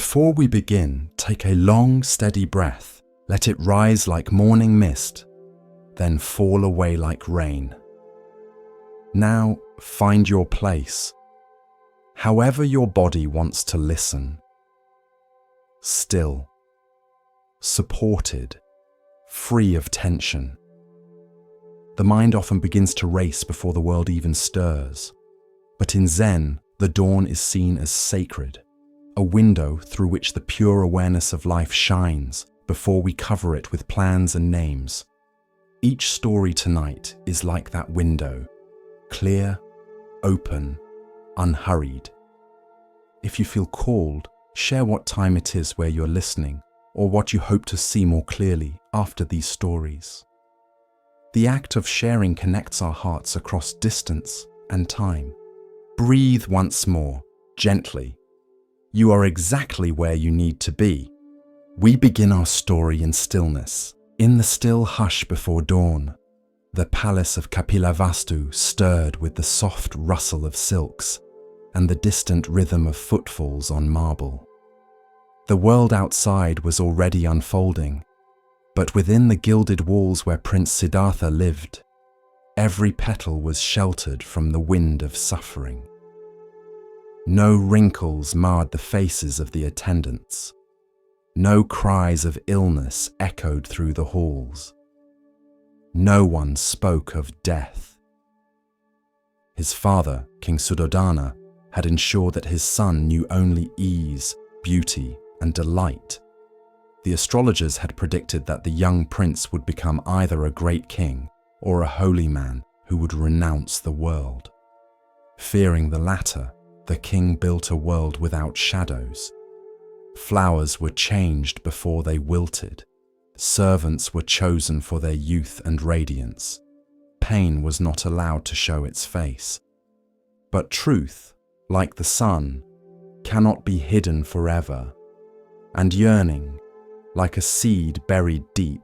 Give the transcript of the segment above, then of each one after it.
Before we begin, take a long, steady breath. Let it rise like morning mist, then fall away like rain. Now, find your place, however your body wants to listen. Still, supported, free of tension. The mind often begins to race before the world even stirs. But in Zen, the dawn is seen as sacred, a window through which the pure awareness of life shines before we cover it with plans and names. Each story tonight is like that window, clear, open, unhurried. If you feel called, share what time it is where you're listening, or what you hope to see more clearly after these stories. The act of sharing connects our hearts across distance and time. Breathe once more, gently. You are exactly where you need to be. We begin our story in stillness, in the still hush before dawn. The palace of Kapilavastu stirred with the soft rustle of silks and the distant rhythm of footfalls on marble. The world outside was already unfolding, but within the gilded walls where Prince Siddhartha lived, every petal was sheltered from the wind of suffering. No wrinkles marred the faces of the attendants. No cries of illness echoed through the halls. No one spoke of death. His father, King Suddhodana, had ensured that his son knew only ease, beauty, and delight. The astrologers had predicted that the young prince would become either a great king or a holy man who would renounce the world. Fearing the latter, the king built a world without shadows. Flowers were changed before they wilted. Servants were chosen for their youth and radiance. Pain was not allowed to show its face. But truth, like the sun, cannot be hidden forever, and yearning, like a seed buried deep,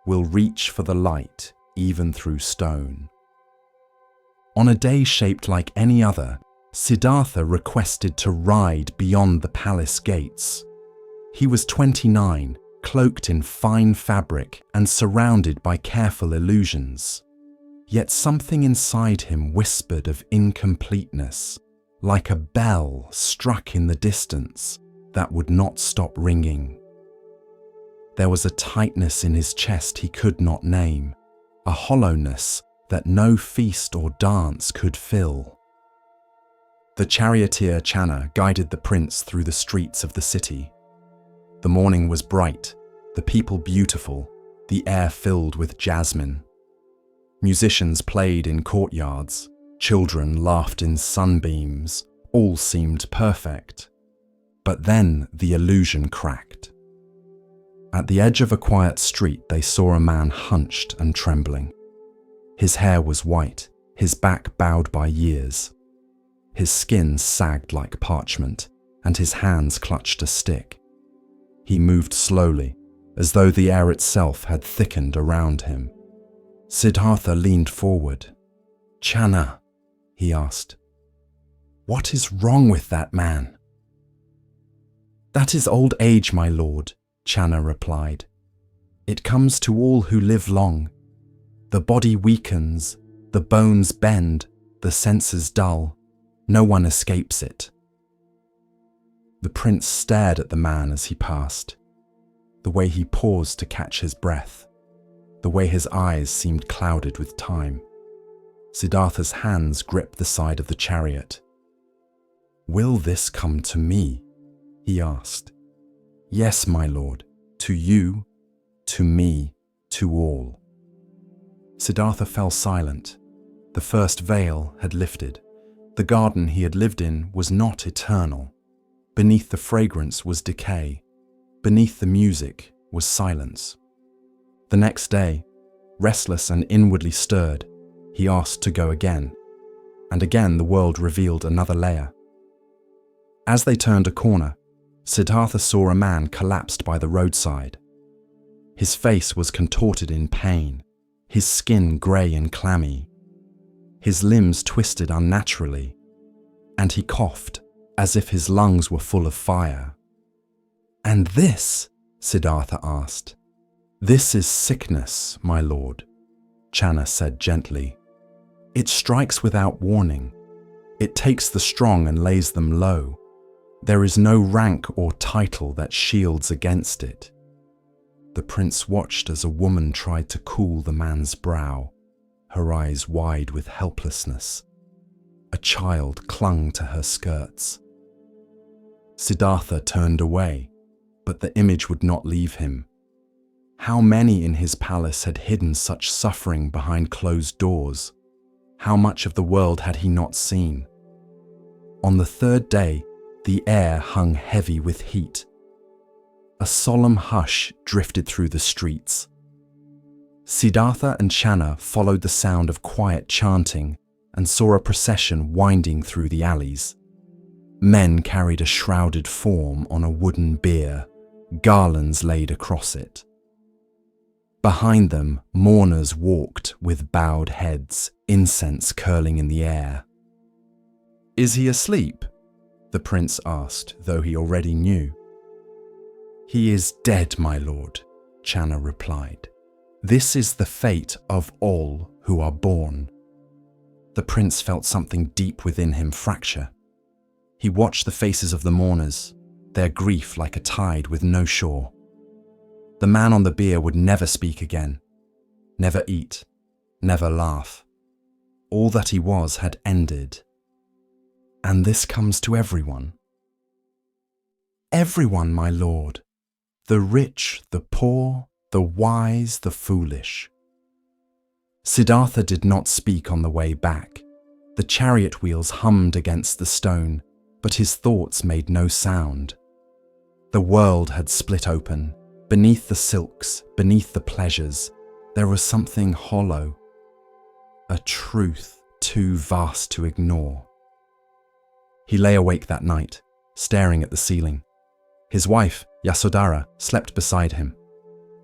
will reach for the light even through stone. On a day shaped like any other, Siddhartha requested to ride beyond the palace gates. He was 29, cloaked in fine fabric and surrounded by careful illusions. Yet something inside him whispered of incompleteness, like a bell struck in the distance that would not stop ringing. There was a tightness in his chest he could not name, a hollowness that no feast or dance could fill. The charioteer Channa guided the prince through the streets of the city. The morning was bright, the people beautiful, the air filled with jasmine. Musicians played in courtyards, children laughed in sunbeams, all seemed perfect. But then the illusion cracked. At the edge of a quiet street, they saw a man hunched and trembling. His hair was white, his back bowed by years. His skin sagged like parchment, and his hands clutched a stick. He moved slowly, as though the air itself had thickened around him. Siddhartha leaned forward. "Channa," he asked, "what is wrong with that man?" "That is old age, my lord," Channa replied. "It comes to all who live long. The body weakens, the bones bend, the senses dull. No one escapes it." The prince stared at the man as he passed, the way he paused to catch his breath, the way his eyes seemed clouded with time. Siddhartha's hands gripped the side of the chariot. "Will this come to me?" he asked. "Yes, my lord, to you, to me, to all." Siddhartha fell silent. The first veil had lifted. The garden he had lived in was not eternal. Beneath the fragrance was decay. Beneath the music was silence. The next day, restless and inwardly stirred, he asked to go again. And again the world revealed another layer. As they turned a corner, Siddhartha saw a man collapsed by the roadside. His face was contorted in pain, his skin grey and clammy. His limbs twisted unnaturally, and he coughed as if his lungs were full of fire. "And this?" Siddhartha asked. "This is sickness, my lord," Channa said gently. "It strikes without warning. It takes the strong and lays them low. There is no rank or title that shields against it." The prince watched as a woman tried to cool the man's brow, her eyes wide with helplessness. A child clung to her skirts. Siddhartha turned away, but the image would not leave him. How many in his palace had hidden such suffering behind closed doors? How much of the world had he not seen? On the third day, the air hung heavy with heat. A solemn hush drifted through the streets. Siddhartha and Channa followed the sound of quiet chanting and saw a procession winding through the alleys. Men carried a shrouded form on a wooden bier, garlands laid across it. Behind them, mourners walked with bowed heads, incense curling in the air. "Is he asleep?" the prince asked, though he already knew. "He is dead, my lord," Channa replied. "This is the fate of all who are born." The prince felt something deep within him fracture. He watched the faces of the mourners, their grief like a tide with no shore. The man on the bier would never speak again, never eat, never laugh. All that he was had ended. And this comes to everyone. "Everyone, my lord. The rich, the poor, the wise, the foolish." Siddhartha did not speak on the way back. The chariot wheels hummed against the stone, but his thoughts made no sound. The world had split open. Beneath the silks, beneath the pleasures, there was something hollow, a truth too vast to ignore. He lay awake that night, staring at the ceiling. His wife, Yasodhara, slept beside him.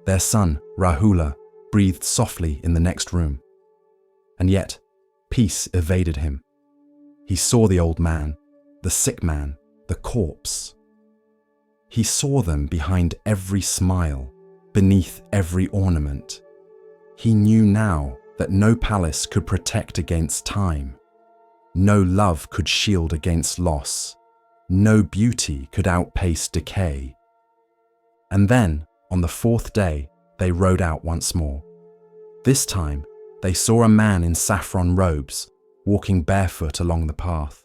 Their son, Rahula, breathed softly in the next room. And yet, peace evaded him. He saw the old man, the sick man, the corpse. He saw them behind every smile, beneath every ornament. He knew now that no palace could protect against time. No love could shield against loss. No beauty could outpace decay. And then, on the fourth day, they rode out once more. This time, they saw a man in saffron robes, walking barefoot along the path.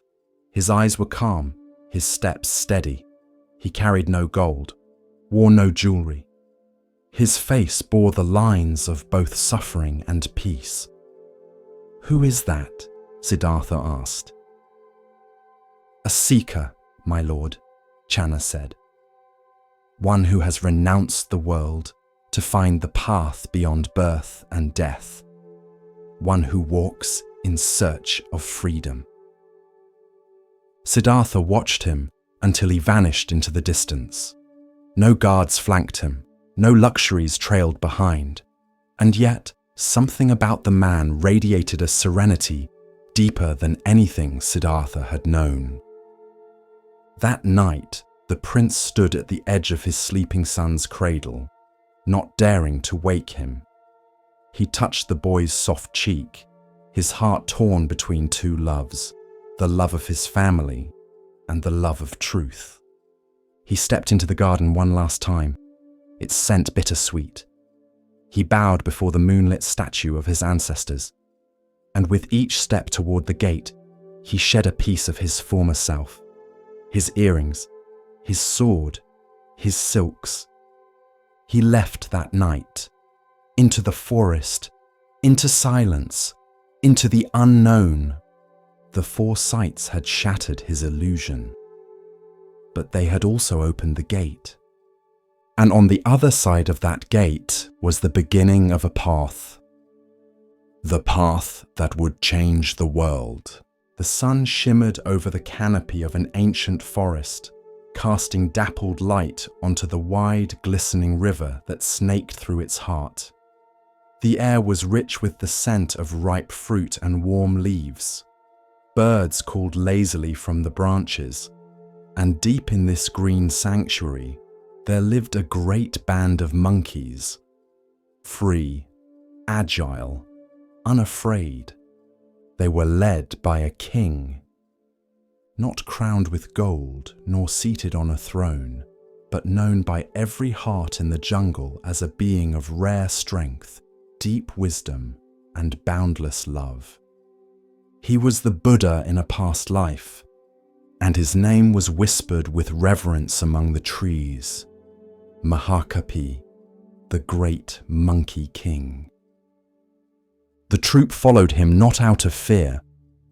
His eyes were calm, his steps steady. He carried no gold, wore no jewelry. His face bore the lines of both suffering and peace. "Who is that?" Siddhartha asked. "A seeker, my lord," Channa said. "One who has renounced the world to find the path beyond birth and death. One who walks in search of freedom." Siddhartha watched him until he vanished into the distance. No guards flanked him, no luxuries trailed behind, and yet something about the man radiated a serenity deeper than anything Siddhartha had known. That night, the prince stood at the edge of his sleeping son's cradle, not daring to wake him. He touched the boy's soft cheek, his heart torn between two loves, the love of his family and the love of truth. He stepped into the garden one last time, its scent bittersweet. He bowed before the moonlit statue of his ancestors, and with each step toward the gate, he shed a piece of his former self, his earrings, his sword, his silks. He left that night, into the forest, into silence, into the unknown. The four sights had shattered his illusion, but they had also opened the gate. And on the other side of that gate was the beginning of a path. The path that would change the world. The sun shimmered over the canopy of an ancient forest, casting dappled light onto the wide, glistening river that snaked through its heart. The air was rich with the scent of ripe fruit and warm leaves. Birds called lazily from the branches, and deep in this green sanctuary, there lived a great band of monkeys, free, agile, unafraid. They were led by a king, not crowned with gold nor seated on a throne, but known by every heart in the jungle as a being of rare strength, deep wisdom, and boundless love. He was the Buddha in a past life, and his name was whispered with reverence among the trees, Mahakapi, the great monkey king. The troop followed him not out of fear,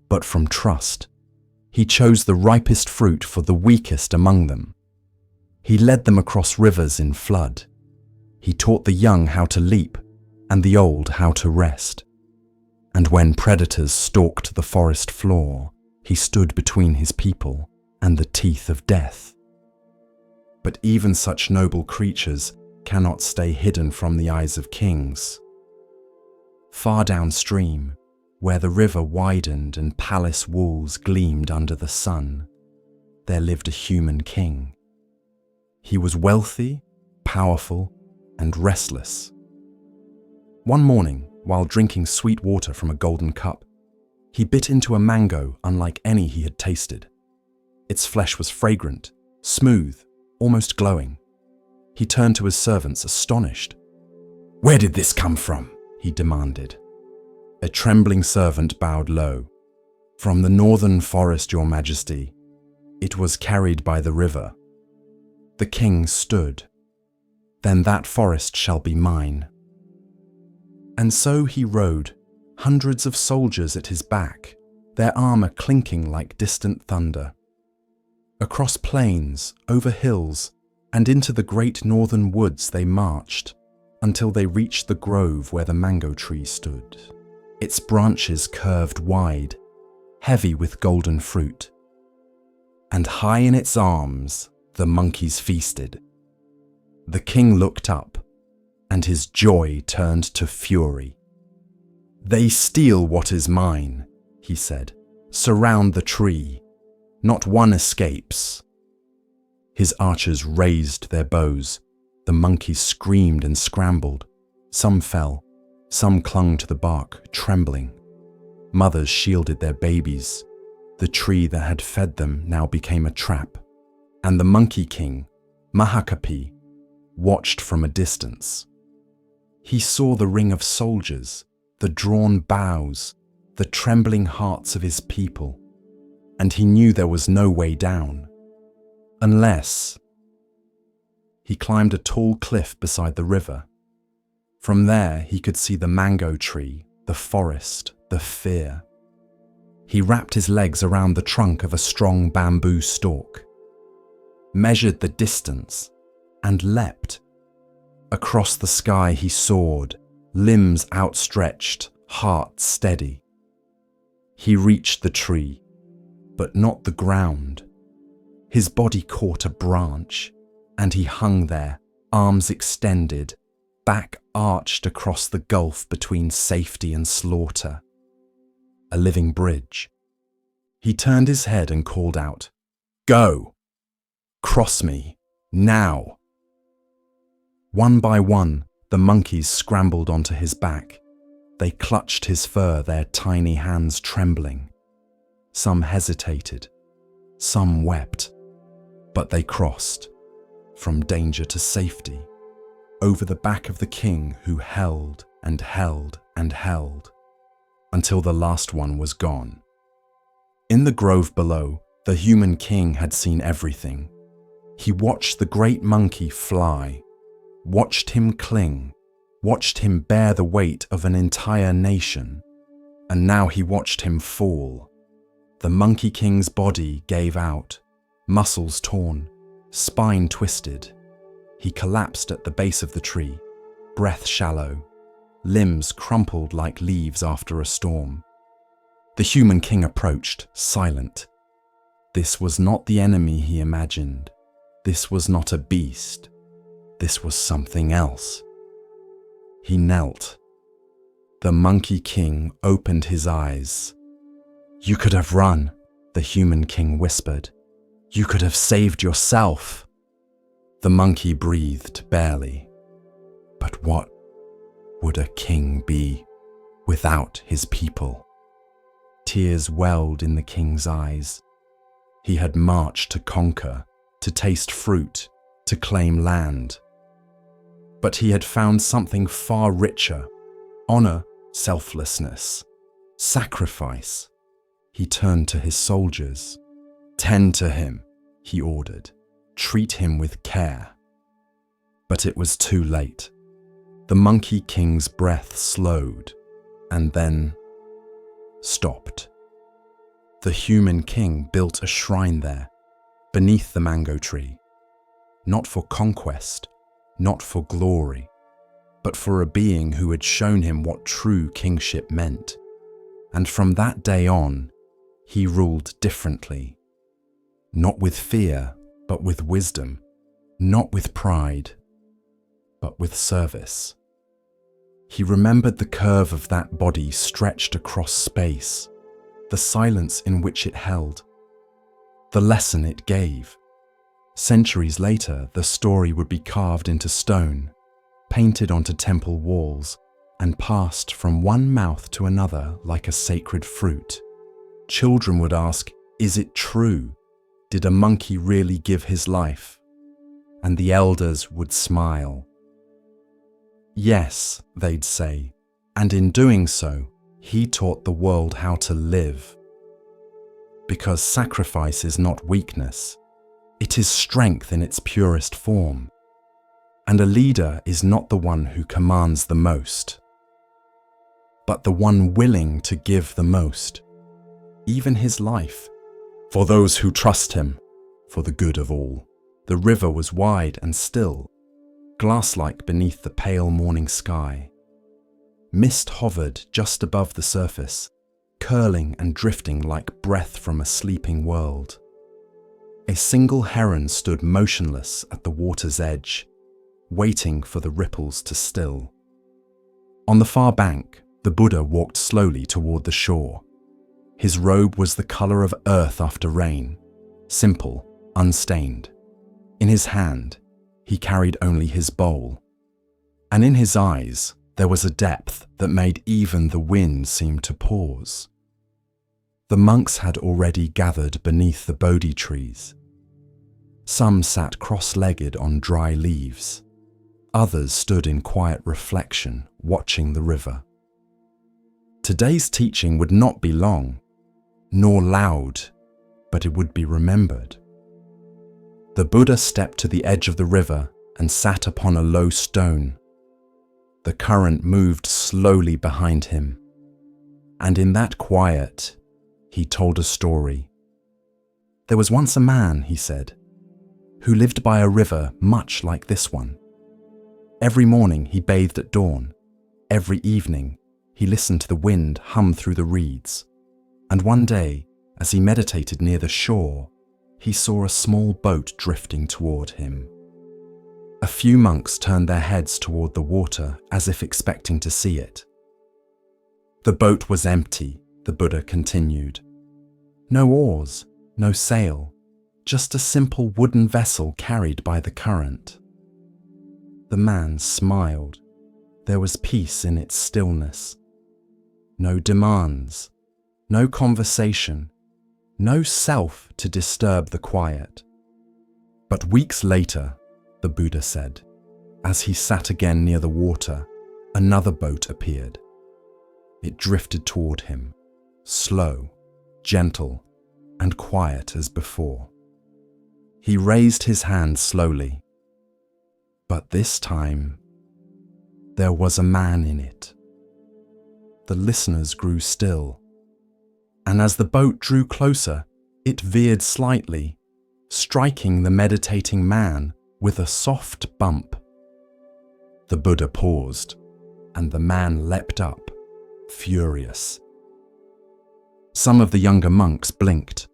but from trust. He chose the ripest fruit for the weakest among them. He led them across rivers in flood. He taught the young how to leap and the old how to rest. And when predators stalked the forest floor, he stood between his people and the teeth of death. But even such noble creatures cannot stay hidden from the eyes of kings. Far downstream, where the river widened and palace walls gleamed under the sun, there lived a human king. He was wealthy, powerful, and restless. One morning, while drinking sweet water from a golden cup, he bit into a mango unlike any he had tasted. Its flesh was fragrant, smooth, almost glowing. He turned to his servants, astonished. "Where did this come from?" he demanded. A trembling servant bowed low. "From the northern forest, Your Majesty. It was carried by the river." The king stood. "Then that forest shall be mine." And so he rode, hundreds of soldiers at his back, their armor clinking like distant thunder. Across plains, over hills, and into the great northern woods they marched, until they reached the grove where the mango tree stood. Its branches curved wide, heavy with golden fruit. And high in its arms, the monkeys feasted. The king looked up, and his joy turned to fury. "They steal what is mine," he said. "Surround the tree. Not one escapes." His archers raised their bows. The monkeys screamed and scrambled. Some fell. Some clung to the bark, trembling. Mothers shielded their babies. The tree that had fed them now became a trap. And the monkey king, Mahakapi, watched from a distance. He saw the ring of soldiers, the drawn bows, the trembling hearts of his people, and he knew there was no way down. Unless he climbed a tall cliff beside the river. From there he could see the mango tree, the forest, the fear. He wrapped his legs around the trunk of a strong bamboo stalk, measured the distance, and leapt. Across the sky he soared, limbs outstretched, heart steady. He reached the tree, but not the ground. His body caught a branch, and he hung there, arms extended, back arched across the gulf between safety and slaughter. A living bridge. He turned his head and called out, "Go! Cross me, now!" One by one, the monkeys scrambled onto his back. They clutched his fur, their tiny hands trembling. Some hesitated, some wept, but they crossed, from danger to safety, over the back of the king who held and held and held, until the last one was gone. In the grove below, the human king had seen everything. He watched the great monkey fly, watched him cling, watched him bear the weight of an entire nation, and now he watched him fall. The monkey king's body gave out, muscles torn, spine twisted. He collapsed at the base of the tree, breath shallow, limbs crumpled like leaves after a storm. The human king approached, silent. This was not the enemy he imagined. This was not a beast. This was something else. He knelt. The monkey king opened his eyes. "You could have run," the human king whispered. "You could have saved yourself." The monkey breathed barely. But what would a king be without his people? Tears welled in the king's eyes. He had marched to conquer, to taste fruit, to claim land. But he had found something far richer: honor, selflessness, sacrifice. He turned to his soldiers. "Tend to him," he ordered. "Treat him with care." But it was too late. The monkey king's breath slowed and then stopped. The human king built a shrine there, beneath the mango tree, not for conquest, not for glory, but for a being who had shown him what true kingship meant. And from that day on, he ruled differently. Not with fear, but with wisdom. Not with pride, but with service. He remembered the curve of that body stretched across space, the silence in which it held, the lesson it gave. Centuries later, the story would be carved into stone, painted onto temple walls, and passed from one mouth to another like a sacred fruit. Children would ask, "Is it true? Did a monkey really give his life?" And the elders would smile. "Yes," they'd say, "and in doing so, he taught the world how to live." Because sacrifice is not weakness, it is strength in its purest form. And a leader is not the one who commands the most, but the one willing to give the most, even his life, for those who trust him, for the good of all. The river was wide and still, glass-like beneath the pale morning sky. Mist hovered just above the surface, curling and drifting like breath from a sleeping world. A single heron stood motionless at the water's edge, waiting for the ripples to still. On the far bank, the Buddha walked slowly toward the shore. His robe was the color of earth after rain, simple, unstained. In his hand, he carried only his bowl, and in his eyes there was a depth that made even the wind seem to pause. The monks had already gathered beneath the Bodhi trees. Some sat cross-legged on dry leaves. Others stood in quiet reflection, watching the river. Today's teaching would not be long, nor loud, but it would be remembered. The Buddha stepped to the edge of the river and sat upon a low stone. The current moved slowly behind him, and in that quiet, he told a story. "There was once a man," he said, "who lived by a river much like this one. Every morning he bathed at dawn. Every evening he listened to the wind hum through the reeds. And one day, as he meditated near the shore, he saw a small boat drifting toward him. A few monks turned their heads toward the water as if expecting to see it. The boat was empty," the Buddha continued. "No oars, no sail, just a simple wooden vessel carried by the current." The man smiled. There was peace in its stillness. No demands, no conversation, no self to disturb the quiet. But weeks later, the Buddha said, as he sat again near the water, another boat appeared. It drifted toward him, slow, gentle, and quiet as before. He raised his hand slowly, but this time there was a man in it. The listeners grew still, and as the boat drew closer, it veered slightly, striking the meditating man with a soft bump. The Buddha paused, and the man leapt up, furious. Some of the younger monks blinked.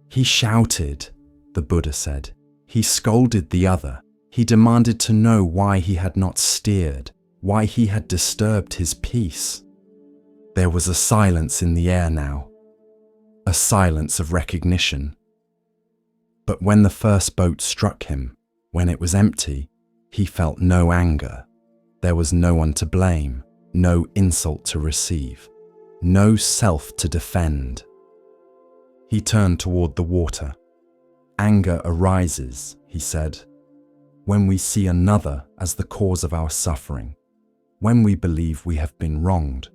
"He shouted," the Buddha said. "He scolded the other. He demanded to know why he had not steered, why he had disturbed his peace." There was a silence in the air now, a silence of recognition. But when the first boat struck him, When it was empty, he felt no anger. There was no one to blame, no insult to receive, no self to defend. He turned toward the water. Anger arises, he said, when we see another as the cause of our suffering, when we believe we have been wronged,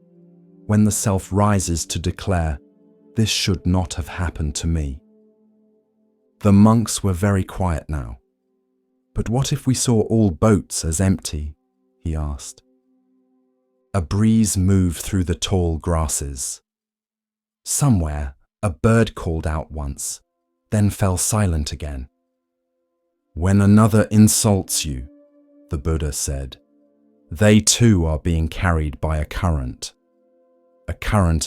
when the self rises to declare, "This should not have happened to me." The monks were very quiet now. "But what if we saw all boats as empty?" he asked. A breeze moved through the tall grasses. Somewhere, a bird called out once, then fell silent again. "When another insults you," the Buddha said, "they too are being carried by a current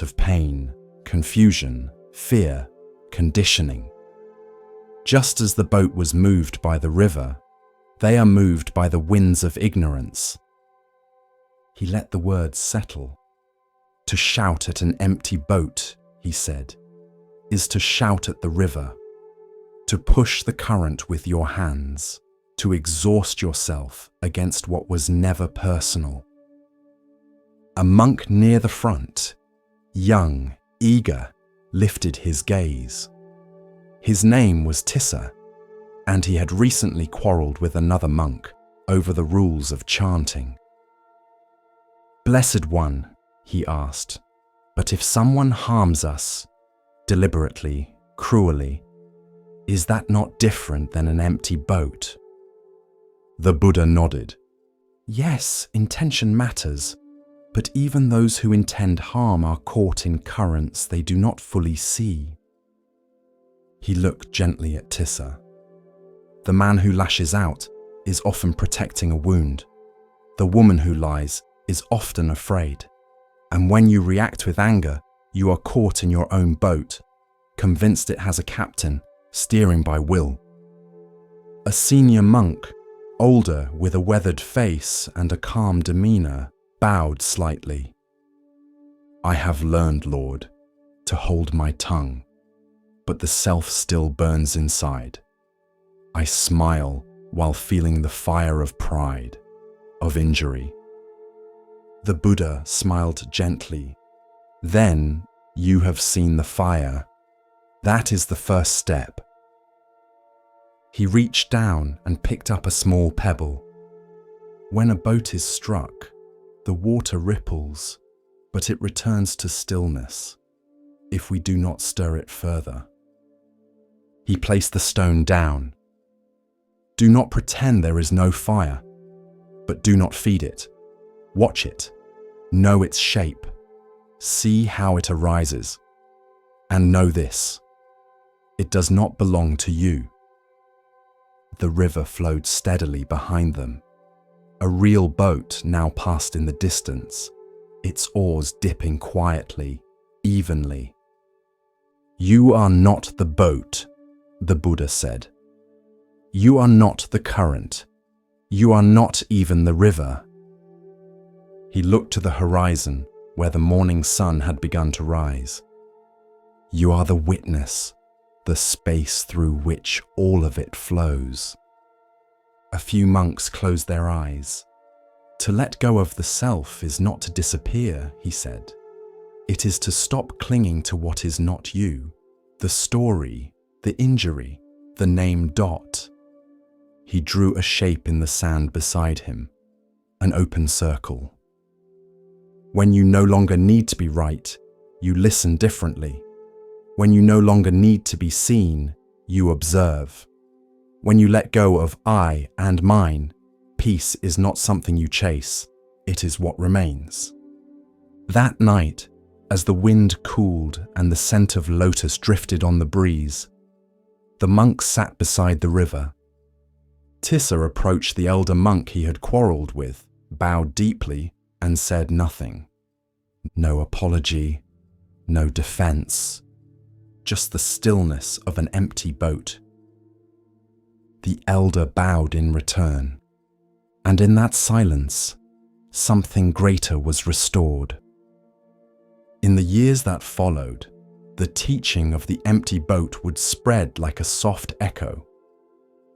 of pain, confusion, fear, conditioning. Just as the boat was moved by the river, they are moved by the winds of ignorance." He let the words settle. To shout at an empty boat, he said, is to shout at the river, to push the current with your hands, to exhaust yourself against what was never personal. A monk near the front, young, eager, lifted his gaze. His name was Tissa, and he had recently quarreled with another monk over the rules of chanting. "Blessed One," he asked, "but if someone harms us, deliberately, cruelly, is that not different than an empty boat?" The Buddha nodded. "Yes, intention matters, but even those who intend harm are caught in currents they do not fully see." He looked gently at Tissa. The man who lashes out is often protecting a wound. The woman who lies is often afraid. And when you react with anger, you are caught in your own boat, convinced it has a captain, steering by will. A senior monk, older with a weathered face and a calm demeanor, bowed slightly. "I have learned, Lord, to hold my tongue, but the self still burns inside. I smile while feeling the fire of pride, of injury." The Buddha smiled gently. "Then you have seen the fire. That is the first step." He reached down and picked up a small pebble. When a boat is struck, the water ripples, but it returns to stillness if we do not stir it further. He placed the stone down. "Do not pretend there is no fire, but do not feed it. Watch it, know its shape, see how it arises, and know this: it does not belong to you." The river flowed steadily behind them. A real boat now passed in the distance, its oars dipping quietly, evenly. "You are not the boat," the Buddha said. "You are not the current. You are not even the river." He looked to the horizon where the morning sun had begun to rise. "You are the witness, the space through which all of it flows." A few monks closed their eyes. "To let go of the self is not to disappear," he said. "It is to stop clinging to what is not you, the story, the injury, the name Dot." He drew a shape in the sand beside him, an open circle. "When you no longer need to be right, you listen differently. When you no longer need to be seen, you observe. When you let go of I and mine, peace is not something you chase, it is what remains." That night, as the wind cooled and the scent of lotus drifted on the breeze, the monks sat beside the river. Tissa approached the elder monk he had quarreled with, bowed deeply, and said nothing. No apology, no defense, just the stillness of an empty boat. The elder bowed in return, and in that silence, something greater was restored. In the years that followed, the teaching of the empty boat would spread like a soft echo,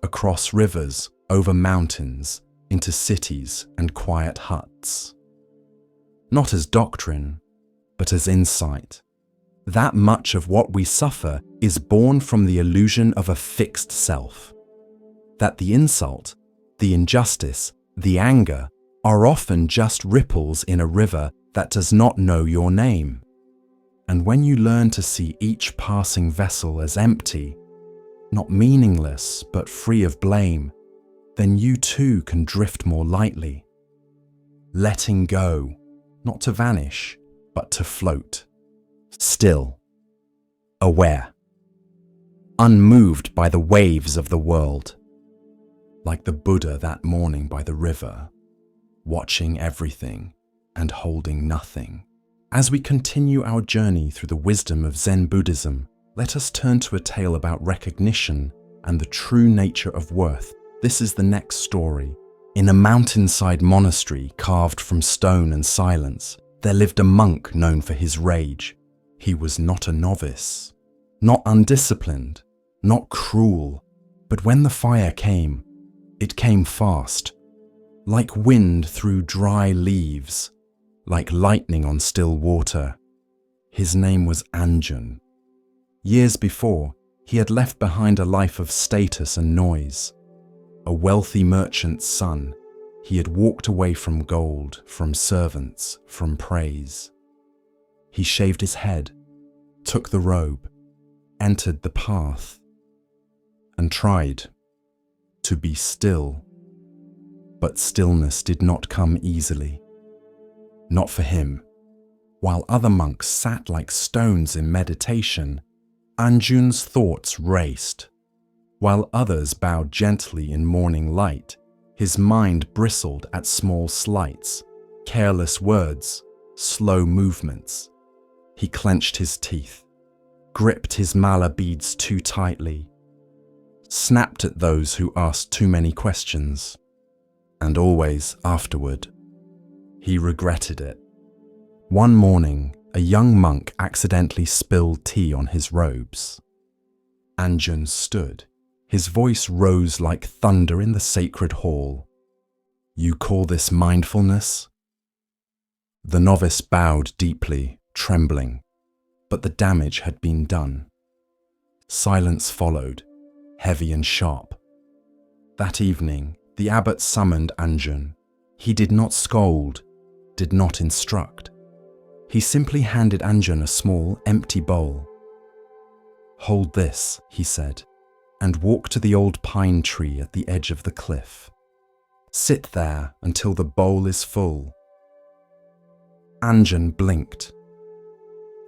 across rivers, over mountains, into cities and quiet huts. Not as doctrine, but as insight. That much of what we suffer is born from the illusion of a fixed self. That the insult, the injustice, the anger are often just ripples in a river that does not know your name. And when you learn to see each passing vessel as empty, not meaningless but free of blame, then you too can drift more lightly. Letting go, not to vanish, but to float. Still, aware, unmoved by the waves of the world, like the Buddha that morning by the river, watching everything and holding nothing. As we continue our journey through the wisdom of Zen Buddhism, let us turn to a tale about recognition and the true nature of worth. This is the next story. In a mountainside monastery carved from stone and silence, there lived a monk known for his rage. He was not a novice, not undisciplined, not cruel, but when the fire came, it came fast, like wind through dry leaves, like lightning on still water. His name was Anjun. Years before, he had left behind a life of status and noise. A wealthy merchant's son, he had walked away from gold, from servants, from praise. He shaved his head, took the robe, entered the path, and tried to be still. But stillness did not come easily. Not for him. While other monks sat like stones in meditation, Anjun's thoughts raced. While others bowed gently in morning light, his mind bristled at small slights, careless words, slow movements. He clenched his teeth, gripped his mala beads too tightly, snapped at those who asked too many questions, and always afterward, he regretted it. One morning, a young monk accidentally spilled tea on his robes. Anjun stood. His voice rose like thunder in the sacred hall. "You call this mindfulness?" The novice bowed deeply, trembling, but the damage had been done. Silence followed, heavy and sharp. That evening, the abbot summoned Anjun. He did not scold, did not instruct. He simply handed Anjun a small, empty bowl. "Hold this," he said, and walk to the old pine tree at the edge of the cliff. Sit there until the bowl is full. Anjun blinked.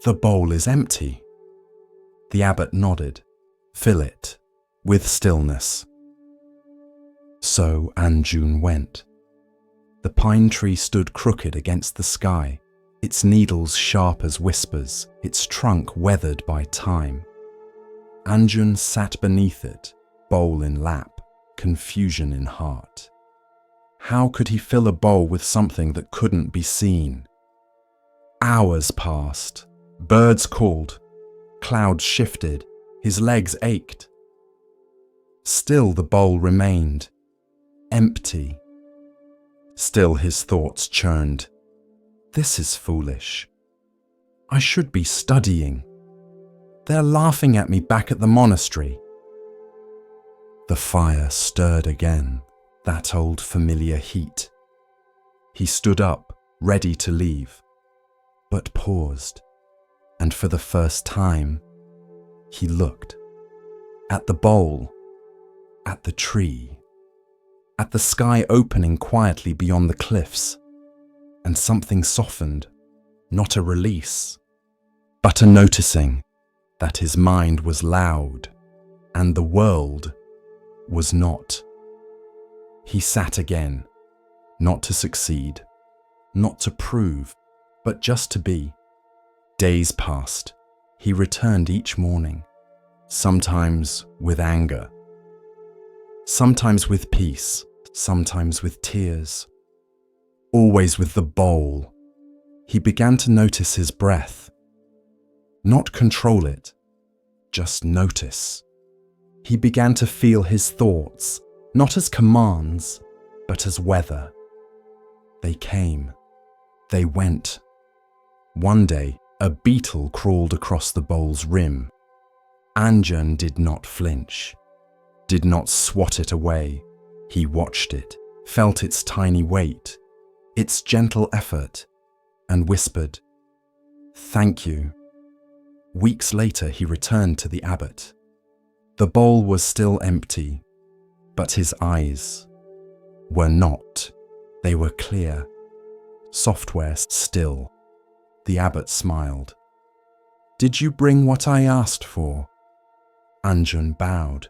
"The bowl is empty." The abbot nodded. "Fill it with stillness." So Anjun went. The pine tree stood crooked against the sky, its needles sharp as whispers, its trunk weathered by time. Anjun sat beneath it, bowl in lap, confusion in heart. How could he fill a bowl with something that couldn't be seen? Hours passed. Birds called. Clouds shifted. His legs ached. Still the bowl remained, empty. Still his thoughts churned. "This is foolish. I should be studying. They're laughing at me back at the monastery." The fire stirred again, that old familiar heat. He stood up, ready to leave, but paused, and for the first time, he looked. At the bowl, at the tree, at the sky opening quietly beyond the cliffs, and something softened, not a release, but a noticing that his mind was loud and the world was not. He sat again, not to succeed, not to prove, but just to be. Days passed. He returned each morning, sometimes with anger, sometimes with peace, sometimes with tears, always with the bowl. He began to notice his breath. Not control it, just notice. He began to feel his thoughts, not as commands, but as weather. They came, they went. One day, a beetle crawled across the bowl's rim. Anjan did not flinch, did not swat it away. He watched it, felt its tiny weight, its gentle effort, and whispered, "Thank you." Weeks later, he returned to the abbot. The bowl was still empty, but his eyes were not. They were clear, software still. The abbot smiled. "Did you bring what I asked for?" Anjan bowed.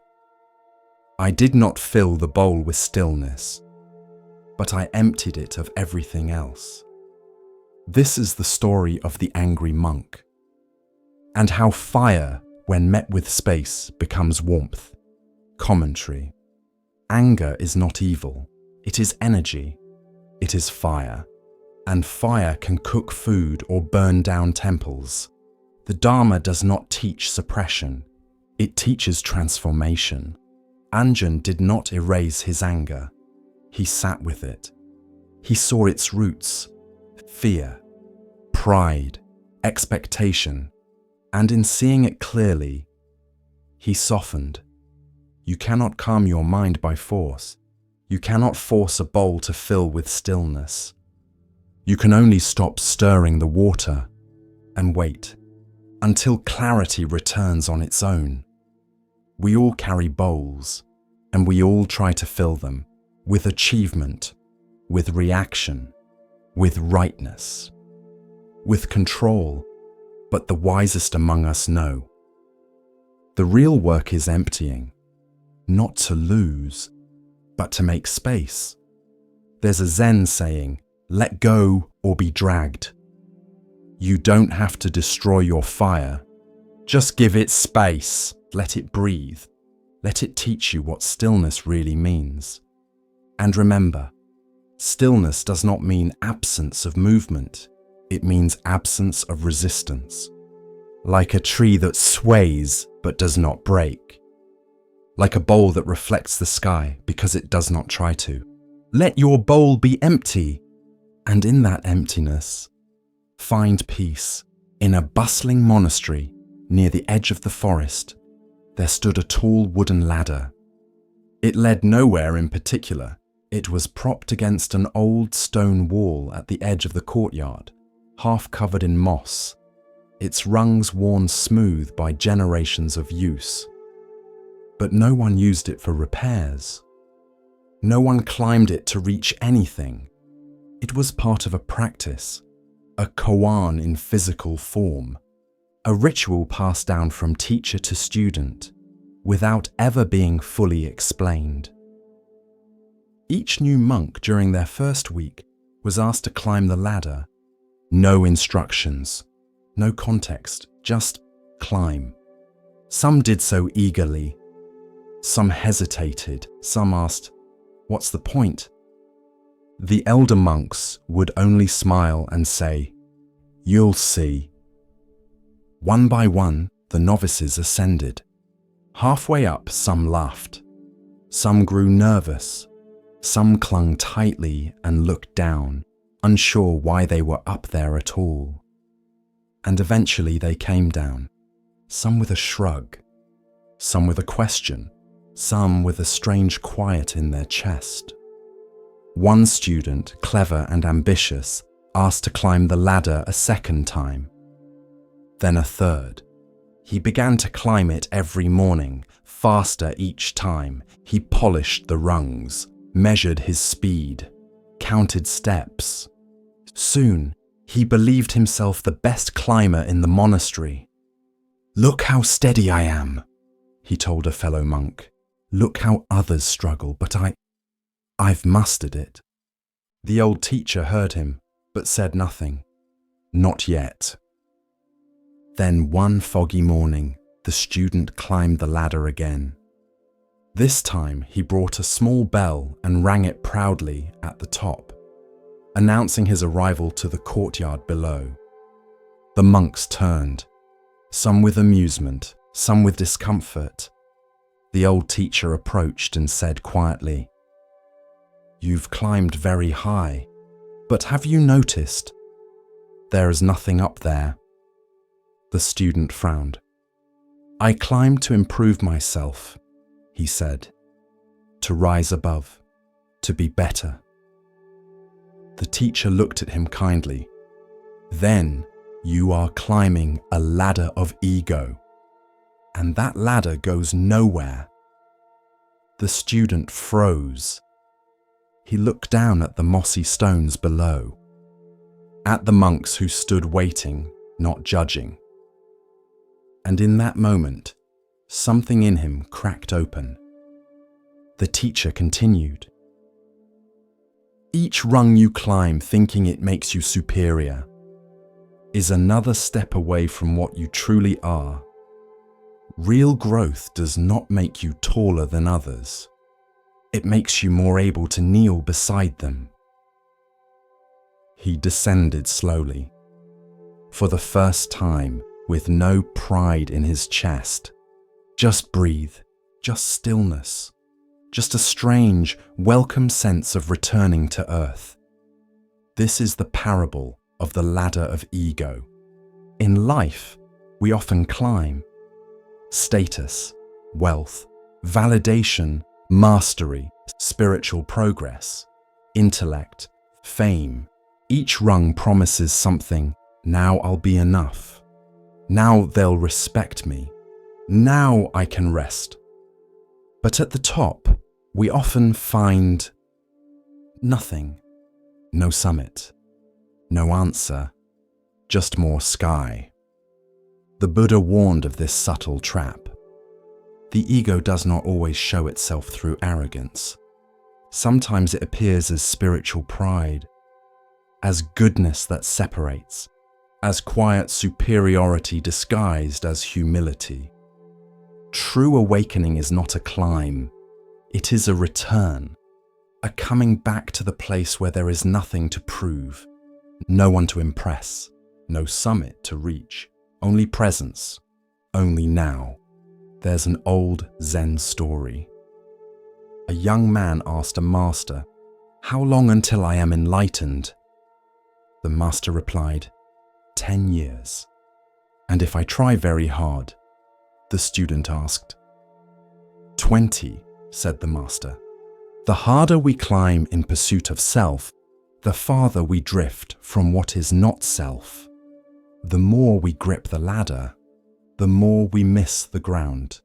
"I did not fill the bowl with stillness, but I emptied it of everything else." This is the story of the angry monk, and how fire, when met with space, becomes warmth. Commentary. Anger is not evil. It is energy. It is fire. And fire can cook food or burn down temples. The Dharma does not teach suppression. It teaches transformation. Anjan did not erase his anger. He sat with it. He saw its roots: fear, pride, expectation, and in seeing it clearly, he softened. You cannot calm your mind by force. You cannot force a bowl to fill with stillness. You can only stop stirring the water and wait until clarity returns on its own. We all carry bowls, and we all try to fill them with achievement, with reaction, with rightness, with control, but the wisest among us know. The real work is emptying, not to lose, but to make space. There's a Zen saying, "Let go or be dragged." You don't have to destroy your fire. Just give it space. Let it breathe. Let it teach you what stillness really means. And remember, stillness does not mean absence of movement. It means absence of resistance. Like a tree that sways but does not break. Like a bowl that reflects the sky because it does not try to. Let your bowl be empty. And in that emptiness, find peace. In a bustling monastery near the edge of the forest, there stood a tall wooden ladder. It led nowhere in particular. It was propped against an old stone wall at the edge of the courtyard, half covered in moss, its rungs worn smooth by generations of use. But no one used it for repairs. No one climbed it to reach anything. It was part of a practice, a koan in physical form, a ritual passed down from teacher to student, without ever being fully explained. Each new monk during their first week was asked to climb the ladder. No instructions, no context, just climb. Some did so eagerly. Some hesitated. Some asked, "What's the point?" The elder monks would only smile and say, "You'll see." One by one, the novices ascended. Halfway up, some laughed. Some grew nervous. Some clung tightly and looked down, unsure why they were up there at all. And eventually they came down, some with a shrug, some with a question, some with a strange quiet in their chest. One student, clever and ambitious, asked to climb the ladder a second time. Then a third. He began to climb it every morning, faster each time. He polished the rungs, measured his speed, counted steps. Soon, he believed himself the best climber in the monastery. "Look how steady I am," he told a fellow monk. "Look how others struggle, but I've mastered it." The old teacher heard him, but said nothing. Not yet. Then one foggy morning, the student climbed the ladder again. This time he brought a small bell and rang it proudly at the top, announcing his arrival to the courtyard below. The monks turned, some with amusement, some with discomfort. The old teacher approached and said quietly, "You've climbed very high, but have you noticed? There is nothing up there." The student frowned. "I climbed to improve myself," he said, "to rise above, to be better." The teacher looked at him kindly. "Then you are climbing a ladder of ego, and that ladder goes nowhere." The student froze. He looked down at the mossy stones below, at the monks who stood waiting, not judging. And in that moment, something in him cracked open. The teacher continued, "Each rung you climb thinking it makes you superior is another step away from what you truly are. Real growth does not make you taller than others. It makes you more able to kneel beside them." He descended slowly, for the first time, with no pride in his chest. Just breathe, just stillness, just a strange, welcome sense of returning to earth. This is the parable of the ladder of ego. In life, we often climb. Status, wealth, validation, mastery, spiritual progress, intellect, fame. Each rung promises something. Now I'll be enough. Now they'll respect me. Now I can rest. But at the top, we often find nothing. No summit. No answer. Just more sky. The Buddha warned of this subtle trap. The ego does not always show itself through arrogance. Sometimes it appears as spiritual pride, as goodness that separates, as quiet superiority disguised as humility. True awakening is not a climb, it is a return, a coming back to the place where there is nothing to prove, no one to impress, no summit to reach, only presence, only now. There's an old Zen story. A young man asked a master, "How long until I am enlightened?" The master replied, 10 years. "And if I try very hard?" The student asked. 20, said the master. "The harder we climb in pursuit of self, the farther we drift from what is not self. The more we grip the ladder, the more we miss the ground."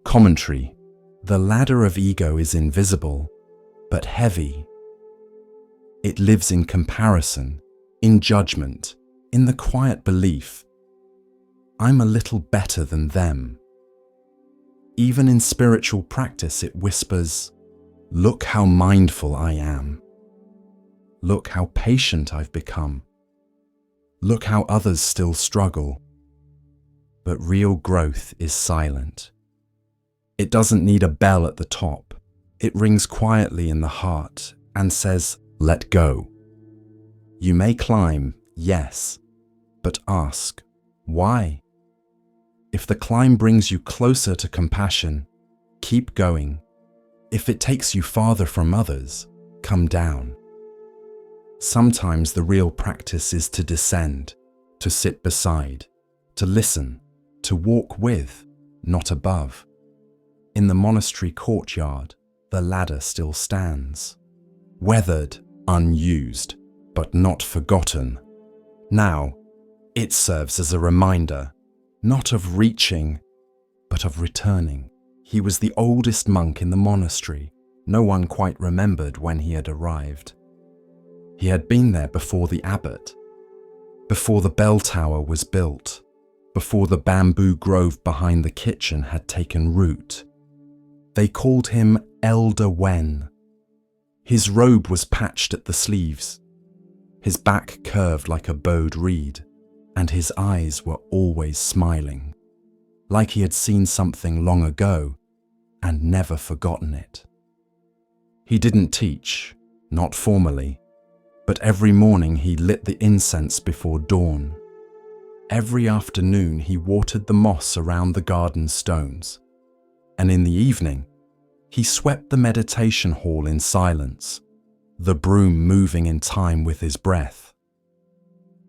Commentary: the ladder of ego is invisible, but heavy. It lives in comparison, in judgment, in the quiet belief, I'm a little better than them. Even in spiritual practice, it whispers, "Look how mindful I am. Look how patient I've become. Look how others still struggle." But real growth is silent. It doesn't need a bell at the top. It rings quietly in the heart and says, "Let go." You may climb, yes, but ask, why? If the climb brings you closer to compassion, keep going. If it takes you farther from others, come down. Sometimes the real practice is to descend, to sit beside, to listen, to walk with, not above. In the monastery courtyard, the ladder still stands, weathered, unused, but not forgotten. Now, it serves as a reminder, not of reaching, but of returning. He was the oldest monk in the monastery. No one quite remembered when he had arrived. He had been there before the abbot, before the bell tower was built, before the bamboo grove behind the kitchen had taken root. They called him Elder Wen. His robe was patched at the sleeves, his back curved like a bowed reed, and his eyes were always smiling, like he had seen something long ago and never forgotten it. He didn't teach, not formally, but every morning he lit the incense before dawn. Every afternoon he watered the moss around the garden stones. and in the evening, he swept the meditation hall in silence, the broom moving in time with his breath.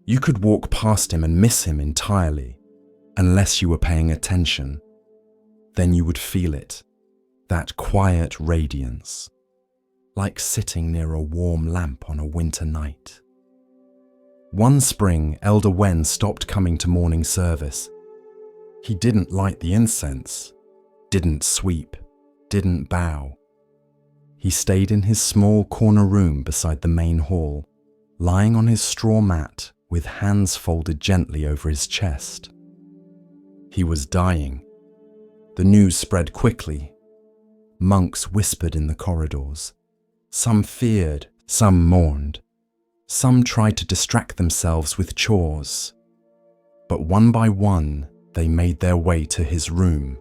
You could walk past him and miss him entirely, unless you were paying attention. Then you would feel it, that quiet radiance, like sitting near a warm lamp on a winter night. One spring, Elder Wen stopped coming to morning service. He didn't light the incense, didn't sweep, didn't bow. He stayed in his small corner room beside the main hall, lying on his straw mat with hands folded gently over his chest. He was dying. The news spread quickly. Monks whispered in the corridors. Some feared, some mourned. Some tried to distract themselves with chores. But one by one, they made their way to his room.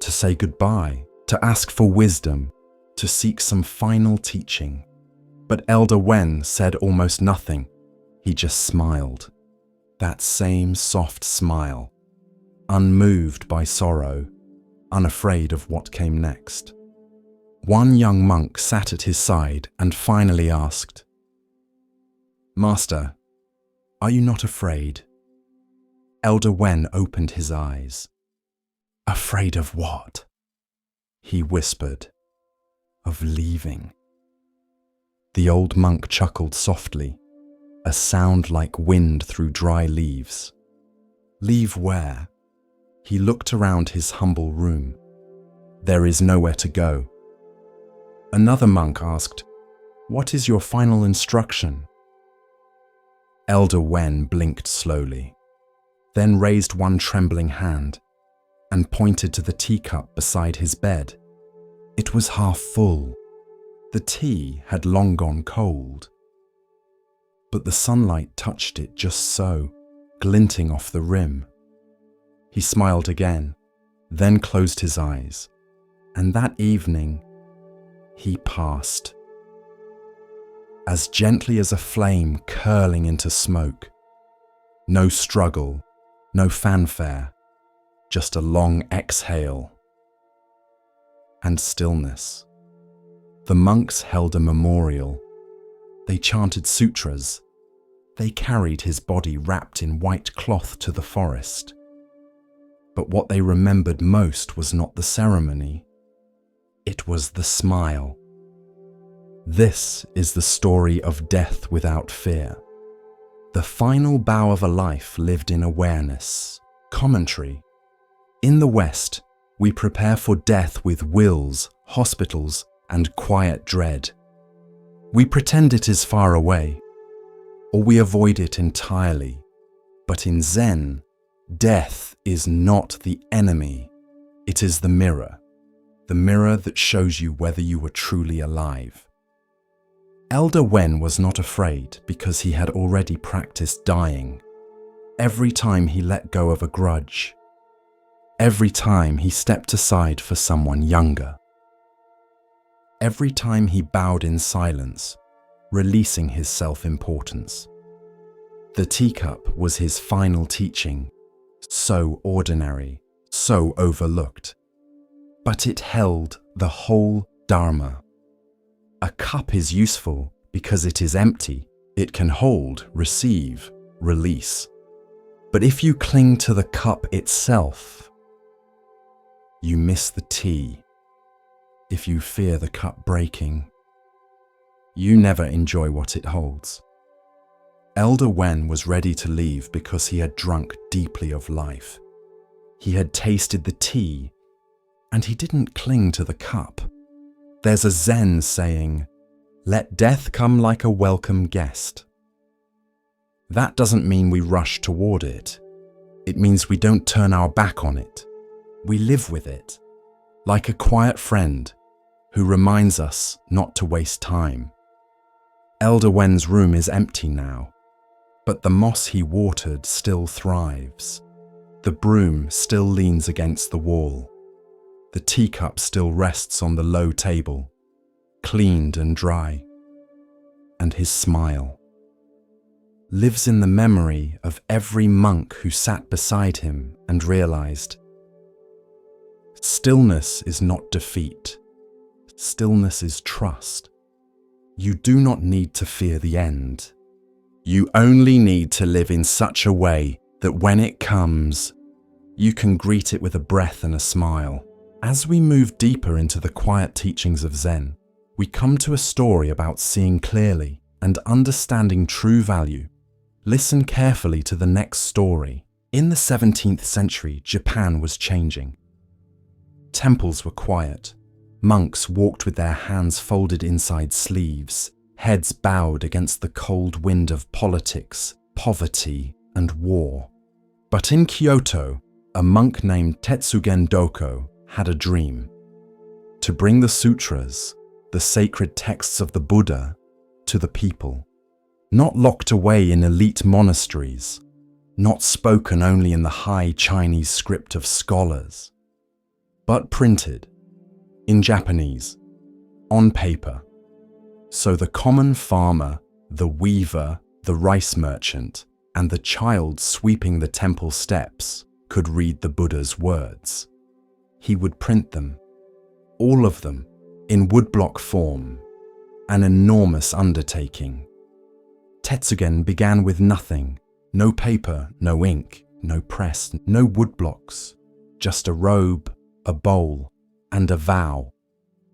To say goodbye, to ask for wisdom, to seek some final teaching. But Elder Wen said almost nothing. He just smiled. That same soft smile, unmoved by sorrow, unafraid of what came next. One young monk sat at his side and finally asked, "Master, are you not afraid?" Elder Wen opened his eyes. "Afraid of what?" he whispered. "Of leaving." The old monk chuckled softly, a sound like wind through dry leaves. "Leave where?" He looked around his humble room. "There is nowhere to go." Another monk asked, "What is your final instruction?" Elder Wen blinked slowly, then raised one trembling hand and pointed to the teacup beside his bed. It was half full. The tea had long gone cold. But the sunlight touched it just so, glinting off the rim. He smiled again, then closed his eyes, and that evening, he passed. As gently as a flame curling into smoke. No struggle, no fanfare, just a long exhale. And stillness. The monks held a memorial. They chanted sutras. They carried his body wrapped in white cloth to the forest. But what they remembered most was not the ceremony. It was the smile. This is the story of death without fear. The final bow of a life lived in awareness. Commentary. In the West, we prepare for death with wills, hospitals, and quiet dread. We pretend it is far away, or we avoid it entirely. But in Zen, death is not the enemy. It is the mirror that shows you whether you were truly alive. Elder Wen was not afraid because he had already practiced dying. Every time he let go of a grudge, every time he stepped aside for someone younger, every time he bowed in silence, releasing his self-importance. The teacup was his final teaching, so ordinary, so overlooked. But it held the whole Dharma. A cup is useful because it is empty. It can hold, receive, release. But if you cling to the cup itself, you miss the tea. If you fear the cup breaking, you never enjoy what it holds. Elder Wen was ready to leave because he had drunk deeply of life. He had tasted the tea, and he didn't cling to the cup. There's a Zen saying, "Let death come like a welcome guest." That doesn't mean we rush toward it. It means we don't turn our back on it. We live with it, like a quiet friend who reminds us not to waste time. Elder Wen's room is empty now, but the moss he watered still thrives. The broom still leans against the wall. The teacup still rests on the low table, cleaned and dry. And his smile lives in the memory of every monk who sat beside him and realized, Stillness is not defeat. Stillness is trust. You do not need to fear the end. You only need to live in such a way that when it comes, you can greet it with a breath and a smile. As we move deeper into the quiet teachings of Zen, we come to a story about seeing clearly and understanding true value. Listen carefully to the next story. In the 17th century, Japan was changing. Temples were quiet. Monks walked with their hands folded inside sleeves, heads bowed against the cold wind of politics, poverty, and war. But in Kyoto, a monk named Tetsugen Doko had a dream: to bring the sutras, the sacred texts of the Buddha, to the people. Not locked away in elite monasteries, not spoken only in the high Chinese script of scholars, but printed in Japanese, on paper, so the common farmer, the weaver, the rice merchant, and the child sweeping the temple steps could read the Buddha's words. He would print them, all of them, in woodblock form, an enormous undertaking. Tetsugen began with nothing, no paper, no ink, no press, no woodblocks, just a robe, a bowl, and a vow.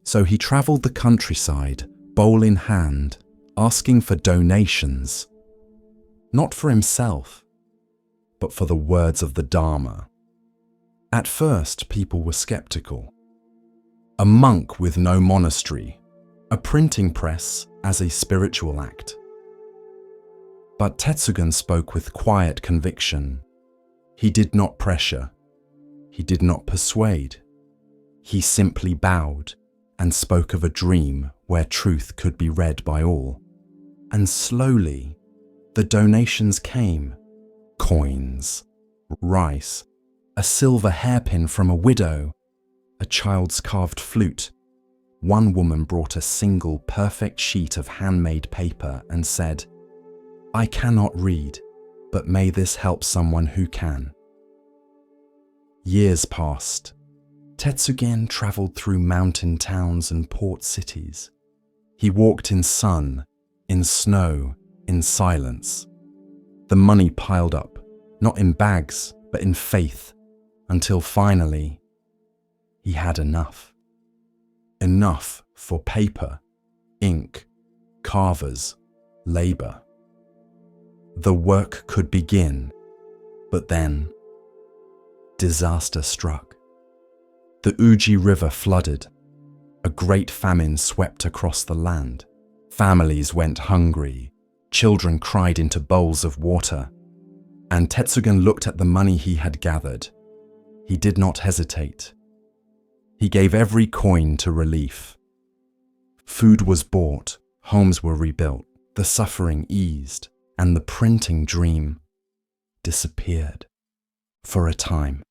So he travelled the countryside, bowl in hand, asking for donations, not for himself, but for the words of the Dharma. At first, people were skeptical. A monk with no monastery, a printing press as a spiritual act. But Tetsugen spoke with quiet conviction. He did not pressure. He did not persuade. He simply bowed and spoke of a dream where truth could be read by all. And slowly, the donations came. Coins, rice, a silver hairpin from a widow, a child's carved flute. One woman brought a single perfect sheet of handmade paper and said, "I cannot read, but may this help someone who can." Years passed. Tetsugen travelled through mountain towns and port cities. He walked in sun, in snow, in silence. The money piled up, not in bags, but in faith, until finally, he had enough. Enough for paper, ink, carvers, labour. The work could begin, but then disaster struck. The Uji River flooded. A great famine swept across the land. Families went hungry. Children cried into bowls of water. And Tetsugen looked at the money he had gathered. He did not hesitate. He gave every coin to relief. Food was bought, homes were rebuilt, the suffering eased, and the printing dream disappeared for a time.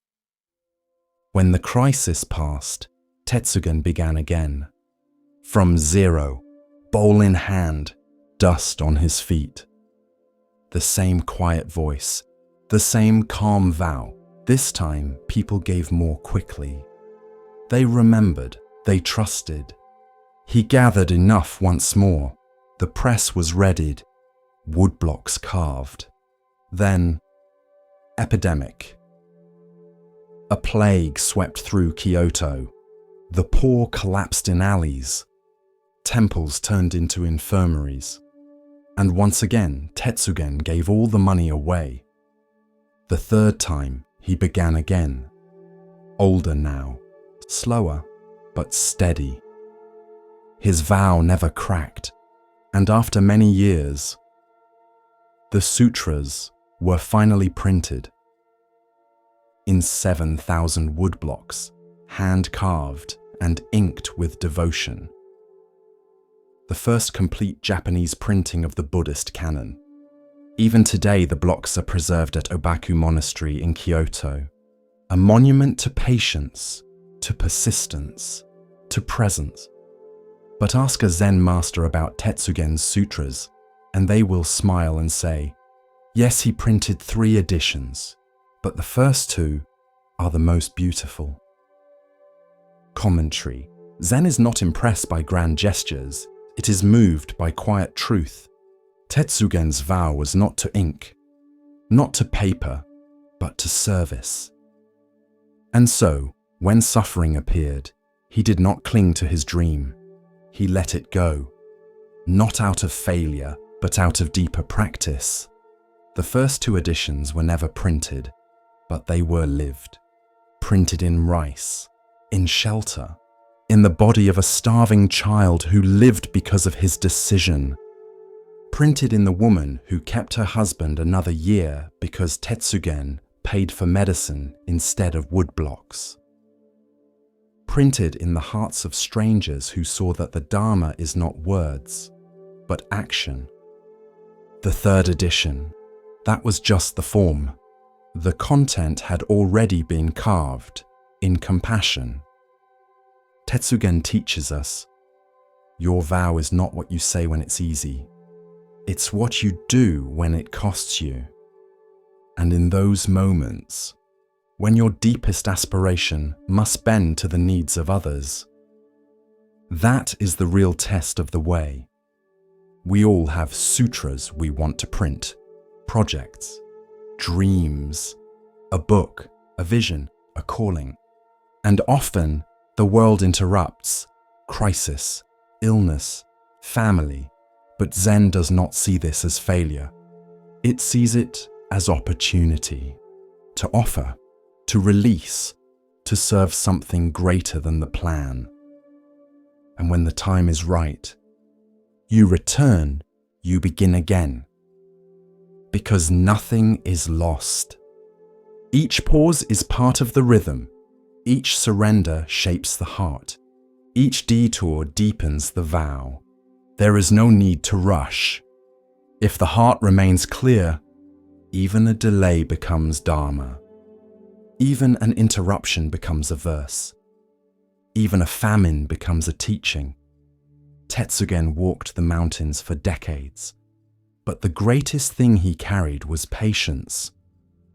When the crisis passed, Tetsugen began again. From zero, bowl in hand, dust on his feet. The same quiet voice, the same calm vow. This time, people gave more quickly. They remembered, they trusted. He gathered enough once more. The press was readied, woodblocks carved. Then, epidemic. A plague swept through Kyoto. The poor collapsed in alleys. Temples turned into infirmaries. And once again, Tetsugen gave all the money away. The third time, he began again. Older now, slower, but steady. His vow never cracked, and after many years, the sutras were finally printed in 7,000 woodblocks, hand-carved and inked with devotion. The first complete Japanese printing of the Buddhist canon. Even today, the blocks are preserved at Obaku Monastery in Kyoto, a monument to patience, to persistence, to presence. But ask a Zen master about Tetsugen's sutras, and they will smile and say, yes, he printed 3 editions, but the first 2 are the most beautiful. Commentary. Zen is not impressed by grand gestures, it is moved by quiet truth. Tetsugen's vow was not to ink, not to paper, but to service. And so, when suffering appeared, he did not cling to his dream. He let it go, not out of failure, but out of deeper practice. The first two editions were never printed, but they were lived. Printed in rice, in shelter, in the body of a starving child who lived because of his decision. Printed in the woman who kept her husband another year because Tetsugen paid for medicine instead of woodblocks. Printed in the hearts of strangers who saw that the Dharma is not words, but action. The third edition, that was just the form. The content had already been carved in compassion. Tetsugen teaches us, your vow is not what you say when it's easy. It's what you do when it costs you. And in those moments, when your deepest aspiration must bend to the needs of others, that is the real test of the way. We all have sutras we want to print, projects, dreams, a book, a vision, a calling. And often the world interrupts, crisis, illness, family, but Zen does not see this as failure. It sees it as opportunity to offer, to release, to serve something greater than the plan. And when the time is right, you return, you begin again. Because nothing is lost. Each pause is part of the rhythm. Each surrender shapes the heart. Each detour deepens the vow. There is no need to rush. If the heart remains clear, even a delay becomes Dharma. Even an interruption becomes a verse. Even a famine becomes a teaching. Tetsugen walked the mountains for decades, but the greatest thing he carried was patience,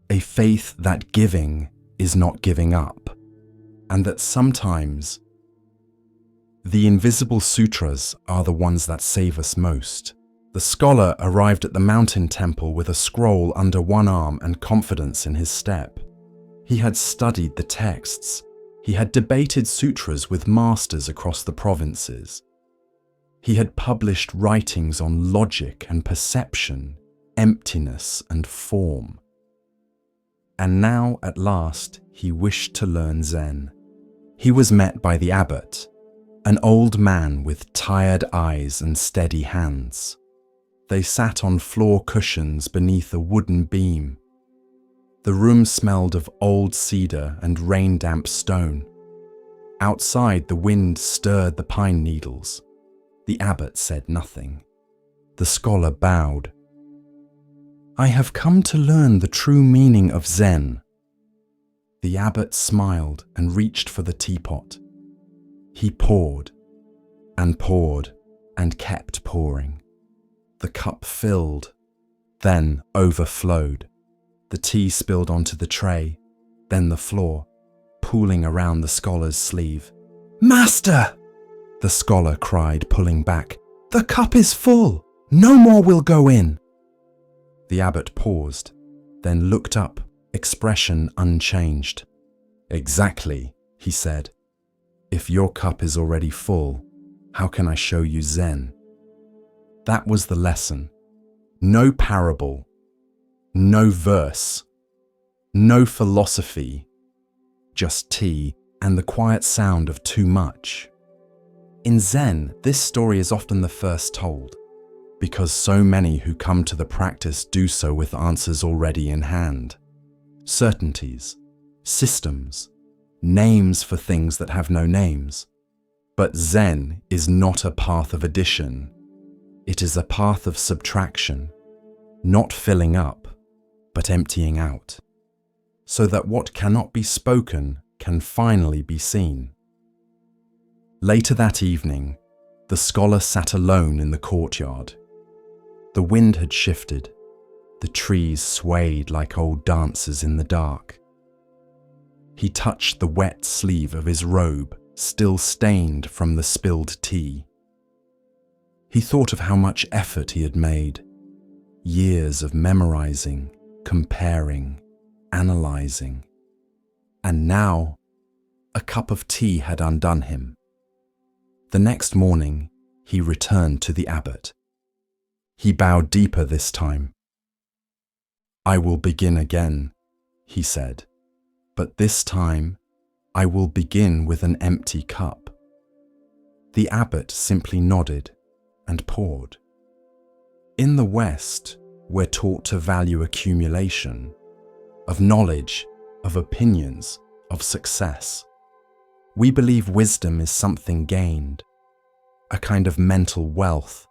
a faith that giving is not giving up, and that sometimes the invisible sutras are the ones that save us most. The scholar arrived at the mountain temple with a scroll under one arm and confidence in his step. He had studied the texts. He had debated sutras with masters across the provinces. He had published writings on logic and perception, emptiness and form. And now, at last, he wished to learn Zen. He was met by the abbot, an old man with tired eyes and steady hands. They sat on floor cushions beneath a wooden beam. The room smelled of old cedar and rain-damp stone. Outside, the wind stirred the pine needles. The abbot said nothing. The scholar bowed. "I have come to learn the true meaning of Zen." The abbot smiled and reached for the teapot. He poured and kept pouring. The cup filled, then overflowed. The tea spilled onto the tray, then the floor, pooling around the scholar's sleeve. "Master!" the scholar cried, pulling back. "The cup is full! No more will go in!" The abbot paused, then looked up, expression unchanged. "Exactly," he said. "If your cup is already full, how can I show you Zen?" That was the lesson. No parable, no verse, no philosophy, just tea and the quiet sound of too much. In Zen, this story is often the first told, because so many who come to the practice do so with answers already in hand. Certainties, systems, names for things that have no names. But Zen is not a path of addition. It is a path of subtraction, not filling up, but emptying out, so that what cannot be spoken can finally be seen. Later that evening, the scholar sat alone in the courtyard. The wind had shifted. The trees swayed like old dancers in the dark. He touched the wet sleeve of his robe still stained from the spilled tea. He thought of how much effort he had made, years of memorizing, comparing, analyzing. And now, a cup of tea had undone him. The next morning, he returned to the abbot. He bowed deeper this time. "I will begin again," he said, "but this time I will begin with an empty cup." The abbot simply nodded and poured. In the West, we're taught to value accumulation, of knowledge, of opinions, of success. We believe wisdom is something gained, a kind of mental wealth,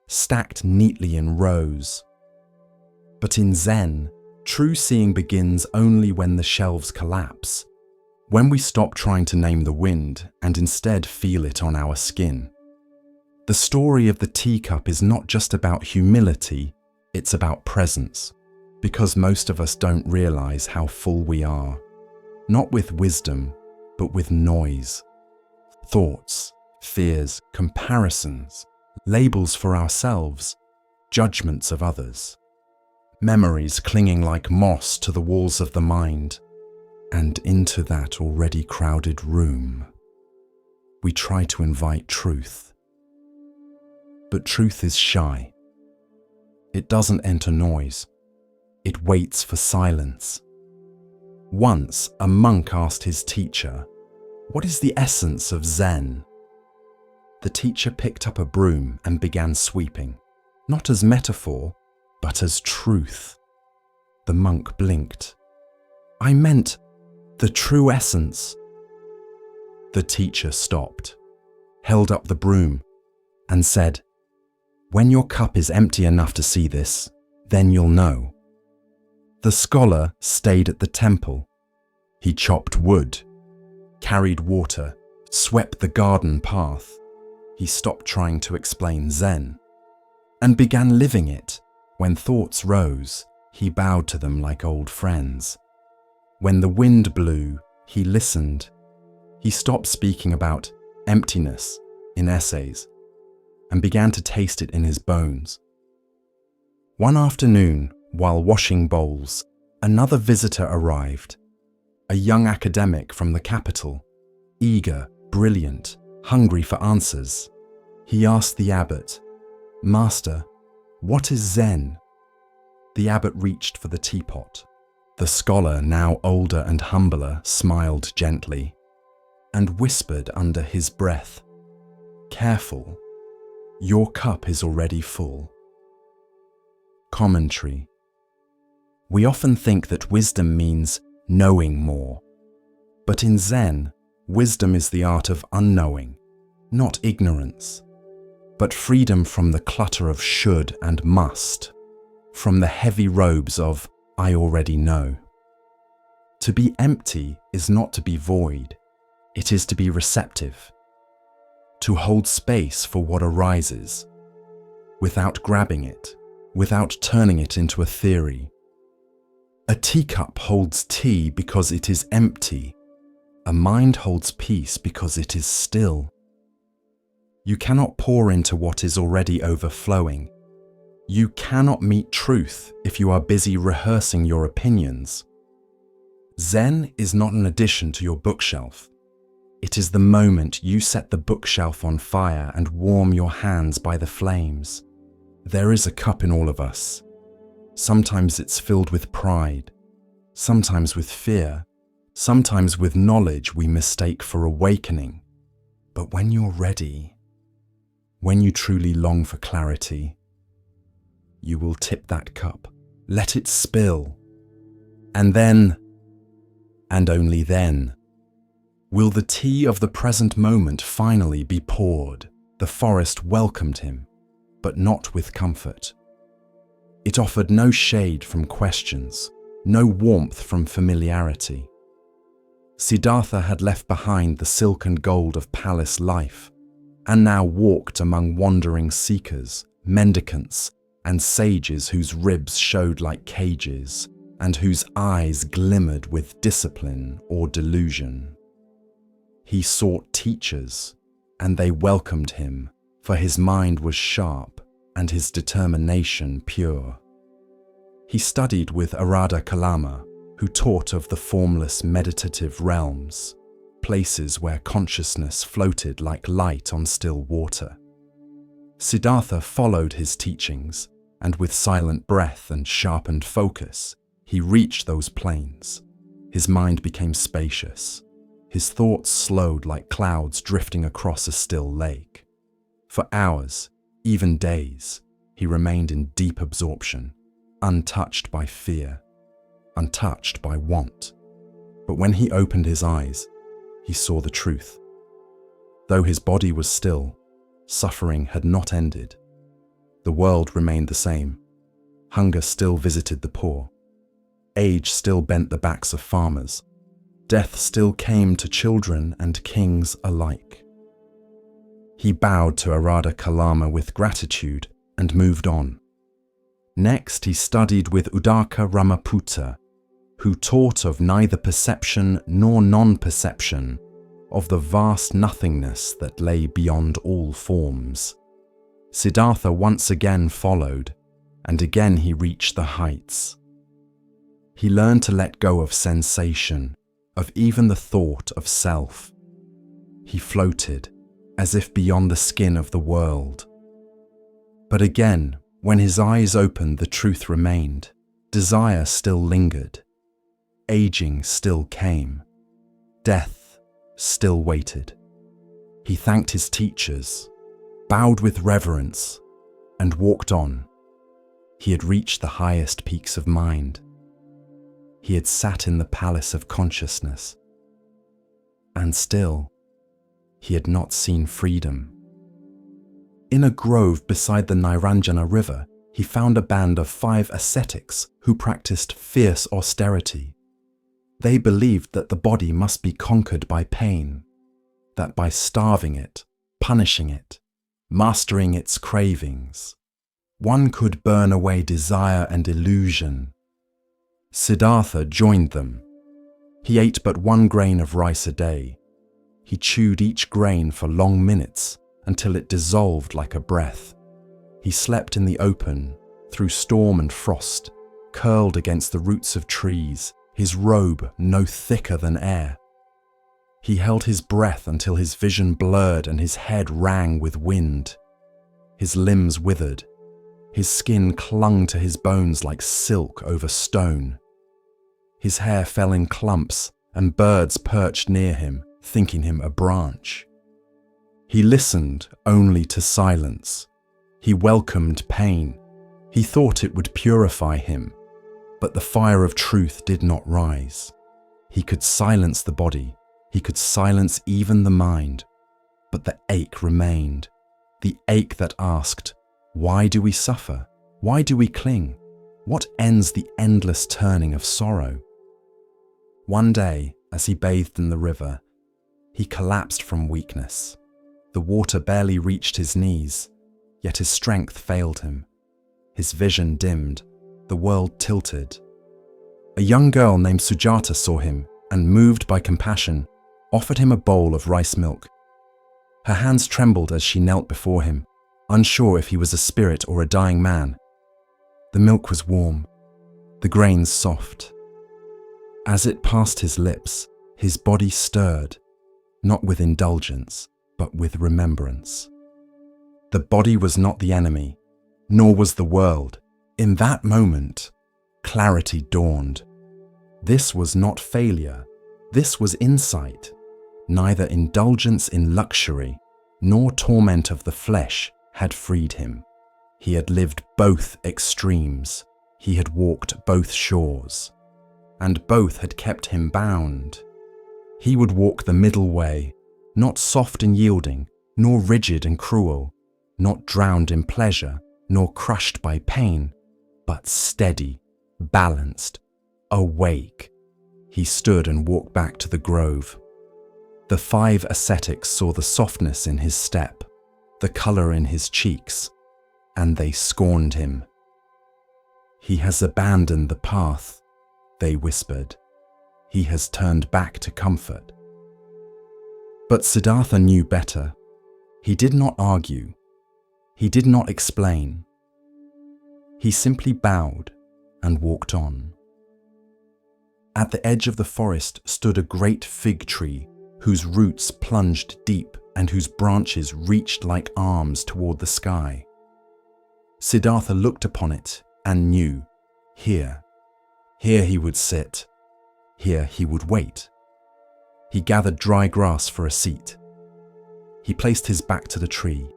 stacked neatly in rows. But in Zen, true seeing begins only when the shelves collapse, when we stop trying to name the wind and instead feel it on our skin. The story of the teacup is not just about humility, it's about presence, because most of us don't realize how full we are, not with wisdom, but with noise. Thoughts, fears, comparisons, labels for ourselves, judgments of others. Memories clinging like moss to the walls of the mind, and into that already crowded room, we try to invite truth. But truth is shy. It doesn't enter noise. It waits for silence. Once, a monk asked his teacher, "What is the essence of Zen?" The teacher picked up a broom and began sweeping, not as metaphor, but as truth. The monk blinked. "I meant the true essence." The teacher stopped, held up the broom, and said, "When your cup is empty enough to see this, then you'll know." The scholar stayed at the temple. He chopped wood, carried water, swept the garden path. He stopped trying to explain Zen and began living it. When thoughts rose, he bowed to them like old friends. When the wind blew, he listened. He stopped speaking about emptiness in essays and began to taste it in his bones. One afternoon, while washing bowls, another visitor arrived, a young academic from the capital, eager, brilliant, hungry for answers. He asked the abbot, "Master, what is Zen?" The abbot reached for the teapot. The scholar, now older and humbler, smiled gently and whispered under his breath, "Careful, your cup is already full." Commentary. We often think that wisdom means knowing more. But in Zen, wisdom is the art of unknowing, not ignorance, but freedom from the clutter of should and must, from the heavy robes of "I already know." To be empty is not to be void, it is to be receptive, to hold space for what arises, without grabbing it, without turning it into a theory. A teacup holds tea because it is empty. A mind holds peace because it is still. You cannot pour into what is already overflowing. You cannot meet truth if you are busy rehearsing your opinions. Zen is not an addition to your bookshelf. It is the moment you set the bookshelf on fire and warm your hands by the flames. There is a cup in all of us. Sometimes it's filled with pride, sometimes with fear, sometimes with knowledge we mistake for awakening. But when you're ready, when you truly long for clarity, you will tip that cup, let it spill, and then, and only then, will the tea of the present moment finally be poured. The forest welcomed him, but not with comfort. It offered no shade from questions, no warmth from familiarity. Siddhartha had left behind the silk and gold of palace life, and now walked among wandering seekers, mendicants, and sages whose ribs showed like cages, and whose eyes glimmered with discipline or delusion. He sought teachers, and they welcomed him, for his mind was sharp and his determination pure. He studied with Arada Kalama, who taught of the formless meditative realms, places where consciousness floated like light on still water. Siddhartha followed his teachings, and with silent breath and sharpened focus, he reached those plains. His mind became spacious. His thoughts slowed like clouds drifting across a still lake. For hours, even days, he remained in deep absorption, untouched by fear, untouched by want. But when he opened his eyes, he saw the truth. Though his body was still, suffering had not ended. The world remained the same. Hunger still visited the poor. Age still bent the backs of farmers. Death still came to children and kings alike. He bowed to Arada Kalama with gratitude and moved on. Next, he studied with Uddaka Ramaputta, who taught of neither perception nor non-perception, of the vast nothingness that lay beyond all forms. Siddhartha once again followed, and again he reached the heights. He learned to let go of sensation, of even the thought of self. He floated, as if beyond the skin of the world. But again, when his eyes opened, the truth remained. Desire still lingered. Aging still came. Death still waited. He thanked his teachers, bowed with reverence, and walked on. He had reached the highest peaks of mind. He had sat in the palace of consciousness. And still, he had not seen freedom. In a grove beside the Niranjana River, he found a band of 5 ascetics who practiced fierce austerity. They believed that the body must be conquered by pain, that by starving it, punishing it, mastering its cravings, one could burn away desire and illusion. Siddhartha joined them. He ate but 1 grain of rice a day. He chewed each grain for long minutes until it dissolved like a breath. He slept in the open, through storm and frost, curled against the roots of trees, his robe no thicker than air. He held his breath until his vision blurred and his head rang with wind. His limbs withered. His skin clung to his bones like silk over stone. His hair fell in clumps, and birds perched near him, thinking him a branch. He listened only to silence. He welcomed pain. He thought it would purify him, but the fire of truth did not rise. He could silence the body. He could silence even the mind, but the ache remained, the ache that asked, why do we suffer? Why do we cling? What ends the endless turning of sorrow? One day, as he bathed in the river, he collapsed from weakness. The water barely reached his knees, yet his strength failed him. His vision dimmed, the world tilted. A young girl named Sujata saw him and, moved by compassion, offered him a bowl of rice milk. Her hands trembled as she knelt before him, unsure if he was a spirit or a dying man. The milk was warm, the grains soft. As it passed his lips, his body stirred, not with indulgence, but with remembrance. The body was not the enemy, nor was the world. In that moment, clarity dawned. This was not failure, this was insight. Neither indulgence in luxury, nor torment of the flesh had freed him. He had lived both extremes. He had walked both shores, and both had kept him bound. He would walk the middle way, not soft and yielding, nor rigid and cruel, not drowned in pleasure, nor crushed by pain, but steady, balanced, awake. He stood and walked back to the grove. The 5 ascetics saw the softness in his step, the colour in his cheeks, and they scorned him. He has abandoned the path, they whispered. He has turned back to comfort. But Siddhartha knew better. He did not argue. He did not explain. He simply bowed and walked on. At the edge of the forest stood a great fig tree whose roots plunged deep and whose branches reached like arms toward the sky. Siddhartha looked upon it and knew, here he would sit, here he would wait. He gathered dry grass for a seat. He placed his back to the tree.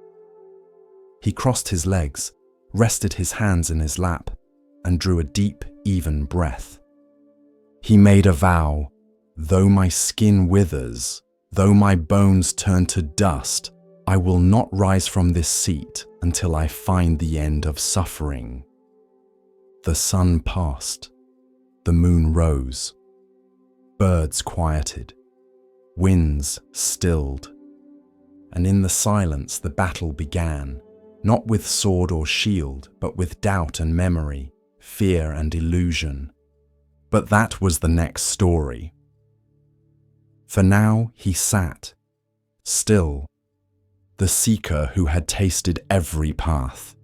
He crossed his legs, rested his hands in his lap, and drew a deep, even breath. He made a vow, though my skin withers, though my bones turn to dust, I will not rise from this seat until I find the end of suffering. The sun passed. The moon rose. Birds quieted. Winds stilled. And in the silence the battle began, not with sword or shield, but with doubt and memory, fear and illusion. But that was the next story. For now he sat, still, the seeker who had tasted every path,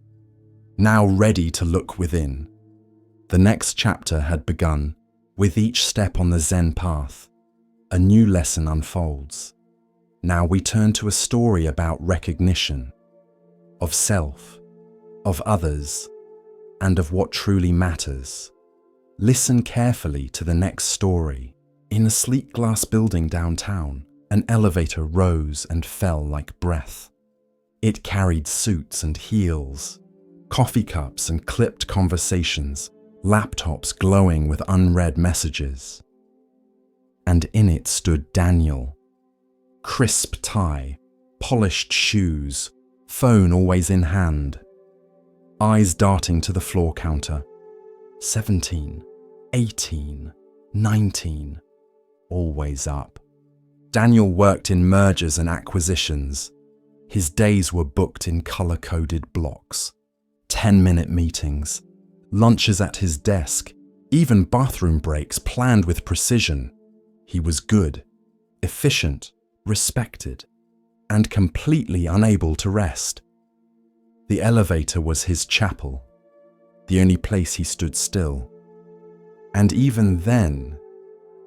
now ready to look within. The next chapter had begun. With each step on the Zen path, a new lesson unfolds. Now we turn to a story about recognition, of self, of others, and of what truly matters. Listen carefully to the next story. In a sleek glass building downtown, an elevator rose and fell like breath. It carried suits and heels, coffee cups and clipped conversations, laptops glowing with unread messages. And in it stood Daniel. Crisp tie, polished shoes, phone always in hand. Eyes darting to the floor counter. 17, 18, 19, always up. Daniel worked in mergers and acquisitions. His days were booked in color-coded blocks. 10-minute meetings, lunches at his desk, even bathroom breaks planned with precision. He was good, efficient, respected, and completely unable to rest. The elevator was his chapel, the only place he stood still. And even then,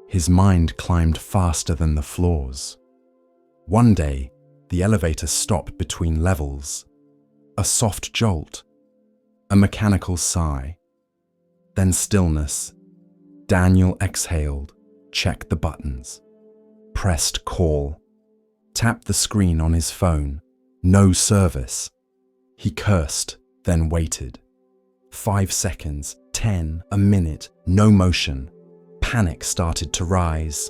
his mind climbed faster than the floors. One day, the elevator stopped between levels. A soft jolt, a mechanical sigh, then stillness. Daniel exhaled, checked the buttons, pressed call, tapped the screen on his phone. No service. He cursed, then waited. 5 seconds, 10, a minute, no motion. Panic started to rise.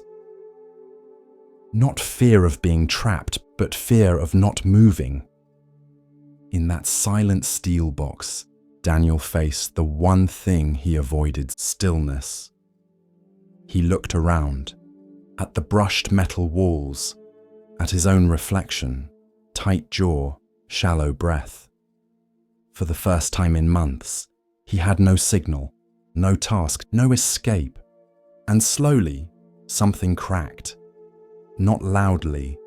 Not fear of being trapped, but fear of not moving. In that silent steel box, Daniel faced the one thing he avoided: stillness. He looked around, at the brushed metal walls, at his own reflection, tight jaw, shallow breath. For the first time in months, he had no signal, no task, no escape. And slowly, something cracked. Not loudly,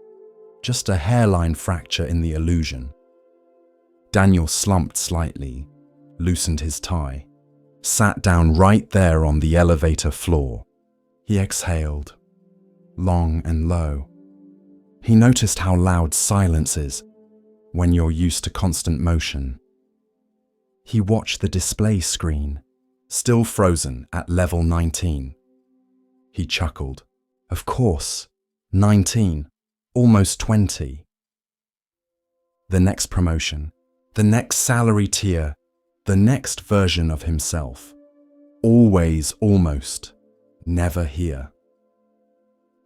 just a hairline fracture in the illusion. Daniel slumped slightly, loosened his tie, sat down right there on the elevator floor. He exhaled, long and low. He noticed how loud silence is when you're used to constant motion. He watched the display screen, still frozen at level 19. He chuckled. Of course, 19, almost 20. The next promotion, the next salary tier, the next version of himself. Always almost, never here.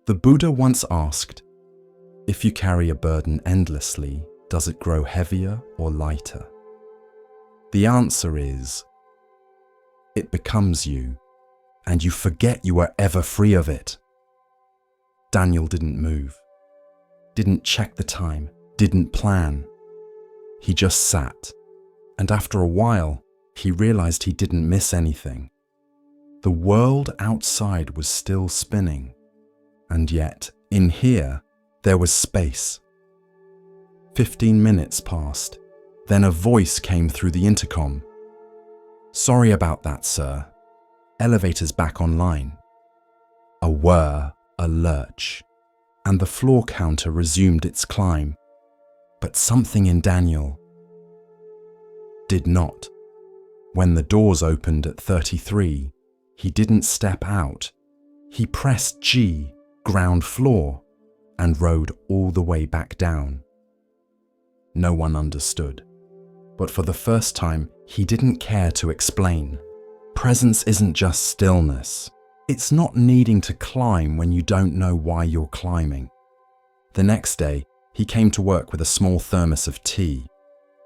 The Buddha once asked, if you carry a burden endlessly, does it grow heavier or lighter? The answer is, it becomes you, and you forget you are ever free of it. Daniel didn't move, didn't check the time, didn't plan. He just sat, and after a while, he realized he didn't miss anything. The world outside was still spinning, and yet, in here, There was space. 15 minutes passed. Then a voice came through the intercom. "Sorry about that, sir. Elevator's back online." A whir, a lurch, and the floor counter resumed its climb. But something in Daniel did not. When the doors opened at 33, he didn't step out. He pressed G, ground floor, and rode all the way back down. No one understood. But for the first time, he didn't care to explain. Presence isn't just stillness. It's not needing to climb when you don't know why you're climbing. The next day, he came to work with a small thermos of tea.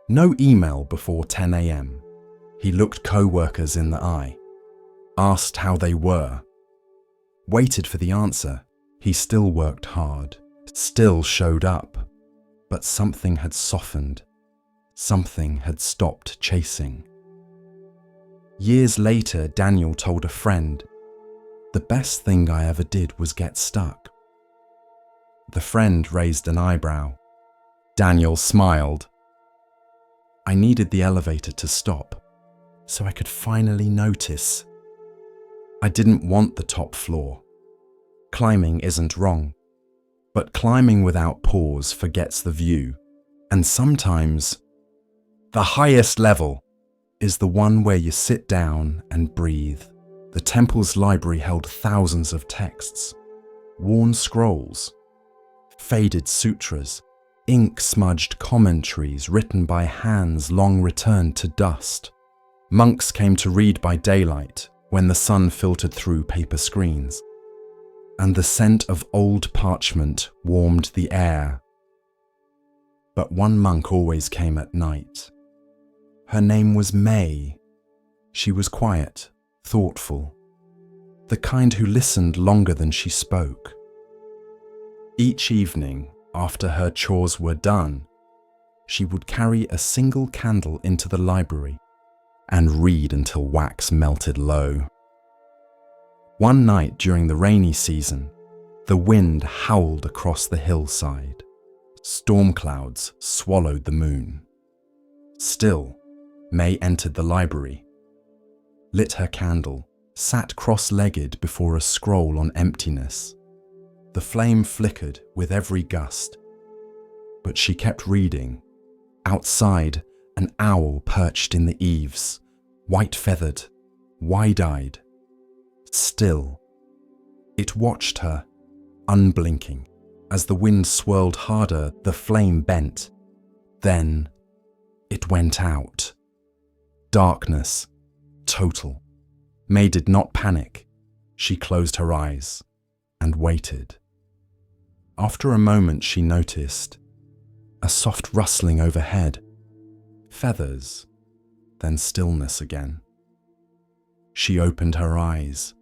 No email before 10 a.m. He looked co-workers in the eye, asked how they were, waited for the answer. He still worked hard, still showed up, but something had softened. Something had stopped chasing. Years later, Daniel told a friend, "The best thing I ever did was get stuck." The friend raised an eyebrow. Daniel smiled. "I needed the elevator to stop, so I could finally notice. I didn't want the top floor. Climbing isn't wrong, but climbing without pause forgets the view, and sometimes the highest level is the one where you sit down and breathe." The temple's library held thousands of texts, worn scrolls, faded sutras, ink-smudged commentaries written by hands long returned to dust. Monks came to read by daylight when the sun filtered through paper screens, and the scent of old parchment warmed the air. But one monk always came at night. Her name was May. She was quiet, thoughtful, the kind who listened longer than she spoke. Each evening, after her chores were done, she would carry a single candle into the library and read until wax melted low. One night during the rainy season, the wind howled across the hillside. Storm clouds swallowed the moon. Still, May entered the library, lit her candle, sat cross-legged before a scroll on emptiness. The flame flickered with every gust, but she kept reading. Outside, an owl perched in the eaves, white-feathered, wide-eyed, still. It watched her, unblinking. As the wind swirled harder, the flame bent. Then it went out. Darkness, total. May did not panic. She closed her eyes and waited. After a moment, she noticed a soft rustling overhead, feathers, then stillness again. She opened her eyes,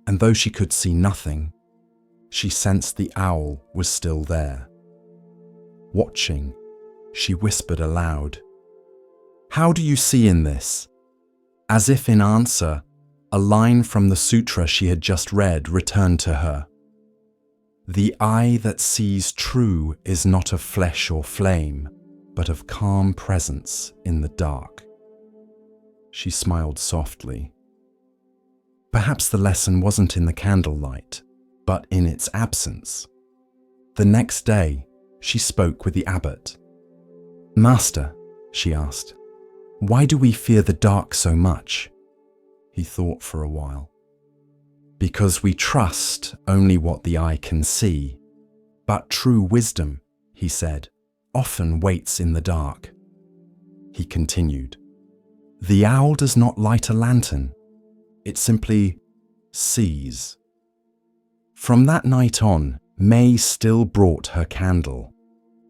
and though she could see nothing, she sensed the owl was still there. Watching, she whispered aloud, "How do you see in this?" As if in answer, a line from the sutra she had just read returned to her. "The eye that sees true is not of flesh or flame, but of calm presence in the dark." She smiled softly. Perhaps the lesson wasn't in the candlelight, but in its absence. The next day, she spoke with the abbot. "Master," she asked, "why do we fear the dark so much?" He thought for a while. "Because we trust only what the eye can see. But true wisdom," he said, "often waits in the dark." He continued, "The owl does not light a lantern. It simply sees." From that night on, May still brought her candle,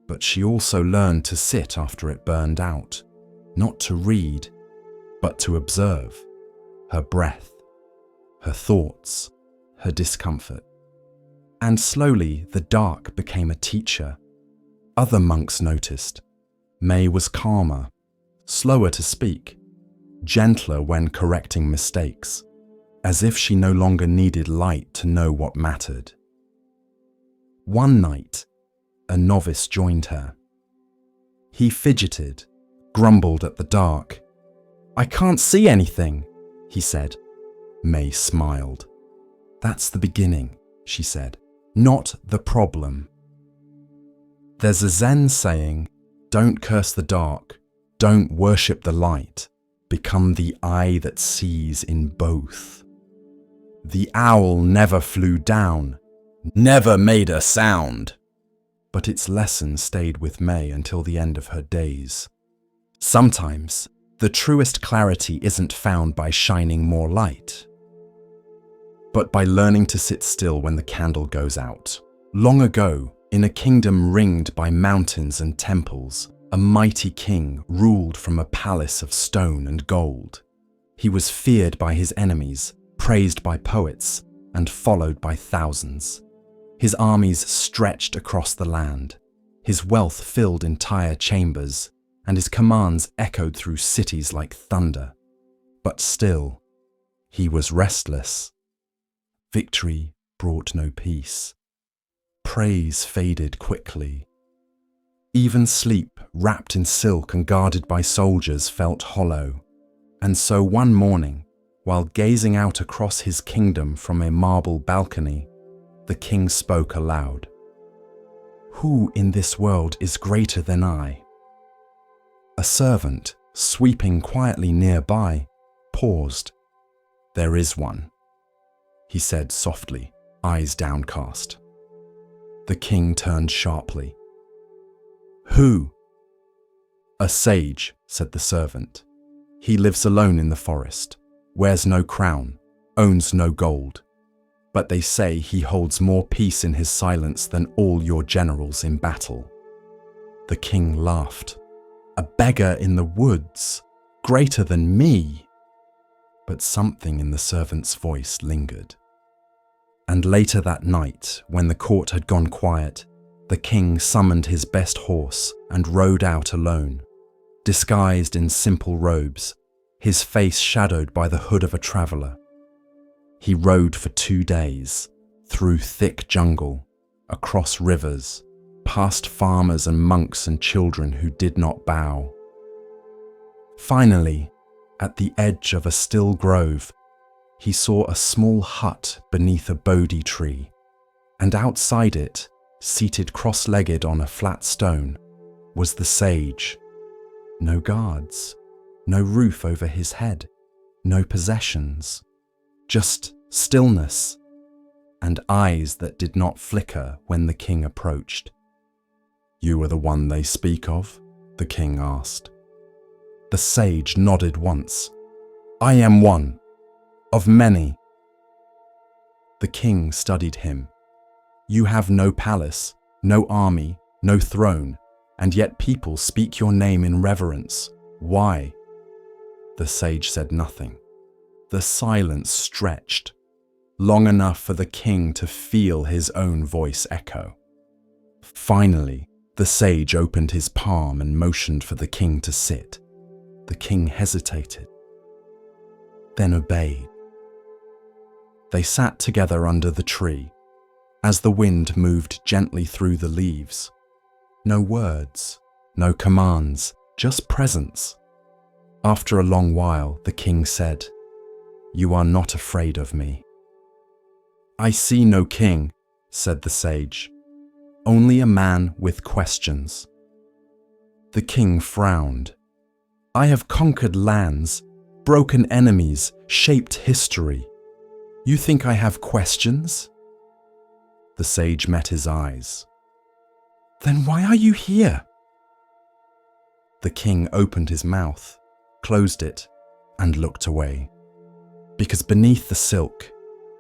but she also learned to sit after it burned out, not to read, but to observe her breath, her thoughts, her discomfort. And slowly the dark became a teacher. Other monks noticed. May was calmer, slower to speak, gentler when correcting mistakes, as if she no longer needed light to know what mattered. One night, a novice joined her. He fidgeted, grumbled at the dark. "I can't see anything," he said. May smiled. "That's the beginning," she said, "not the problem." There's a Zen saying, "Don't curse the dark, don't worship the light, become the eye that sees in both." The owl never flew down, never made a sound. But its lesson stayed with May until the end of her days. Sometimes, the truest clarity isn't found by shining more light, but by learning to sit still when the candle goes out. Long ago, in a kingdom ringed by mountains and temples, a mighty king ruled from a palace of stone and gold. He was feared by his enemies, praised by poets, and followed by thousands. His armies stretched across the land. His wealth filled entire chambers, and his commands echoed through cities like thunder. But still, he was restless. Victory brought no peace. Praise faded quickly. Even sleep, wrapped in silk and guarded by soldiers, felt hollow. And so one morning, while gazing out across his kingdom from a marble balcony, the king spoke aloud. "Who in this world is greater than I?" A servant, sweeping quietly nearby, paused. "There is one," he said softly, eyes downcast. The king turned sharply. "Who?" "A sage," said the servant. "He lives alone in the forest, wears no crown, owns no gold. But they say he holds more peace in his silence than all your generals in battle." The king laughed. "A beggar in the woods, greater than me." But something in the servant's voice lingered. And later that night, when the court had gone quiet, the king summoned his best horse and rode out alone, disguised in simple robes, his face shadowed by the hood of a traveller. He rode for 2 days, through thick jungle, across rivers, past farmers and monks and children who did not bow. Finally, at the edge of a still grove, he saw a small hut beneath a Bodhi tree, and outside it, seated cross-legged on a flat stone, was the sage. No guards, no roof over his head, no possessions, just stillness, and eyes that did not flicker when the king approached. "You are the one they speak of?" the king asked. The sage nodded once. "I am one, of many." The king studied him. "You have no palace, no army, no throne, and yet people speak your name in reverence. Why?" The sage said nothing. The silence stretched, long enough for the king to feel his own voice echo. Finally, the sage opened his palm and motioned for the king to sit. The king hesitated, then obeyed. They sat together under the tree, as the wind moved gently through the leaves. No words, no commands, just presence. After a long while, the king said, "You are not afraid of me." "I see no king," said the sage, "only a man with questions." The king frowned. "I have conquered lands, broken enemies, shaped history. You think I have questions?" The sage met his eyes. "Then why are you here?" The king opened his mouth, closed it, and looked away. Because beneath the silk,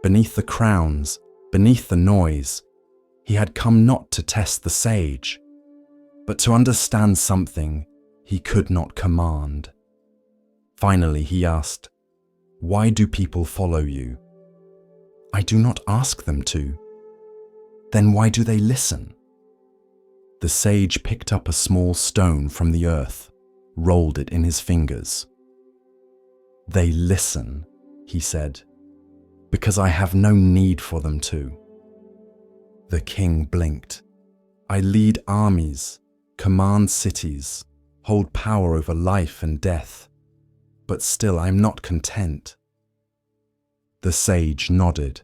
beneath the crowns, beneath the noise, he had come not to test the sage, but to understand something he could not command. Finally he asked, "Why do people follow you?" "I do not ask them to." "Then why do they listen?" The sage picked up a small stone from the earth, rolled it in his fingers. "They listen," he said, "because I have no need for them to." The king blinked. I lead armies, command cities, hold power over life and death, but still I'm not content." The sage nodded.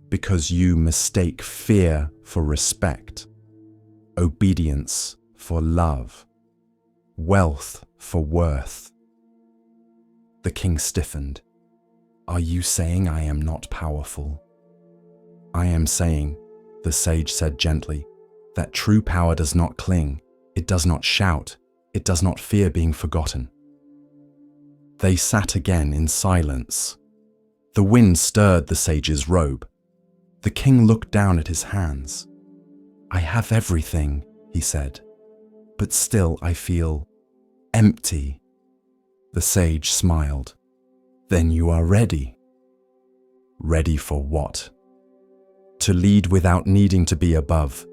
"Because you mistake fear for respect, obedience for love, wealth for worth." The king stiffened. "Are you saying I am not powerful?" "I am saying," the sage said gently, "that true power does not cling, it does not shout, it does not fear being forgotten." They sat again in silence. The wind stirred the sage's robe. The king looked down at his hands. "I have everything," he said, "but still I feel empty." The sage smiled. "Then you are ready." "Ready for what?" "To lead without needing to be above."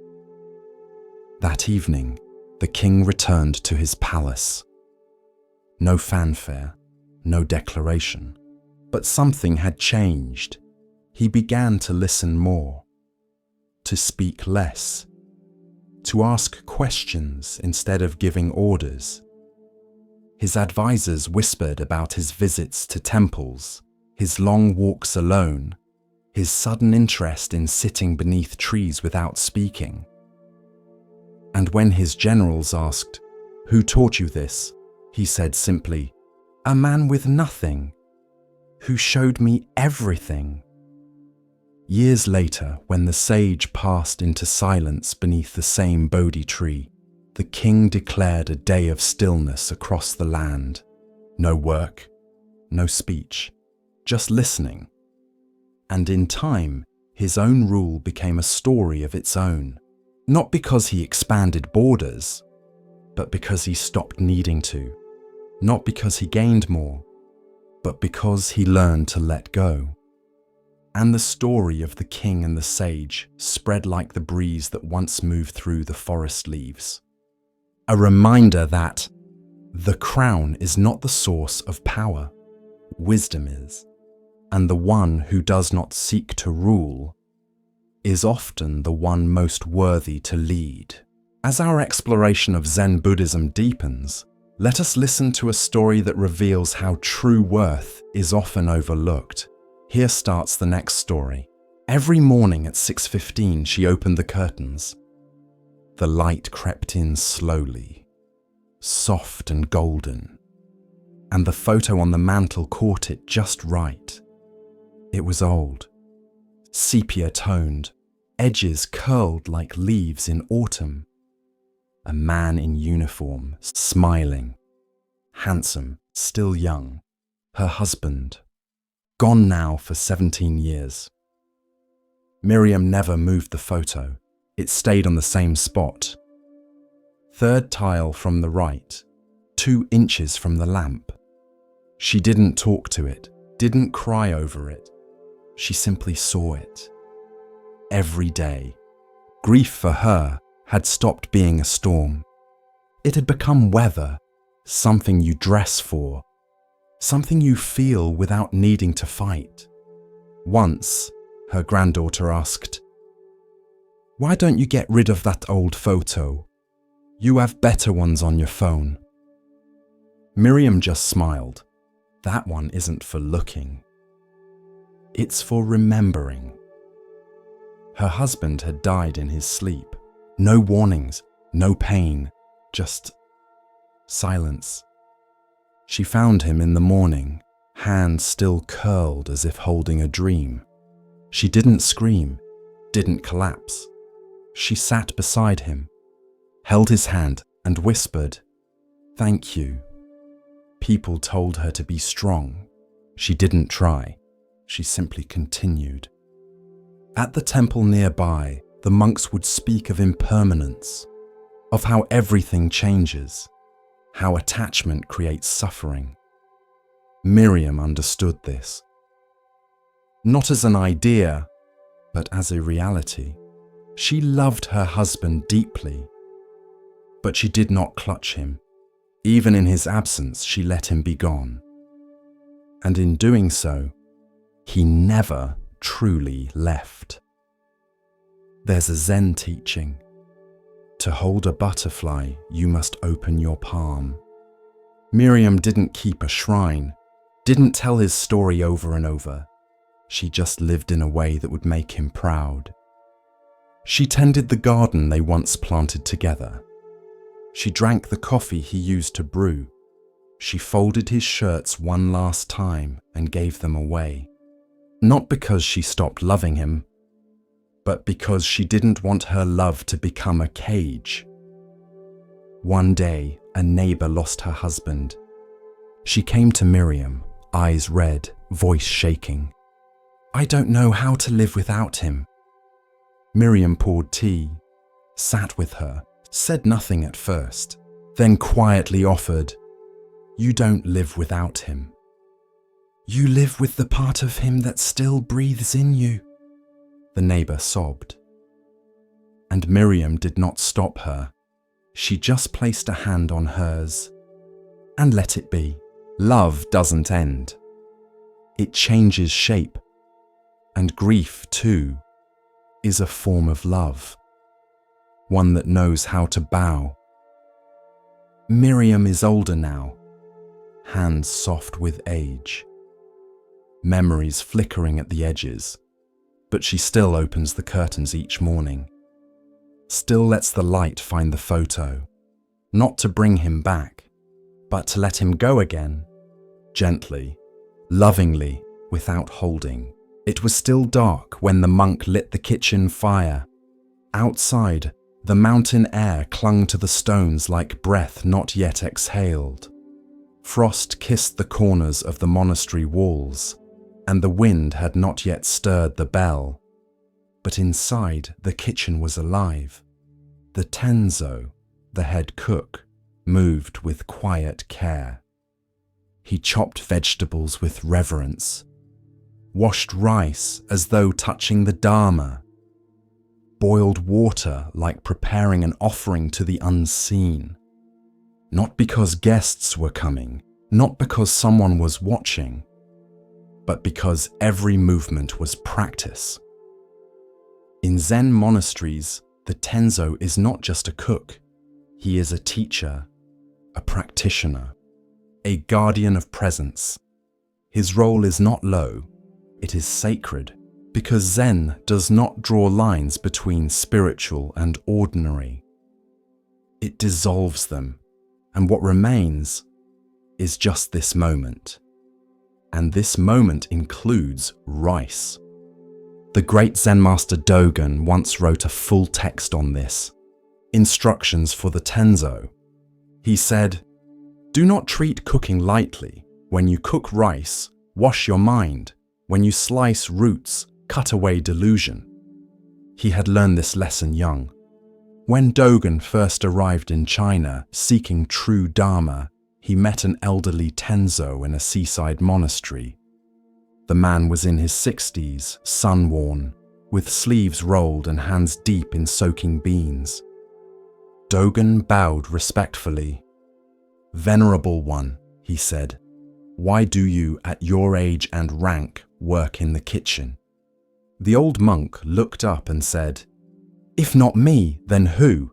That evening, the king returned to his palace. No fanfare, no declaration, but something had changed. He began to listen more, to speak less, to ask questions instead of giving orders. His advisors whispered about his visits to temples, his long walks alone, his sudden interest in sitting beneath trees without speaking. And when his generals asked, "Who taught you this?" he said simply, "A man with nothing, who showed me everything." Years later, when the sage passed into silence beneath the same Bodhi tree, the king declared a day of stillness across the land. No work, no speech, just listening. And in time, his own rule became a story of its own, not because he expanded borders, but because he stopped needing to, not because he gained more, but because he learned to let go. And the story of the king and the sage spread like the breeze that once moved through the forest leaves. A reminder that the crown is not the source of power, wisdom is, and the one who does not seek to rule is often the one most worthy to lead. As our exploration of Zen Buddhism deepens, let us listen to a story that reveals how true worth is often overlooked. Here starts the next story. Every morning at 6:15, she opened the curtains. The light crept in slowly, soft and golden, and the photo on the mantel caught it just right. It was old, sepia-toned, edges curled like leaves in autumn. A man in uniform, smiling, handsome, still young. Her husband, gone now for 17 years. Miriam never moved the photo. It stayed on the same spot. Third tile from the right, 2 inches from the lamp. She didn't talk to it, didn't cry over it. She simply saw it. Every day, grief for her had stopped being a storm. It had become weather, something you dress for, something you feel without needing to fight. Once, her granddaughter asked, "Why don't you get rid of that old photo? You have better ones on your phone." Miriam just smiled. That one isn't for looking. It's for remembering. Her husband had died in his sleep. No warnings, no pain, just silence. She found him in the morning, hands still curled as if holding a dream. She didn't scream, didn't collapse. She sat beside him, held his hand and whispered, "Thank you." People told her to be strong. She didn't try. She simply continued. At the temple nearby, the monks would speak of impermanence, of how everything changes, how attachment creates suffering. Miriam understood this. Not as an idea, but as a reality. She loved her husband deeply, but she did not clutch him. Even in his absence, she let him be gone. And in doing so, he never truly left. There's a Zen teaching. To hold a butterfly, you must open your palm. Miriam didn't keep a shrine, didn't tell his story over and over. She just lived in a way that would make him proud. She tended the garden they once planted together. She drank the coffee he used to brew. She folded his shirts one last time and gave them away. Not because she stopped loving him, but because she didn't want her love to become a cage. One day, a neighbor lost her husband. She came to Miriam, eyes red, voice shaking. "I don't know how to live without him." Miriam poured tea, sat with her, said nothing at first, then quietly offered, "You don't live without him. You live with the part of him that still breathes in you." The neighbor sobbed. And Miriam did not stop her. She just placed a hand on hers and let it be. Love doesn't end. It changes shape. And grief, too, is a form of love. One that knows how to bow. Miriam is older now, hands soft with age. Memories flickering at the edges, but she still opens the curtains each morning. Still lets the light find the photo, not to bring him back, but to let him go again, gently, lovingly, without holding. It was still dark when the monk lit the kitchen fire. Outside, the mountain air clung to the stones like breath not yet exhaled. Frost kissed the corners of the monastery walls, and the wind had not yet stirred the bell. But inside, the kitchen was alive. The Tenzo, the head cook, moved with quiet care. He chopped vegetables with reverence, washed rice as though touching the Dharma, boiled water like preparing an offering to the unseen. Not because guests were coming, not because someone was watching, but because every movement was practice. In Zen monasteries, the Tenzo is not just a cook. He is a teacher, a practitioner, a guardian of presence. His role is not low, it is sacred, because Zen does not draw lines between spiritual and ordinary. It dissolves them, and what remains is just this moment. And this moment includes rice. The great Zen master Dogen once wrote a full text on this, instructions for the Tenzo. He said, "Do not treat cooking lightly. When you cook rice, wash your mind. When you slice roots, cut away delusion." He had learned this lesson young. When Dogen first arrived in China seeking true Dharma, he met an elderly Tenzo in a seaside monastery. The man was in his 60s, sun-worn, with sleeves rolled and hands deep in soaking beans. Dogen bowed respectfully. "Venerable one," he said, "why do you, at your age and rank, work in the kitchen?" The old monk looked up and said, "If not me, then who?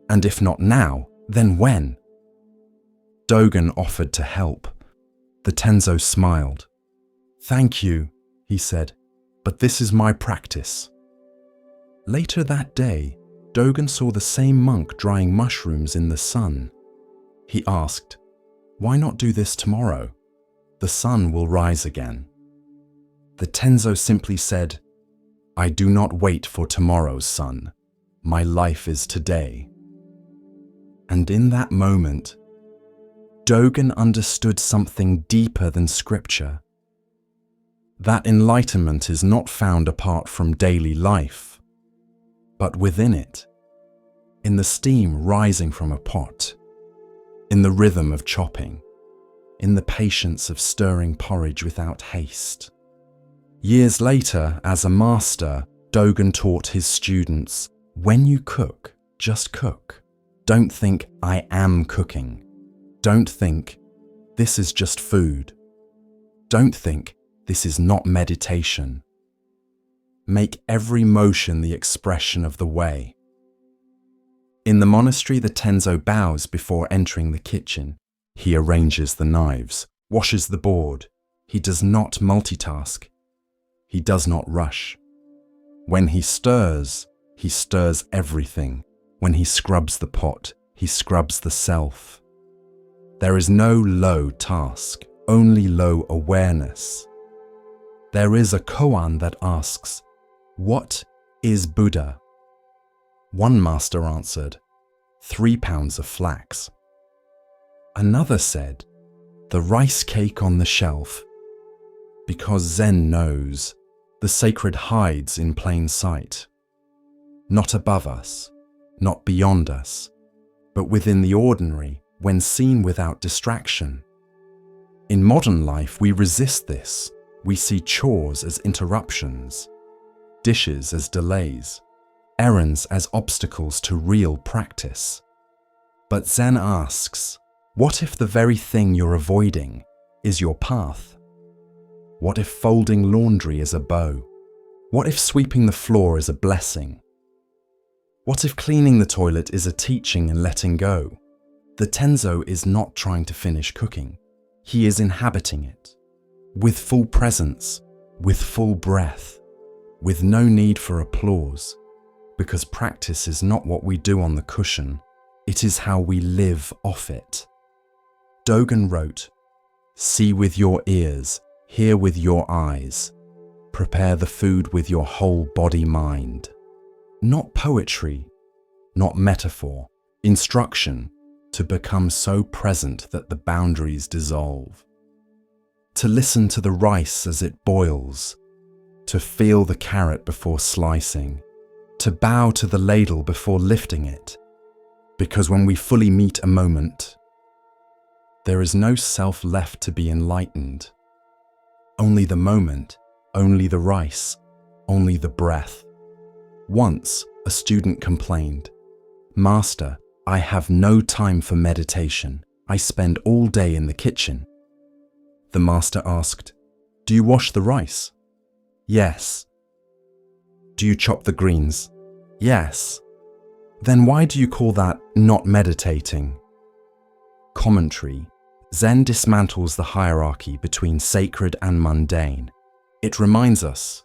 And if not now, then when?" Dogen offered to help. The Tenzo smiled. "Thank you," he said, "but this is my practice." Later that day, Dogen saw the same monk drying mushrooms in the sun. He asked, "Why not do this tomorrow? The sun will rise again." The Tenzo simply said, "I do not wait for tomorrow's sun. My life is today." And in that moment, Dogen understood something deeper than scripture. That enlightenment is not found apart from daily life, but within it, in the steam rising from a pot, in the rhythm of chopping, in the patience of stirring porridge without haste. Years later, as a master, Dogen taught his students, when you cook, just cook. Don't think, I am cooking. Don't think, this is just food. Don't think, this is not meditation. Make every motion the expression of the way. In the monastery, the Tenzo bows before entering the kitchen. He arranges the knives, washes the board. He does not multitask. He does not rush. When he stirs everything. When he scrubs the pot, he scrubs the self. There is no low task, only low awareness. There is a koan that asks, "What is Buddha?" One master answered, 3 pounds of flax. Another said, "The rice cake on the shelf." Because Zen knows, the sacred hides in plain sight. Not above us, not beyond us, but within the ordinary when seen without distraction. In modern life, we resist this. We see chores as interruptions, dishes as delays, errands as obstacles to real practice. But Zen asks, what if the very thing you're avoiding is your path? What if folding laundry is a bow? What if sweeping the floor is a blessing? What if cleaning the toilet is a teaching and letting go? The Tenzo is not trying to finish cooking. He is inhabiting it. With full presence, with full breath, with no need for applause, because practice is not what we do on the cushion, it is how we live off it. Dogen wrote, "See with your ears, hear with your eyes, prepare the food with your whole body-mind." Not poetry, not metaphor, instruction to become so present that the boundaries dissolve. To listen to the rice as it boils, to feel the carrot before slicing, to bow to the ladle before lifting it, because when we fully meet a moment, there is no self left to be enlightened. Only the moment, only the rice, only the breath. Once, a student complained, "Master, I have no time for meditation. I spend all day in the kitchen." The master asked, "Do you wash the rice?" "Yes." "Do you chop the greens?" "Yes." "Then why do you call that not meditating?" Commentary. Zen dismantles the hierarchy between sacred and mundane. It reminds us,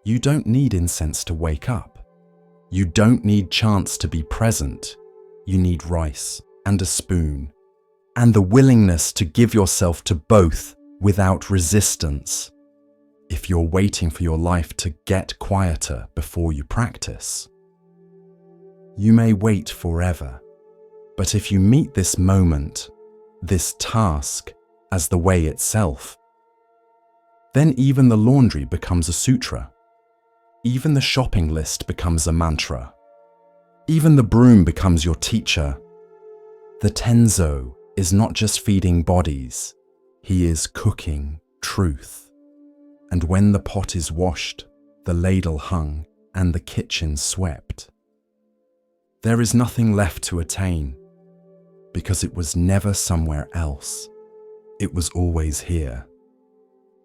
you don't need incense to wake up. You don't need chants to be present. You need rice and a spoon, and the willingness to give yourself to both without resistance. If you're waiting for your life to get quieter before you practice, you may wait forever. But if you meet this moment, this task, as the way itself, then even the laundry becomes a sutra. Even the shopping list becomes a mantra. Even the broom becomes your teacher. The Tenzo is not just feeding bodies, he is cooking truth. And when the pot is washed, the ladle hung, and the kitchen swept, there is nothing left to attain, because it was never somewhere else. It was always here.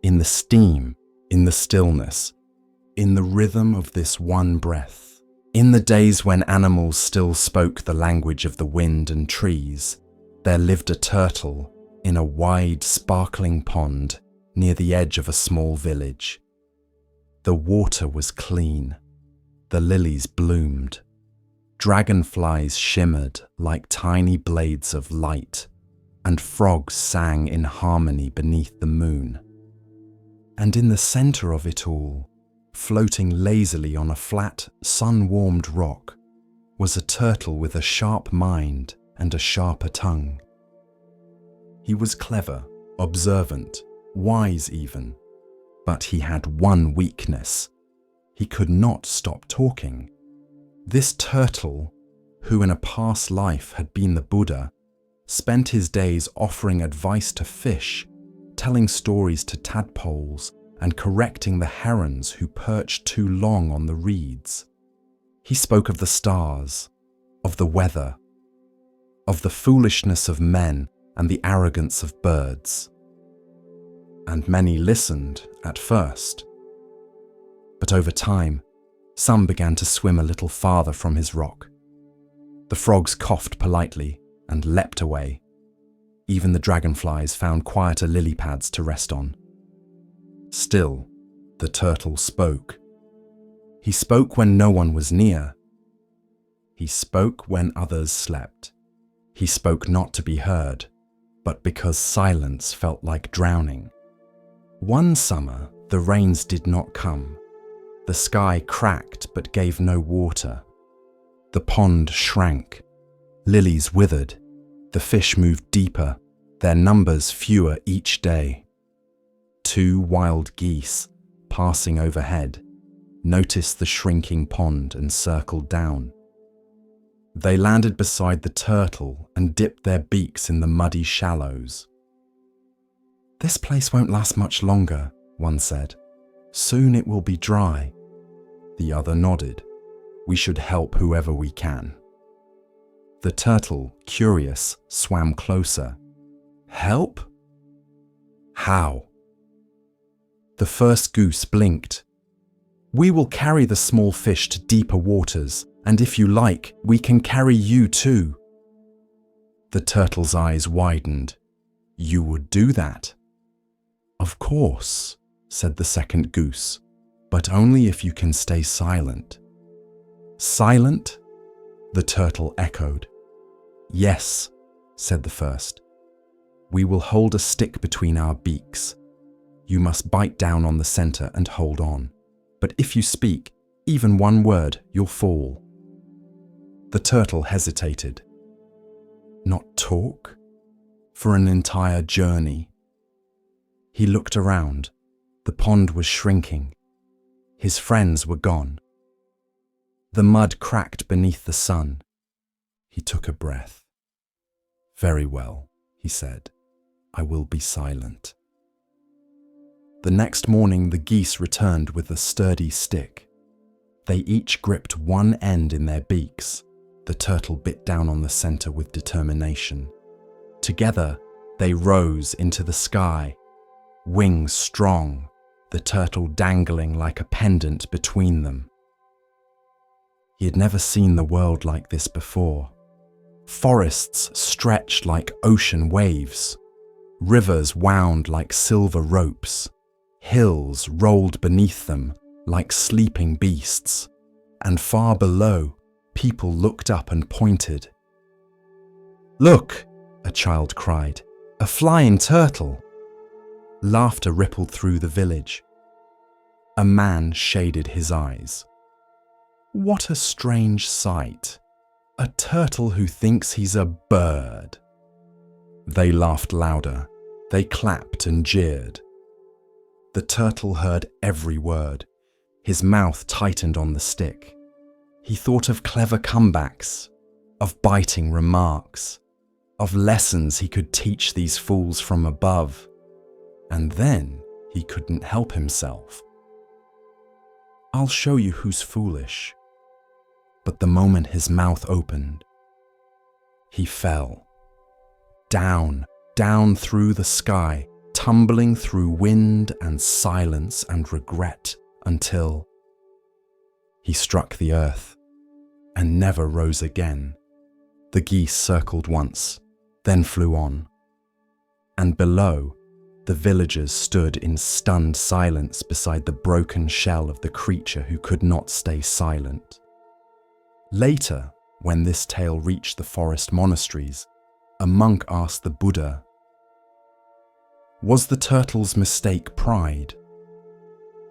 In the steam, in the stillness, in the rhythm of this one breath. In the days when animals still spoke the language of the wind and trees, there lived a turtle in a wide, sparkling pond near the edge of a small village. The water was clean. The lilies bloomed. Dragonflies shimmered like tiny blades of light, and frogs sang in harmony beneath the moon. And in the center of it all, floating lazily on a flat, sun-warmed rock, was a turtle with a sharp mind and a sharper tongue. He was clever, observant, wise even, but he had one weakness. He could not stop talking. This turtle, who in a past life had been the Buddha, spent his days offering advice to fish, telling stories to tadpoles, and correcting the herons who perched too long on the reeds. He spoke of the stars, of the weather, of the foolishness of men and the arrogance of birds. And many listened at first. But over time, some began to swim a little farther from his rock. The frogs coughed politely and leapt away. Even the dragonflies found quieter lily pads to rest on. Still, the turtle spoke. He spoke when no one was near. He spoke when others slept. He spoke not to be heard, but because silence felt like drowning. One summer, the rains did not come. The sky cracked but gave no water. The pond shrank. Lilies withered. The fish moved deeper, their numbers fewer each day. 2 wild geese, passing overhead, noticed the shrinking pond and circled down. They landed beside the turtle and dipped their beaks in the muddy shallows. "This place won't last much longer," one said. "Soon it will be dry." The other nodded. "We should help whoever we can." The turtle, curious, swam closer. "Help? How?" The first goose blinked. "We will carry the small fish to deeper waters, and if you like, we can carry you too." The turtle's eyes widened. "You would do that?" "Of course," said the second goose, "but only if you can stay silent." "Silent?" the turtle echoed. "Yes," said the first. "We will hold a stick between our beaks. You must bite down on the center and hold on. But if you speak, even one word, you'll fall." The turtle hesitated. Not talk? For an entire journey? He looked around. The pond was shrinking. His friends were gone. The mud cracked beneath the sun. He took a breath. "Very well," he said. "I will be silent." The next morning, the geese returned with a sturdy stick. They each gripped one end in their beaks. The turtle bit down on the center with determination. Together, they rose into the sky, wings strong, the turtle dangling like a pendant between them. He had never seen the world like this before. Forests stretched like ocean waves. Rivers wound like silver ropes. Hills rolled beneath them like sleeping beasts. And far below, people looked up and pointed. "Look!" a child cried. "A flying turtle!" Laughter rippled through the village. A man shaded his eyes. "What a strange sight! A turtle who thinks he's a bird." They laughed louder. They clapped and jeered. The turtle heard every word. His mouth tightened on the stick. He thought of clever comebacks, of biting remarks, of lessons he could teach these fools from above. And then he couldn't help himself. "I'll show you who's foolish." But the moment his mouth opened, he fell. Down, down through the sky, tumbling through wind and silence and regret until he struck the earth and never rose again. The geese circled once, then flew on. And below, the villagers stood in stunned silence beside the broken shell of the creature who could not stay silent. Later, when this tale reached the forest monasteries, a monk asked the Buddha, "Was the turtle's mistake pride?"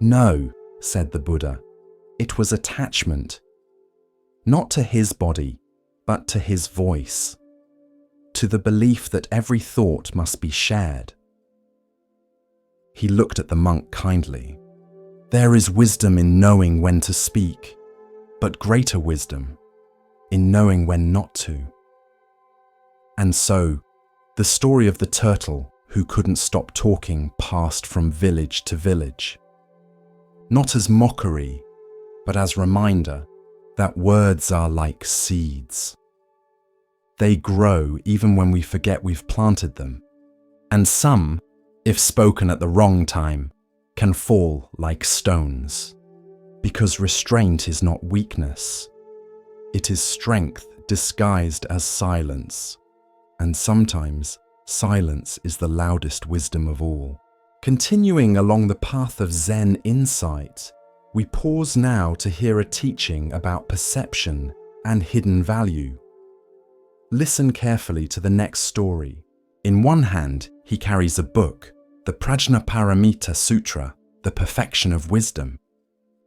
"No," said the Buddha, "it was attachment. Not to his body, but to his voice. To the belief that every thought must be shared." He looked at the monk kindly. "There is wisdom in knowing when to speak, but greater wisdom in knowing when not to." And so, the story of the turtle who couldn't stop talking passed from village to village. Not as mockery, but as reminder that words are like seeds. They grow even when we forget we've planted them, and some, if spoken at the wrong time, can fall like stones. Because restraint is not weakness. It is strength disguised as silence. And sometimes, silence is the loudest wisdom of all. Continuing along the path of Zen insight, we pause now to hear a teaching about perception and hidden value. Listen carefully to the next story. In one hand, he carries a book, the Prajnaparamita Sutra, the perfection of wisdom.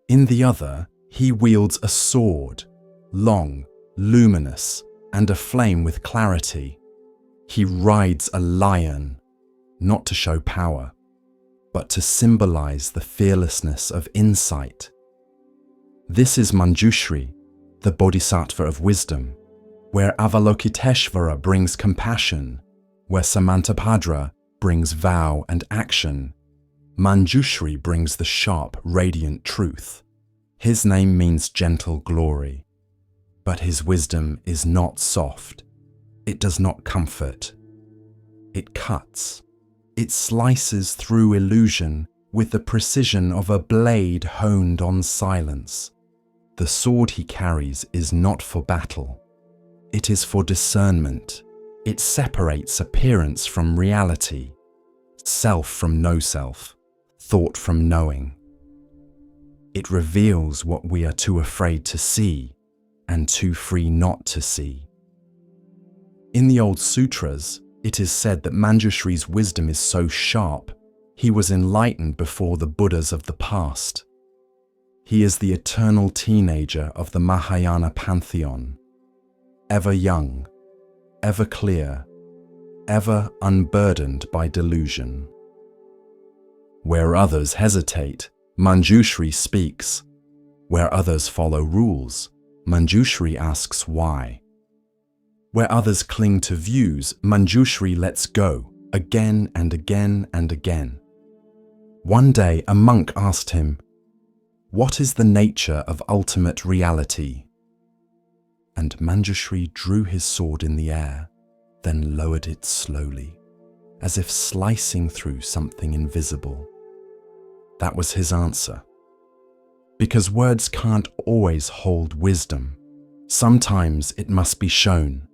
In the other, he wields a sword, long, luminous, and aflame with clarity. He rides a lion, not to show power, but to symbolize the fearlessness of insight. This is Manjushri, the Bodhisattva of wisdom, where Avalokiteshvara brings compassion, where Samantabhadra brings vow and action. Manjushri brings the sharp, radiant truth. His name means gentle glory, but his wisdom is not soft. It does not comfort. It cuts. It slices through illusion with the precision of a blade honed on silence. The sword he carries is not for battle. It is for discernment. It separates appearance from reality, self from no self, thought from knowing. It reveals what we are too afraid to see and too free not to see. In the old sutras, it is said that Manjushri's wisdom is so sharp, he was enlightened before the Buddhas of the past. He is the eternal teenager of the Mahayana pantheon, ever young, ever clear, ever unburdened by delusion. Where others hesitate, Manjushri speaks. Where others follow rules, Manjushri asks why. Where others cling to views, Manjushri lets go, again and again and again. One day a monk asked him, "What is the nature of ultimate reality?" And Manjushri drew his sword in the air, then lowered it slowly, as if slicing through something invisible. That was his answer. Because words can't always hold wisdom. Sometimes it must be shown.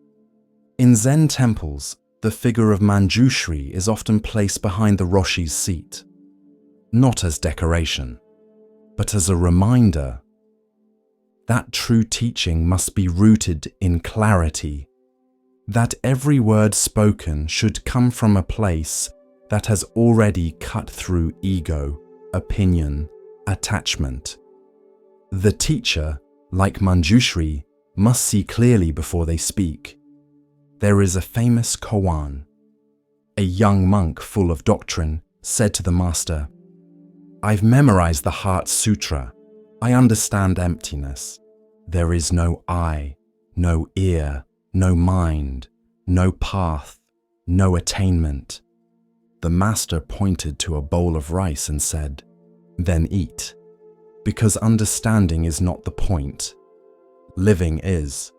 In Zen temples, the figure of Manjushri is often placed behind the Roshi's seat, not as decoration, but as a reminder that true teaching must be rooted in clarity, that every word spoken should come from a place that has already cut through ego, opinion, attachment. The teacher, like Manjushri, must see clearly before they speak. There is a famous koan. A young monk full of doctrine said to the master, "I've memorized the Heart Sutra. I understand emptiness. There is no eye, no ear, no mind, no path, no attainment." The master pointed to a bowl of rice and said, "Then eat, because understanding is not the point. Living is."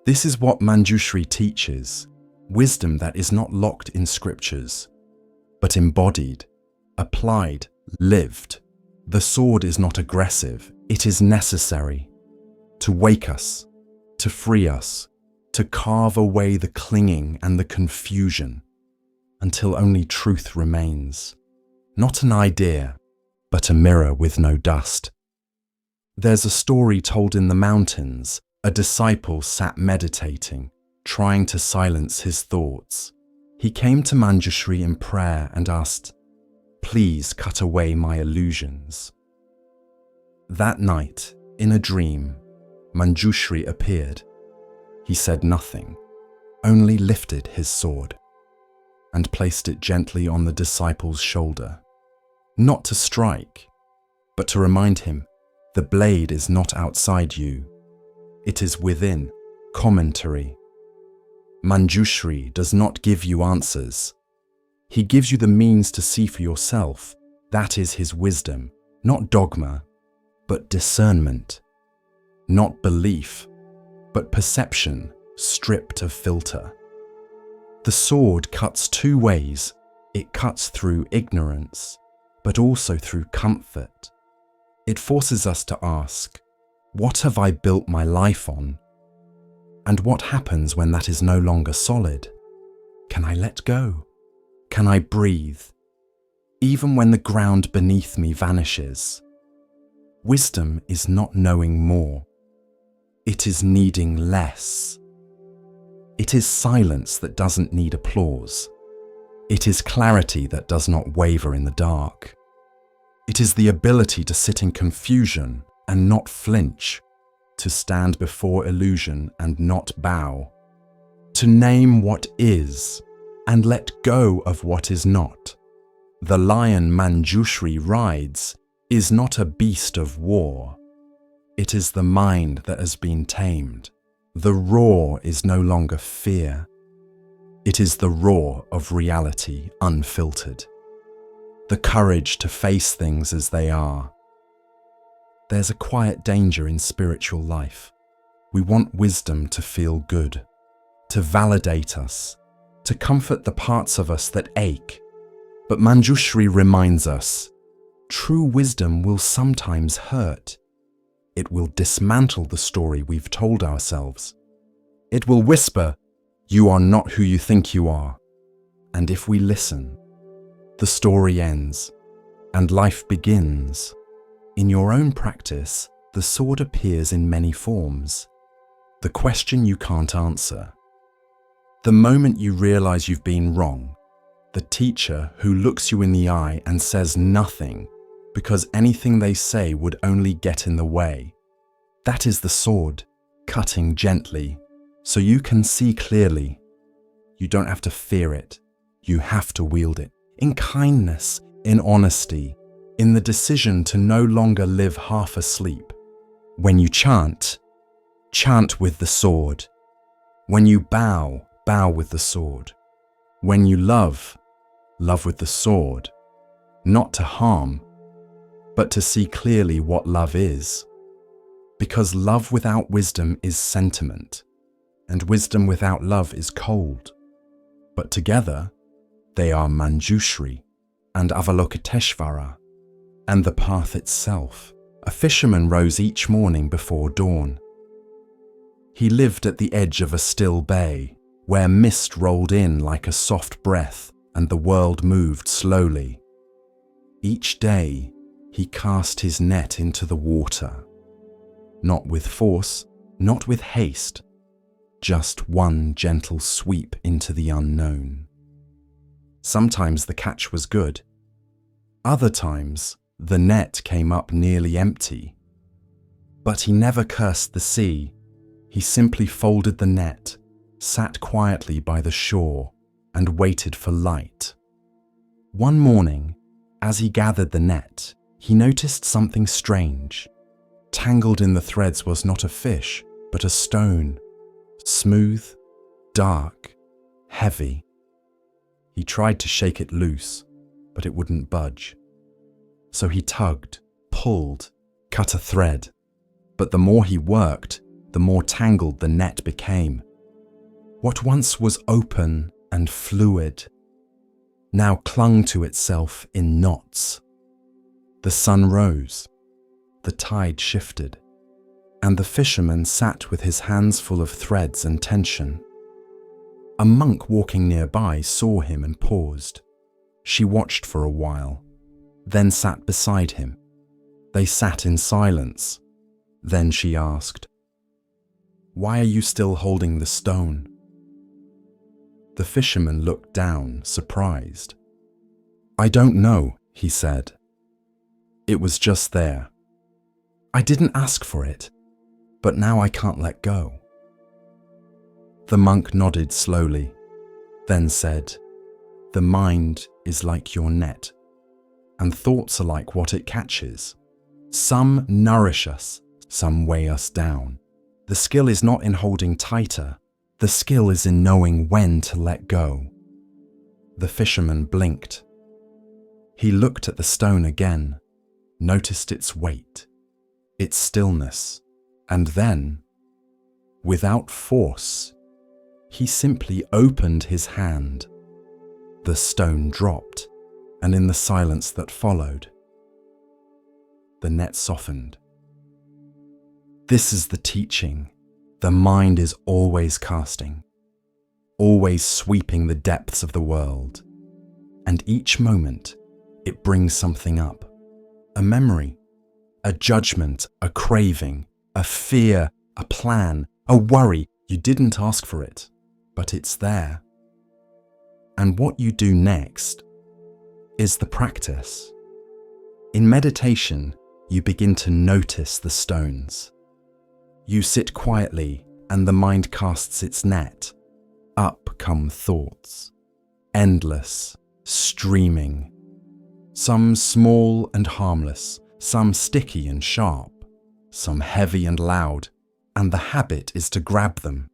This is what Manjushri teaches, wisdom that is not locked in scriptures, but embodied, applied, lived. The sword is not aggressive, it is necessary to wake us, to free us, to carve away the clinging and the confusion until only truth remains, not an idea, but a mirror with no dust. There's a story told in the mountains. A disciple sat meditating, trying to silence his thoughts. He came to Manjushri in prayer and asked, "Please cut away my illusions." That night, in a dream, Manjushri appeared. He said nothing, only lifted his sword and placed it gently on the disciple's shoulder, not to strike, but to remind him, the blade is not outside you. It is within. Commentary. Manjushri does not give you answers. He gives you the means to see for yourself. That is his wisdom, not dogma, but discernment. Not belief, but perception stripped of filter. The sword cuts two ways. It cuts through ignorance, but also through comfort. It forces us to ask, what have I built my life on? And what happens when that is no longer solid? Can I let go? Can I breathe? Even when the ground beneath me vanishes. Wisdom is not knowing more. It is needing less. It is silence that doesn't need applause. It is clarity that does not waver in the dark. It is the ability to sit in confusion and not flinch, to stand before illusion and not bow, to name what is and let go of what is not. The lion Manjushri rides is not a beast of war. It is the mind that has been tamed. The roar is no longer fear. It is the roar of reality unfiltered. The courage to face things as they are. There's a quiet danger in spiritual life. We want wisdom to feel good, to validate us, to comfort the parts of us that ache. But Manjushri reminds us, true wisdom will sometimes hurt. It will dismantle the story we've told ourselves. It will whisper, "You are not who you think you are." And if we listen, the story ends and life begins. In your own practice, the sword appears in many forms. The question you can't answer. The moment you realize you've been wrong. The teacher who looks you in the eye and says nothing because anything they say would only get in the way. That is the sword, cutting gently, so you can see clearly. You don't have to fear it. You have to wield it. In kindness, in honesty, in the decision to no longer live half asleep. When you chant, chant with the sword. When you bow, bow with the sword. When you love, love with the sword. Not to harm, but to see clearly what love is. Because love without wisdom is sentiment, and wisdom without love is cold. But together, they are Manjushri and Avalokiteshvara, and the path itself. A fisherman rose each morning before dawn. He lived at the edge of a still bay, where mist rolled in like a soft breath and the world moved slowly. Each day, he cast his net into the water. Not with force, not with haste, just one gentle sweep into the unknown. Sometimes the catch was good. Other times, the net came up nearly empty. But he never cursed the sea. He simply folded the net, sat quietly by the shore, and waited for light. One morning, as he gathered the net, he noticed something strange. Tangled in the threads was not a fish, but a stone. Smooth, dark, heavy. He tried to shake it loose, but it wouldn't budge. So he tugged, pulled, cut a thread. But the more he worked, the more tangled the net became. What once was open and fluid now clung to itself in knots. The sun rose, the tide shifted, and the fisherman sat with his hands full of threads and tension. A monk walking nearby saw him and paused. She watched for a while, then sat beside him. They sat in silence. Then she asked, "Why are you still holding the stone?" The fisherman looked down, surprised. "I don't know," he said. "It was just there. I didn't ask for it, but now I can't let go." The monk nodded slowly, then said, "The mind is like your net, and thoughts are like what it catches. Some nourish us, some weigh us down. The skill is not in holding tighter, the skill is in knowing when to let go." The fisherman blinked. He looked at the stone again, noticed its weight, its stillness, and then, without force, he simply opened his hand. The stone dropped, and in the silence that followed, the net softened. This is the teaching. The mind is always casting, always sweeping the depths of the world. And each moment, it brings something up. A memory, a judgment, a craving, a fear, a plan, a worry. You didn't ask for it, but it's there. And what you do next is the practice. In meditation, you begin to notice the stones. You sit quietly and the mind casts its net. Up come thoughts, endless, streaming. Some small and harmless, some sticky and sharp, some heavy and loud, and the habit is to grab them,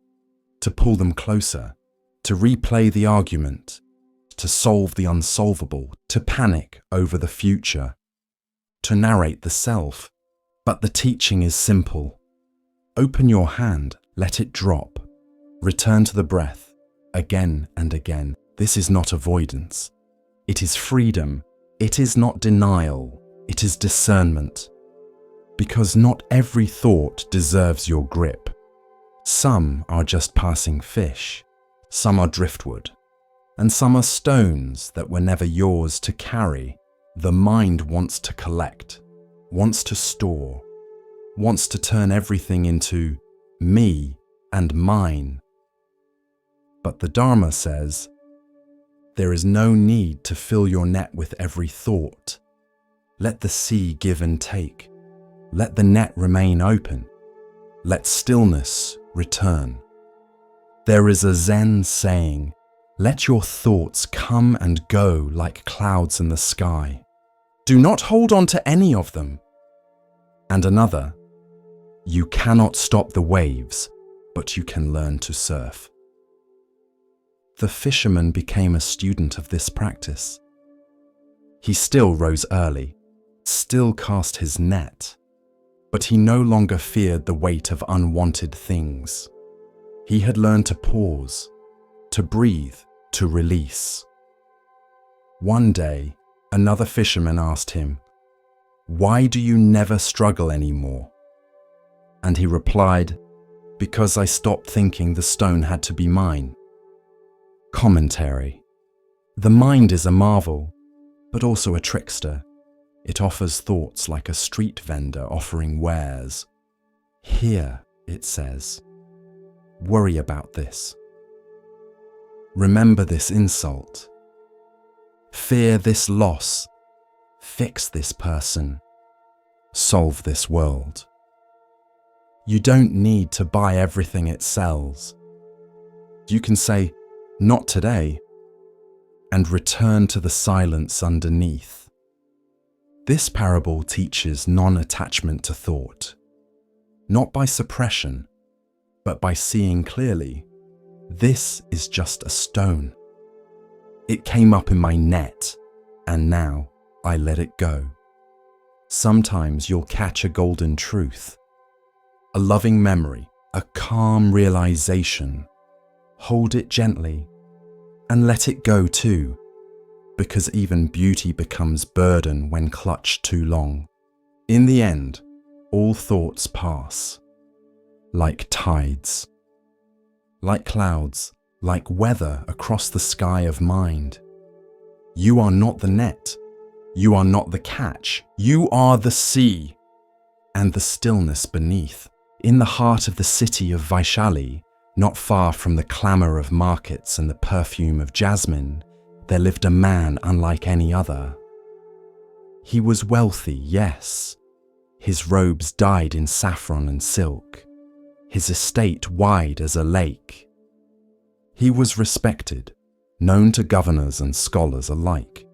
to pull them closer, to replay the argument, to solve the unsolvable, to panic over the future, to narrate the self. But the teaching is simple. Open your hand, let it drop, return to the breath, again and again. This is not avoidance. It is freedom. It is not denial. It is discernment. Because not every thought deserves your grip. Some are just passing fish, some are driftwood, and some are stones that were never yours to carry. The mind wants to collect, wants to store, wants to turn everything into me and mine. But the Dharma says, there is no need to fill your net with every thought. Let the sea give and take. Let the net remain open. Let stillness return. There is a Zen saying, let your thoughts come and go like clouds in the sky. Do not hold on to any of them. And another, you cannot stop the waves, but you can learn to surf. The fisherman became a student of this practice. He still rose early, still cast his net, but he no longer feared the weight of unwanted things. He had learned to pause, to breathe, to release. One day, another fisherman asked him, "Why do you never struggle anymore?" And he replied, "Because I stopped thinking the stone had to be mine." Commentary. The mind is a marvel, but also a trickster. It offers thoughts like a street vendor offering wares. Here, it says, worry about this. Remember this insult. Fear this loss. Fix this person. Solve this world. You don't need to buy everything it sells. You can say, "Not today," and return to the silence underneath. This parable teaches non-attachment to thought, not by suppression, but by seeing clearly, this is just a stone. It came up in my net, and now I let it go. Sometimes you'll catch a golden truth, a loving memory, a calm realization. Hold it gently and let it go too, because even beauty becomes burden when clutched too long. In the end, all thoughts pass, like tides, like clouds, like weather across the sky of mind. You are not the net. You are not the catch. You are the sea and the stillness beneath. In the heart of the city of Vaishali, not far from the clamour of markets and the perfume of jasmine, there lived a man unlike any other. He was wealthy, yes. His robes dyed in saffron and silk. His estate wide as a lake. He was respected, known to governors and scholars alike.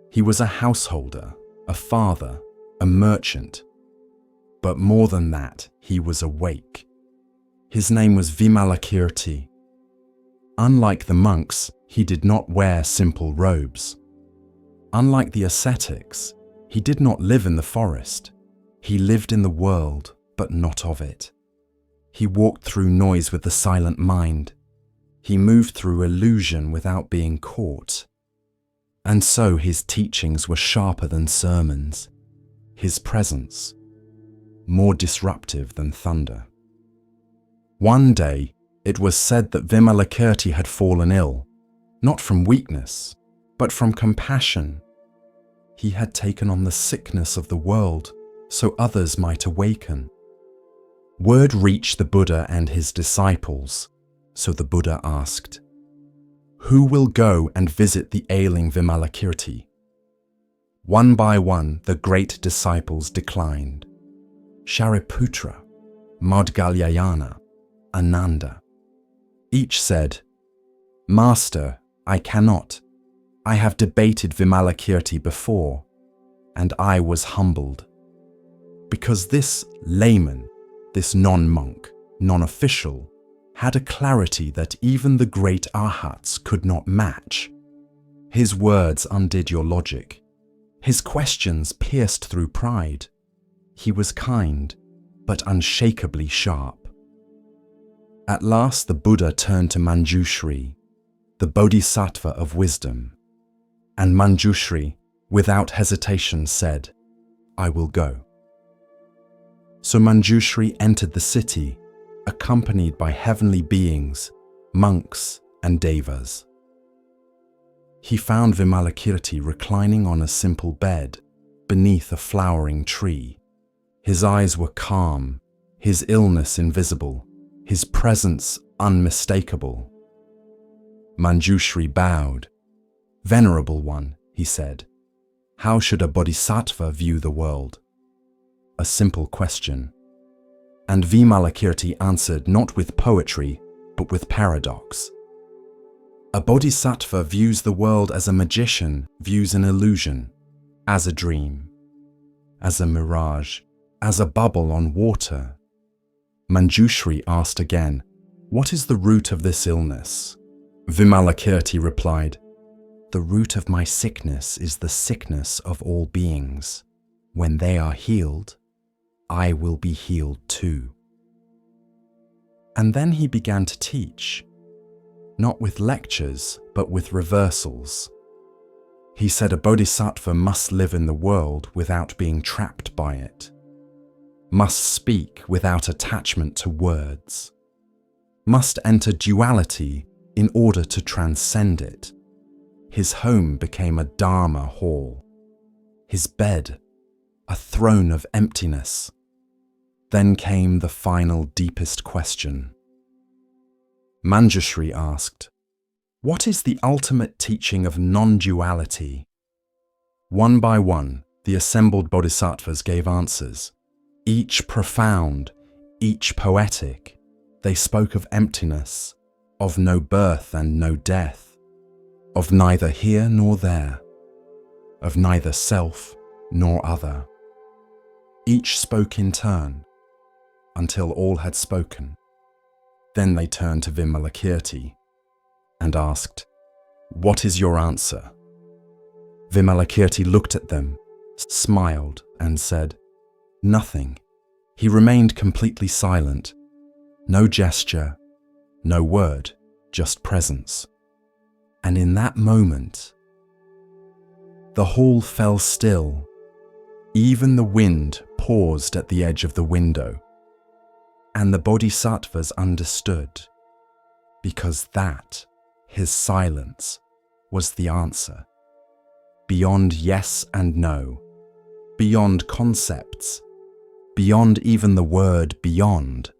He was a householder, a father, a merchant. But more than that, he was awake. His name was Vimalakirti. Unlike the monks, he did not wear simple robes. Unlike the ascetics, he did not live in the forest. He lived in the world, but not of it. He walked through noise with the silent mind. He moved through illusion without being caught. And so his teachings were sharper than sermons. His presence, more disruptive than thunder. One day, it was said that Vimalakirti had fallen ill, not from weakness, but from compassion. He had taken on the sickness of the world so others might awaken. Word reached the Buddha and his disciples, so the Buddha asked, "Who will go and visit the ailing Vimalakirti?" One by one, the great disciples declined. Shariputra, Maudgalyayana, Ananda. Each said, "Master, I cannot. I have debated Vimalakirti before, and I was humbled." Because this layman, this non-monk, non-official, had a clarity that even the great arhats could not match. His words undid your logic. His questions pierced through pride. He was kind, but unshakably sharp. At last the Buddha turned to Manjushri, the bodhisattva of wisdom, and Manjushri, without hesitation, said, "I will go." So Manjushri entered the city, accompanied by heavenly beings, monks, and devas. He found Vimalakirti reclining on a simple bed beneath a flowering tree. His eyes were calm, his illness invisible, his presence unmistakable. Manjushri bowed. "Venerable one," he said, "how should a bodhisattva view the world?" A simple question. And Vimalakirti answered not with poetry, but with paradox. A bodhisattva views the world as a magician views an illusion, as a dream, as a mirage, as a bubble on water. Manjushri asked again, "What is the root of this illness?" Vimalakirti replied, "The root of my sickness is the sickness of all beings. When they are healed, I will be healed too." And then he began to teach, not with lectures, but with reversals. He said a bodhisattva must live in the world without being trapped by it, must speak without attachment to words, must enter duality in order to transcend it. His home became a Dharma hall, his bed a throne of emptiness. Then came the final deepest question. Manjushri asked, "What is the ultimate teaching of non-duality?" One by one, the assembled bodhisattvas gave answers, each profound, each poetic. They spoke of emptiness, of no birth and no death, of neither here nor there, of neither self nor other. Each spoke in turn, until all had spoken. Then they turned to Vimalakirti and asked, "What is your answer?" Vimalakirti looked at them, smiled, and said, "Nothing." He remained completely silent. No gesture, no word, just presence. And in that moment, the hall fell still. Even the wind paused at the edge of the window. And the bodhisattvas understood, because that, his silence, was the answer. Beyond yes and no, beyond concepts, beyond even the word beyond.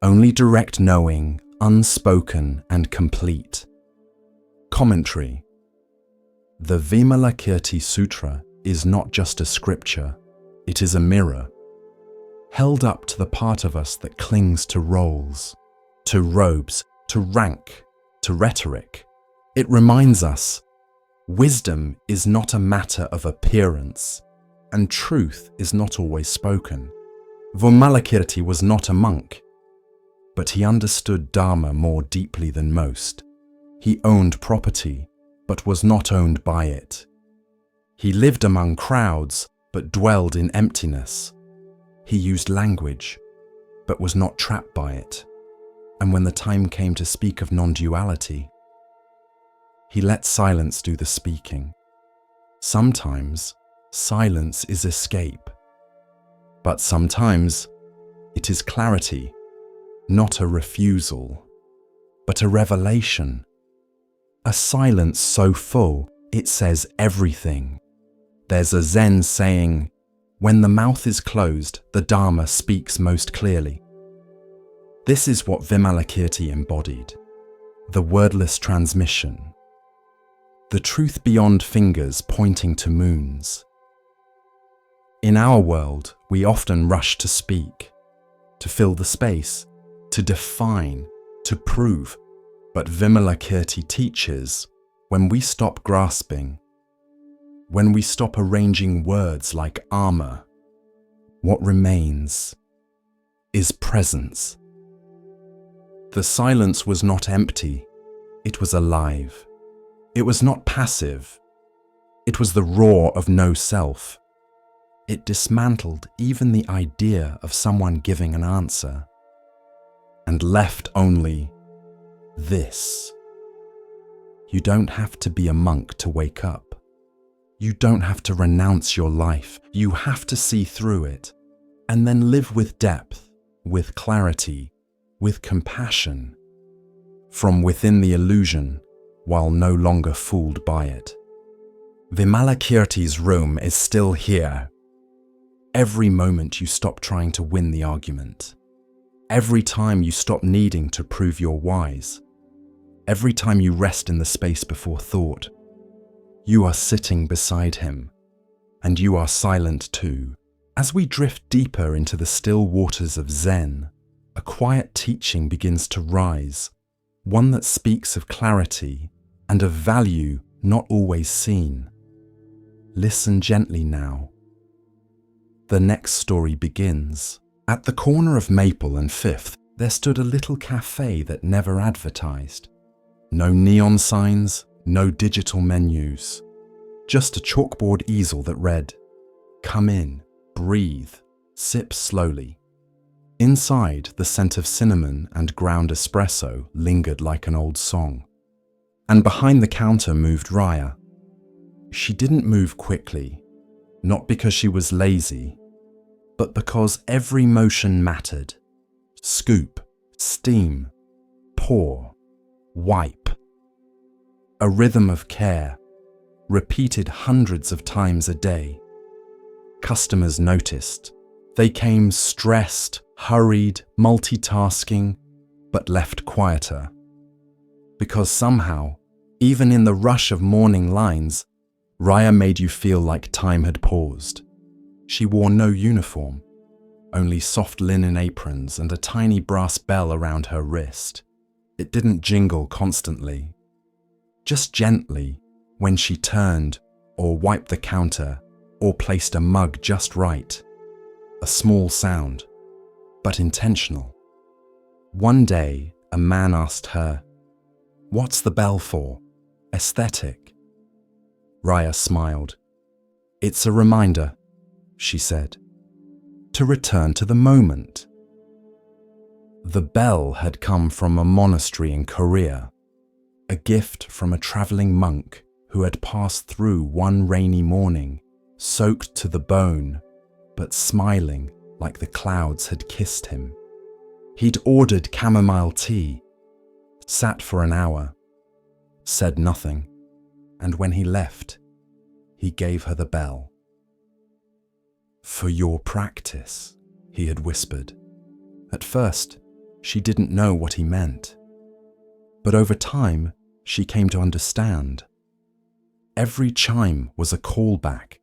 Only direct knowing, unspoken and complete. Commentary. The Vimalakirti Sutra is not just a scripture, it is a mirror, held up to the part of us that clings to roles, to robes, to rank, to rhetoric. It reminds us, wisdom is not a matter of appearance, and truth is not always spoken. Vimalakirti was not a monk, but he understood Dharma more deeply than most. He owned property, but was not owned by it. He lived among crowds, but dwelled in emptiness. He used language, but was not trapped by it. And when the time came to speak of non-duality, he let silence do the speaking. Sometimes, silence is escape. But sometimes, it is clarity. not a refusal, but a revelation. A silence so full, it says everything. There's a Zen saying, when the mouth is closed, the Dharma speaks most clearly. This is what Vimalakirti embodied, the wordless transmission, the truth beyond fingers pointing to moons. In our world, we often rush to speak, to fill the space, to define, to prove. But Vimalakirti teaches, when we stop grasping, when we stop arranging words like armor, what remains is presence. The silence was not empty, it was alive. It was not passive, it was the roar of no self. It dismantled even the idea of someone giving an answer, and left only this. You don't have to be a monk to wake up. You don't have to renounce your life. You have to see through it, and then live with depth, with clarity, with compassion, from within the illusion, while no longer fooled by it. Vimalakirti's room is still here. Every moment you stop trying to win the argument. Every time you stop needing to prove you're wise. Every time you rest in the space before thought. You are sitting beside him, and you are silent too. As we drift deeper into the still waters of Zen, a quiet teaching begins to rise, one that speaks of clarity and of value not always seen. Listen gently now. The next story begins. At the corner of Maple and Fifth, there stood a little cafe that never advertised. No neon signs, no digital menus. Just a chalkboard easel that read, "Come in, breathe, sip slowly." Inside, the scent of cinnamon and ground espresso lingered like an old song. And behind the counter moved Raya. She didn't move quickly, not because she was lazy, but because every motion mattered. Scoop, steam, pour, wipe. A rhythm of care, repeated hundreds of times a day. Customers noticed. They came stressed, hurried, multitasking, but left quieter. Because somehow, even in the rush of morning lines, Raya made you feel like time had paused. She wore no uniform, only soft linen aprons and a tiny brass bell around her wrist. It didn't jingle constantly, just gently when she turned or wiped the counter or placed a mug just right. A small sound, but intentional. One day, a man asked her, "What's the bell for? Aesthetic?" Raya smiled. "It's a reminder," she said, "to return to the moment." The bell had come from a monastery in Korea, a gift from a traveling monk who had passed through one rainy morning, soaked to the bone, but smiling like the clouds had kissed him. He'd ordered chamomile tea, sat for an hour, said nothing, and when he left, he gave her the bell. "For your practice," he had whispered. At first, she didn't know what he meant. But over time, she came to understand. Every chime was a callback.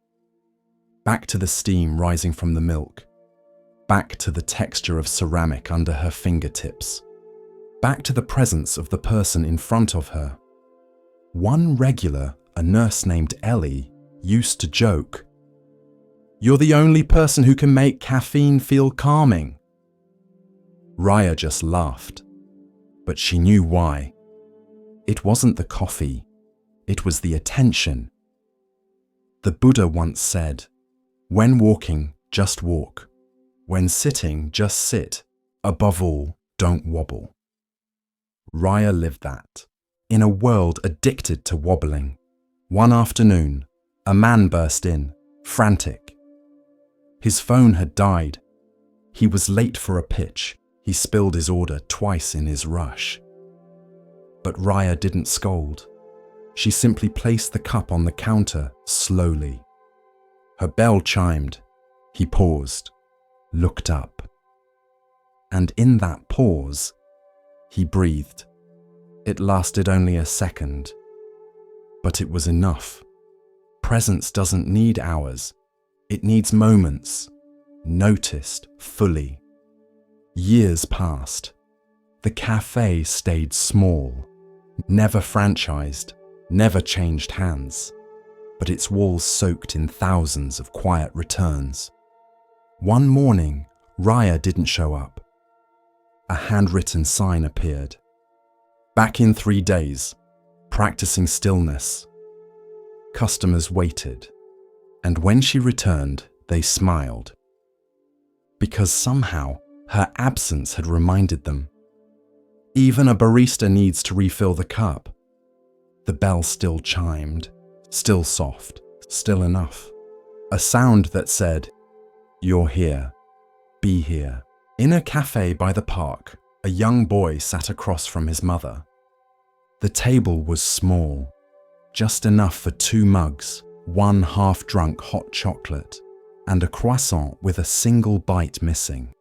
Back to the steam rising from the milk. Back to the texture of ceramic under her fingertips. Back to the presence of the person in front of her. One regular, a nurse named Ellie, used to joke, "You're the only person who can make caffeine feel calming." Raya just laughed, but she knew why. It wasn't the coffee, it was the attention. The Buddha once said, "When walking, just walk. When sitting, just sit. Above all, don't wobble." Raya lived that. In a world addicted to wobbling. One afternoon, a man burst in, frantic. His phone had died. He was late for a pitch, He spilled his order twice in his rush. But Raya didn't scold. She simply placed the cup on the counter slowly. Her bell chimed. He paused, looked up. And in that pause, he breathed. It lasted only a second, but it was enough. Presence doesn't need hours. It needs moments, noticed fully. Years passed. The cafe stayed small, never franchised, never changed hands, but its walls soaked in thousands of quiet returns. One morning, Raya didn't show up. A handwritten sign appeared. Back in 3 days, practicing stillness. Customers waited, and when she returned, they smiled. Because somehow, her absence had reminded them. Even a barista needs to refill the cup. The bell still chimed, still soft, still enough. A sound that said, "You're here. Be here." In a cafe by the park, a young boy sat across from his mother. The table was small, just enough for 2 mugs, 1 half-drunk hot chocolate, and a croissant with a single bite missing.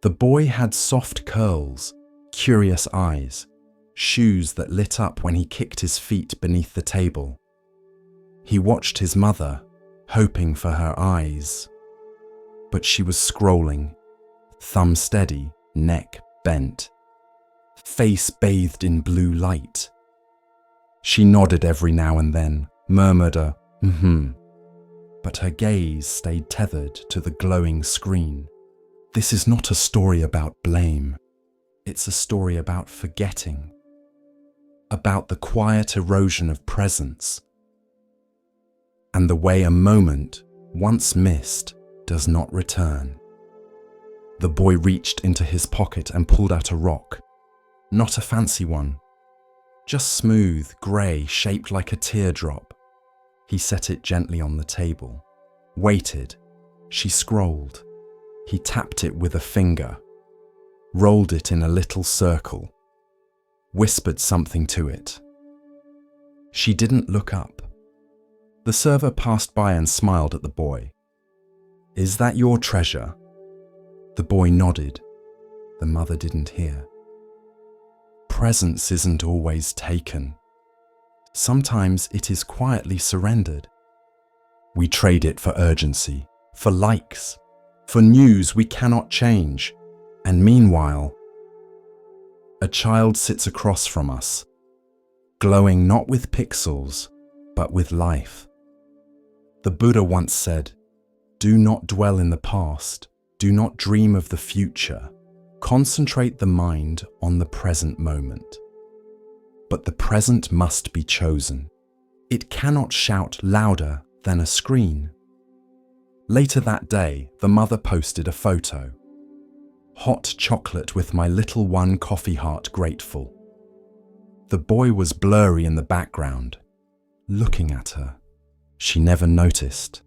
The boy had soft curls, curious eyes, shoes that lit up when he kicked his feet beneath the table. He watched his mother, hoping for her eyes. But she was scrolling, thumb steady, neck bent, face bathed in blue light. She nodded every now and then, murmured a but her gaze stayed tethered to the glowing screen. This is not a story about blame. It's a story about forgetting, about the quiet erosion of presence, and the way a moment, once missed, does not return. The boy reached into his pocket and pulled out a rock. Not a fancy one, just smooth, grey, shaped like a teardrop. He set it gently on the table, waited. She scrolled. He tapped it with a finger, rolled it in a little circle, whispered something to it. She didn't look up. The server passed by and smiled at the boy. "Is that your treasure?" The boy nodded. The mother didn't hear. Presence isn't always taken. Sometimes it is quietly surrendered. We trade it for urgency, for likes, for news we cannot change. And meanwhile, a child sits across from us, glowing not with pixels, but with life. The Buddha once said, "Do not dwell in the past. Do not dream of the future. Concentrate the mind on the present moment." But the present must be chosen. It cannot shout louder than a screen. Later that day, the mother posted a photo. "Hot chocolate with my little one, coffee heart grateful." The boy was blurry in the background, looking at her. She never noticed.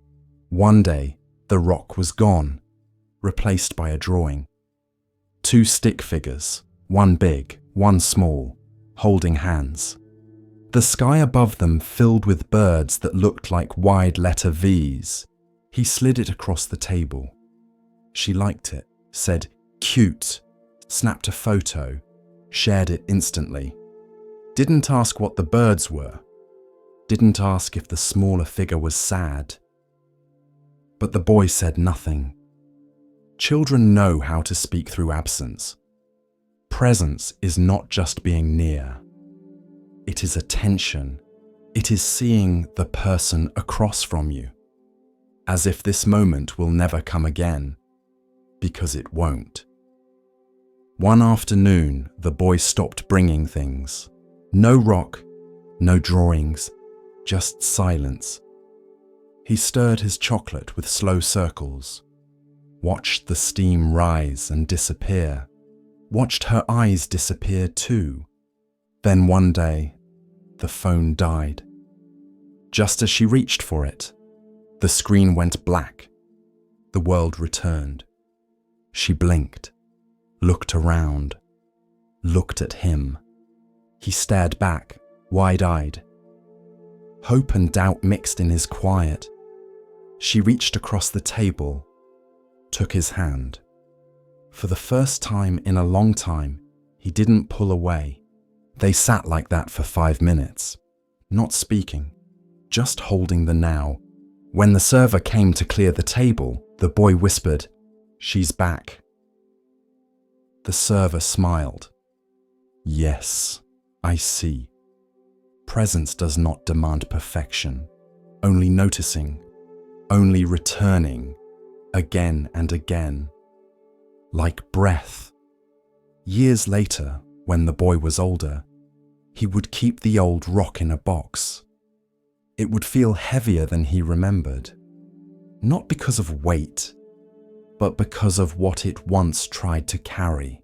One day, the rock was gone, replaced by a drawing. 2 stick figures, one big, one small, holding hands. The sky above them filled with birds that looked like wide letter V's. He slid it across the table. She liked it, said, "Cute," snapped a photo, shared it instantly. Didn't ask what the birds were. Didn't ask if the smaller figure was sad. But the boy said nothing. Children know how to speak through absence. Presence is not just being near. It is attention. It is seeing the person across from you, as if this moment will never come again, because it won't. One afternoon, the boy stopped bringing things. No rock, no drawings, just silence. He stirred his chocolate with slow circles, watched the steam rise and disappear, watched her eyes disappear too. Then one day, the phone died. Just as she reached for it, the screen went black. The world returned. She blinked, looked around, looked at him. He stared back, wide-eyed. Hope and doubt mixed in his quiet. She reached across the table, took his hand. For the first time in a long time, he didn't pull away. They sat like that for 5 minutes, not speaking, just holding the now. When the server came to clear the table, the boy whispered, "She's back." The server smiled. "Yes, I see. Presence does not demand perfection, only noticing, only returning, again and again, like breath." Years later, when the boy was older, he would keep the old rock in a box. It would feel heavier than he remembered, not because of weight, but because of what it once tried to carry.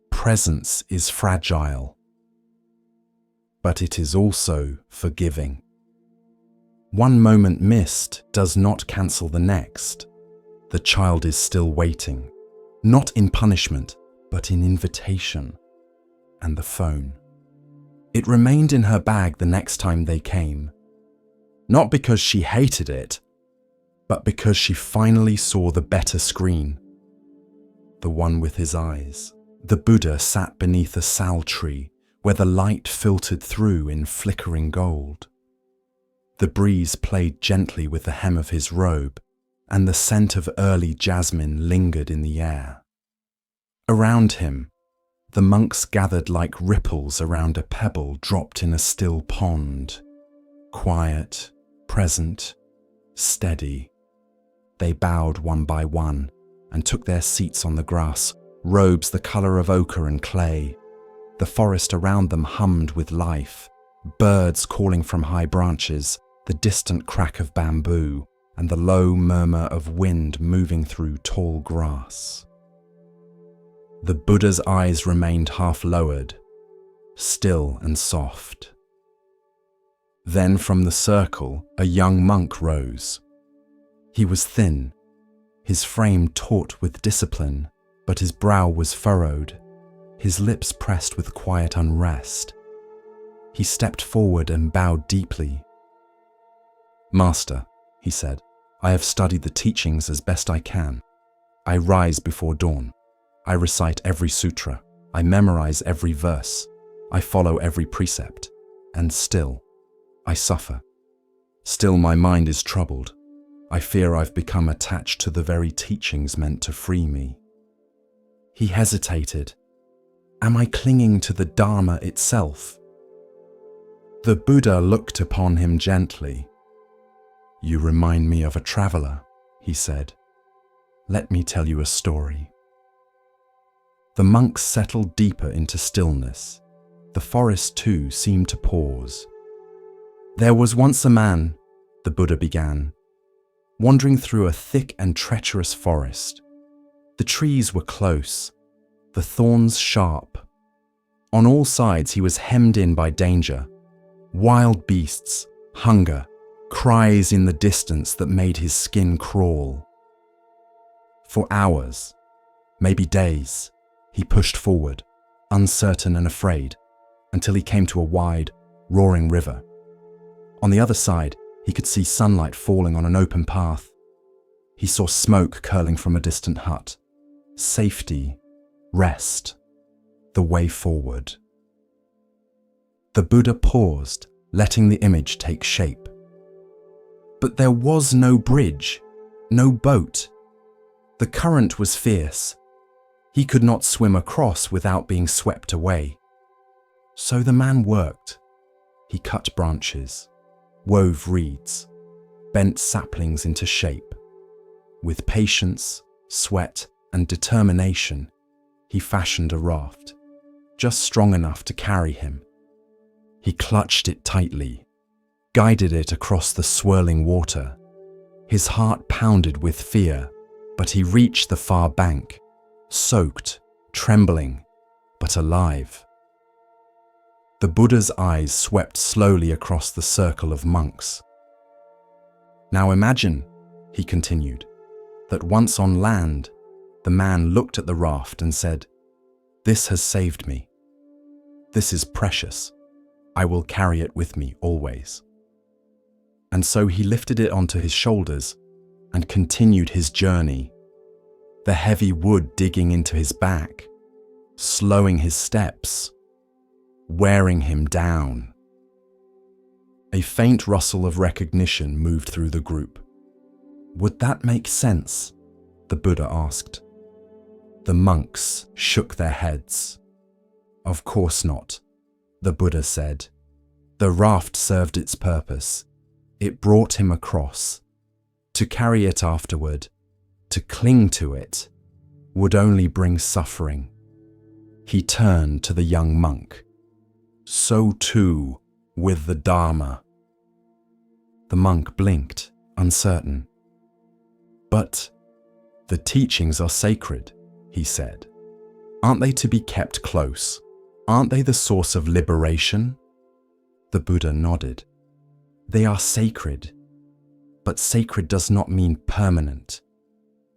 Presence is fragile, but it is also forgiving. One moment missed does not cancel the next. The child is still waiting, not in punishment, but in invitation. And the phone. It remained in her bag the next time they came, not because she hated it, but because she finally saw the better screen, the one with his eyes. The Buddha sat beneath a sal tree where the light filtered through in flickering gold. The breeze played gently with the hem of his robe, and the scent of early jasmine lingered in the air. Around him, the monks gathered like ripples around a pebble dropped in a still pond. Quiet, present, steady. They bowed one by one and took their seats on the grass, robes the colour of ochre and clay. The forest around them hummed with life, birds calling from high branches, the distant crack of bamboo, and the low murmur of wind moving through tall grass. The Buddha's eyes remained half lowered, still and soft. Then from the circle, a young monk rose. He was thin, his frame taut with discipline, but his brow was furrowed, his lips pressed with quiet unrest. He stepped forward and bowed deeply. "Master," he said, "I have studied the teachings as best I can. I rise before dawn. I recite every sutra. I memorize every verse. I follow every precept. And still, I suffer. Still my mind is troubled. I fear I've become attached to the very teachings meant to free me." He hesitated. Am I clinging to the Dharma itself? The Buddha looked upon him gently. "You remind me of a traveler," he said. "Let me tell you a story." The monks settled deeper into stillness. The forest too seemed to pause. "There was once a man," the Buddha began, "wandering through a thick and treacherous forest. The trees were close, the thorns sharp. On all sides he was hemmed in by danger, wild beasts, hunger, cries in the distance that made his skin crawl. For hours, maybe days, he pushed forward, uncertain and afraid, until he came to a wide, roaring river. On the other side, he could see sunlight falling on an open path. He saw smoke curling from a distant hut. Safety, rest, the way forward." The Buddha paused, letting the image take shape. But there was no bridge, no boat. The current was fierce. He could not swim across without being swept away. So the man worked. He cut branches, wove reeds, bent saplings into shape. With patience, sweat, and determination, he fashioned a raft, just strong enough to carry him. He clutched it tightly, guided it across the swirling water. His heart pounded with fear, but he reached the far bank, soaked, trembling, but alive. The Buddha's eyes swept slowly across the circle of monks. "Now imagine," he continued, "that once on land, the man looked at the raft and said, This has saved me. This is precious. I will carry it with me always." And so he lifted it onto his shoulders and continued his journey, the heavy wood digging into his back, slowing his steps, wearing him down. A faint rustle of recognition moved through the group. "Would that make sense?" the Buddha asked. The monks shook their heads. "Of course not," the Buddha said. "The raft served its purpose. It brought him across. To carry it afterward, to cling to it, would only bring suffering." He turned to the young monk. "So too with the Dharma." The monk blinked, uncertain. "But the teachings are sacred," he said. "Aren't they to be kept close? Aren't they the source of liberation?" The Buddha nodded. "They are sacred, but sacred does not mean permanent.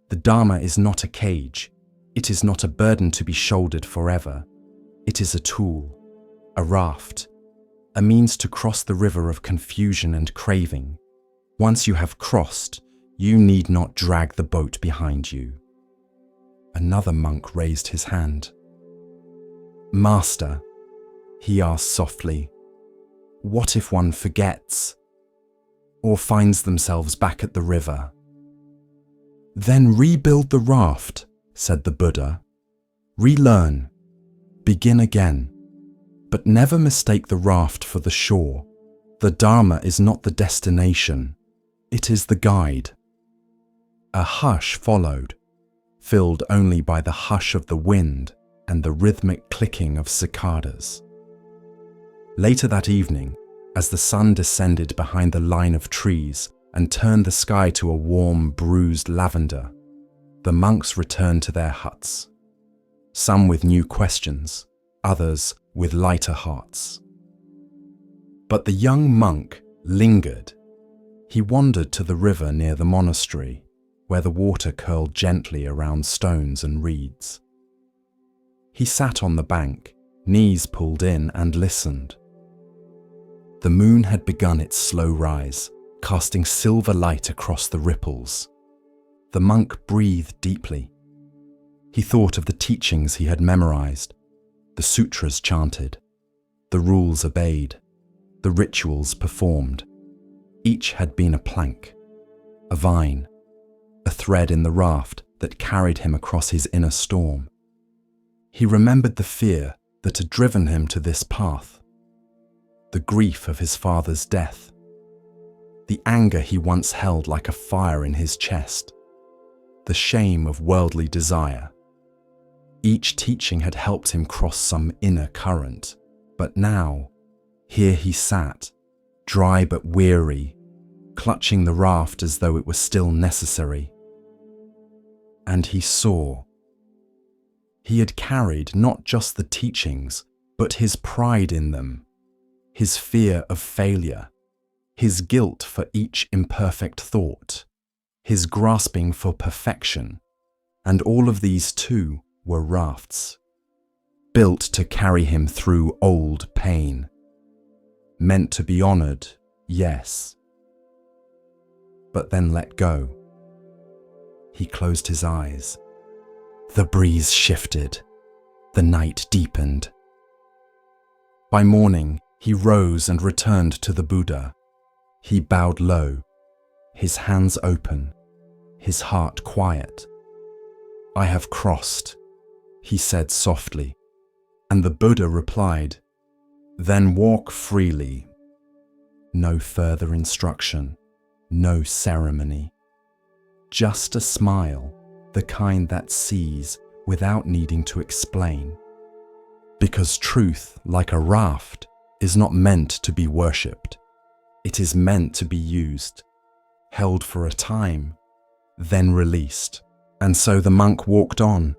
The Dharma is not a cage. It is not a burden to be shouldered forever. It is a tool, a raft, a means to cross the river of confusion and craving. Once you have crossed, you need not drag the boat behind you." Another monk raised his hand. "Master," he asked softly, "what if one forgets or finds themselves back at the river?" "Then rebuild the raft," said the Buddha. "Relearn, begin again, but never mistake the raft for the shore. The Dharma is not the destination, it is the guide." A hush followed, filled only by the hush of the wind and the rhythmic clicking of cicadas. Later that evening, as the sun descended behind the line of trees and turned the sky to a warm, bruised lavender, the monks returned to their huts, some with new questions, others with lighter hearts. But the young monk lingered. He wandered to the river near the monastery, where the water curled gently around stones and reeds. He sat on the bank, knees pulled in, and listened. The moon had begun its slow rise, casting silver light across the ripples. The monk breathed deeply. He thought of the teachings he had memorized, the sutras chanted, the rules obeyed, the rituals performed. Each had been a plank, a vine, a thread in the raft that carried him across his inner storm. He remembered the fear that had driven him to this path, the grief of his father's death, the anger he once held like a fire in his chest, the shame of worldly desire. Each teaching had helped him cross some inner current, but now, here he sat, dry but weary, clutching the raft as though it were still necessary. And he saw. He had carried not just the teachings, but his pride in them, his fear of failure, his guilt for each imperfect thought, his grasping for perfection, and all of these too were rafts, built to carry him through old pain, meant to be honored, yes, but then let go. He closed his eyes. The breeze shifted. The night deepened. By morning, he rose and returned to the Buddha. He bowed low, his hands open, his heart quiet. "I have crossed," he said softly, and the Buddha replied, "Then walk freely." No further instruction, no ceremony. Just a smile, the kind that sees without needing to explain. Because truth, like a raft, is not meant to be worshipped. It is meant to be used, held for a time, then released. And so the monk walked on,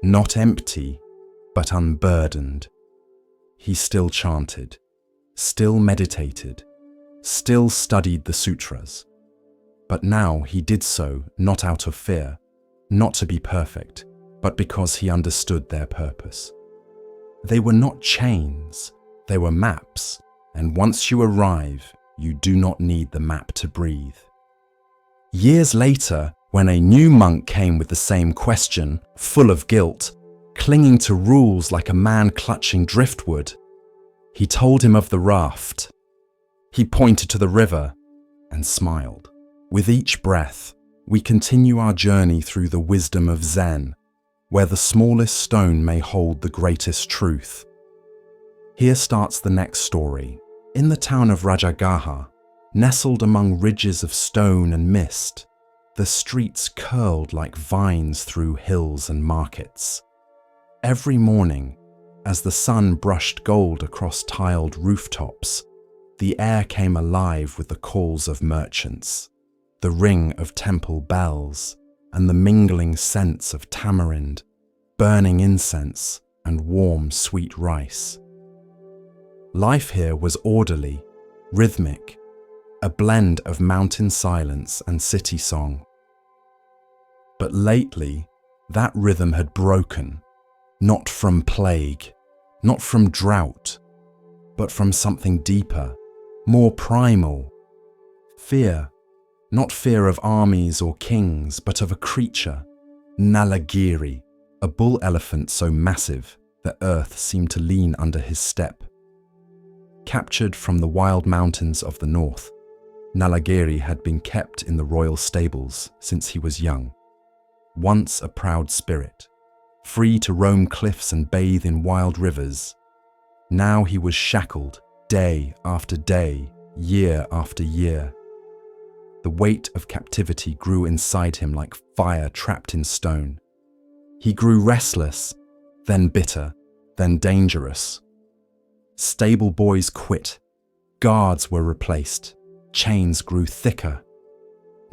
not empty, but unburdened. He still chanted, still meditated, still studied the sutras. But now he did so not out of fear, not to be perfect, but because he understood their purpose. They were not chains, they were maps, and once you arrive, you do not need the map to breathe. Years later, when a new monk came with the same question, full of guilt, clinging to rules like a man clutching driftwood, he told him of the raft. He pointed to the river and smiled. With each breath, we continue our journey through the wisdom of Zen, where the smallest stone may hold the greatest truth. Here starts the next story. In the town of Rajagaha, nestled among ridges of stone and mist, the streets curled like vines through hills and markets. Every morning, as the sun brushed gold across tiled rooftops, the air came alive with the calls of merchants, the ring of temple bells, and the mingling scents of tamarind, burning incense, and warm, sweet rice. Life here was orderly, rhythmic, a blend of mountain silence and city song. But lately, that rhythm had broken, not from plague, not from drought, but from something deeper, more primal. Fear, not fear of armies or kings, but of a creature, Nalagiri, a bull elephant so massive that earth seemed to lean under his step. Captured from the wild mountains of the north, Nalagiri had been kept in the royal stables since he was young. Once a proud spirit, free to roam cliffs and bathe in wild rivers, now he was shackled day after day, year after year. The weight of captivity grew inside him like fire trapped in stone. He grew restless, then bitter, then dangerous. Stable boys quit, guards were replaced, chains grew thicker.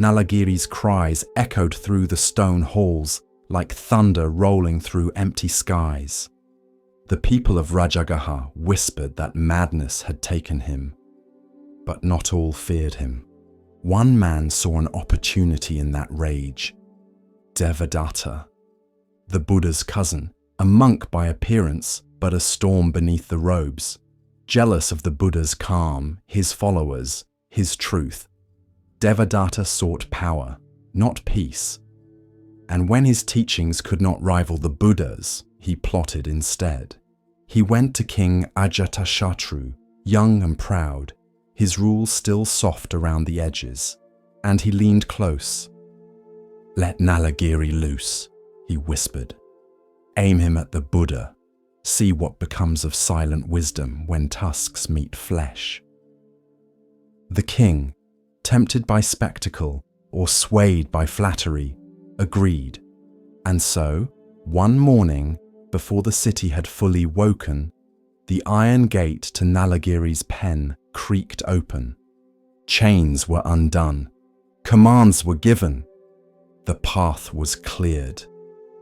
Nalagiri's cries echoed through the stone halls like thunder rolling through empty skies. The people of Rajagaha whispered that madness had taken him, but not all feared him. One man saw an opportunity in that rage. Devadatta, the Buddha's cousin, a monk by appearance, but a storm beneath the robes. Jealous of the Buddha's calm, his followers, his truth, Devadatta sought power, not peace. And when his teachings could not rival the Buddha's, he plotted instead. He went to King Ajatashatru, young and proud, his rule still soft around the edges, and he leaned close. "Let Nalagiri loose," he whispered. "Aim him at the Buddha. See what becomes of silent wisdom when tusks meet flesh." The king, tempted by spectacle or swayed by flattery, agreed. And so, one morning, before the city had fully woken, the iron gate to Nalagiri's pen creaked open. Chains were undone. Commands were given. The path was cleared.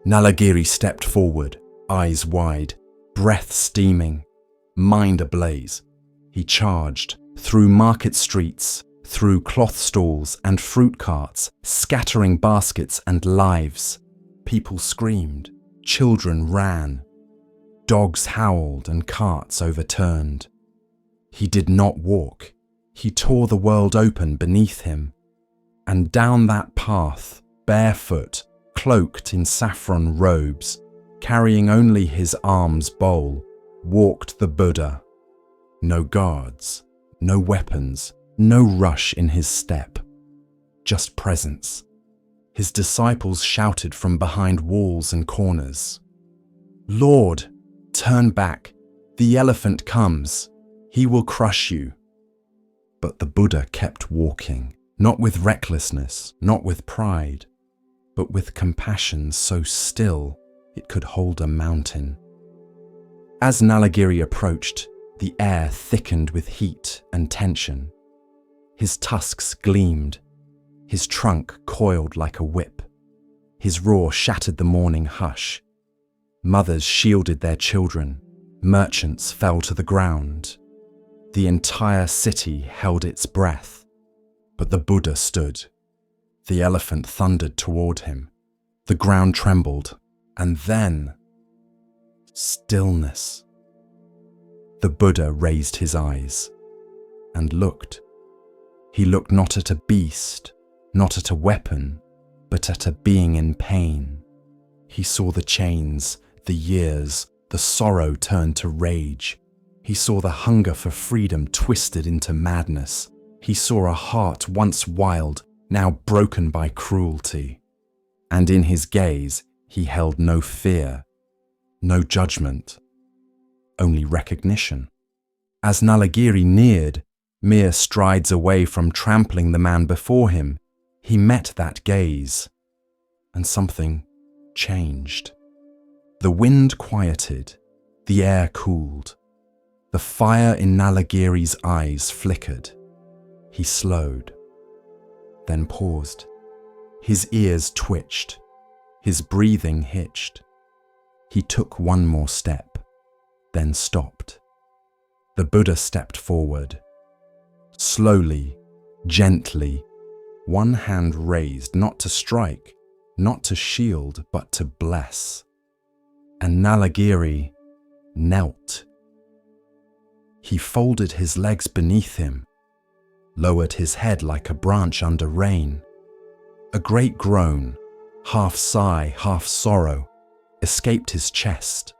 Nalagiri stepped forward, eyes wide, breath steaming, mind ablaze. He charged through market streets, through cloth stalls and fruit carts, scattering baskets and lives. People screamed, children ran, dogs howled and carts overturned. He did not walk. He tore the world open beneath him. And down that path, barefoot, cloaked in saffron robes, carrying only his arm's bowl, walked the Buddha. No guards, no weapons, no rush in his step, just presence. His disciples shouted from behind walls and corners, "Lord, turn back, the elephant comes, he will crush you." But the Buddha kept walking, not with recklessness, not with pride, but with compassion so still it could hold a mountain. As Nalagiri approached, the air thickened with heat and tension. His tusks gleamed, his trunk coiled like a whip. His roar shattered the morning hush. Mothers shielded their children, merchants fell to the ground. The entire city held its breath, but the Buddha stood. The elephant thundered toward him. The ground trembled, And then, stillness. The Buddha raised his eyes and looked. He looked not at a beast, not at a weapon, but at a being in pain. He saw the chains, the years, the sorrow turned to rage. He saw the hunger for freedom twisted into madness. He saw a heart once wild, now broken by cruelty. And in his gaze, he held no fear, no judgment, only recognition. As Nalagiri neared, mere strides away from trampling the man before him, he met that gaze, and something changed. The wind quieted, the air cooled. The fire in Nalagiri's eyes flickered. He slowed, then paused. His ears twitched, his breathing hitched. He took one more step, then stopped. The Buddha stepped forward. Slowly, gently, one hand raised, not to strike, not to shield, but to bless. And Nalagiri knelt. He folded his legs beneath him, lowered his head like a branch under rain. A great groan, half sigh, half sorrow, escaped his chest.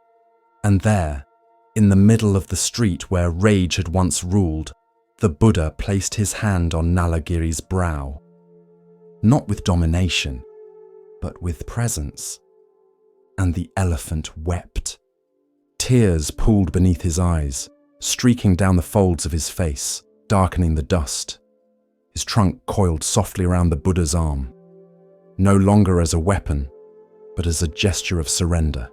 And there, in the middle of the street where rage had once ruled, the Buddha placed his hand on Nalagiri's brow. Not with domination, but with presence. And the elephant wept. Tears pooled beneath his eyes, streaking down the folds of his face, darkening the dust. His trunk coiled softly around the Buddha's arm, no longer as a weapon, but as a gesture of surrender.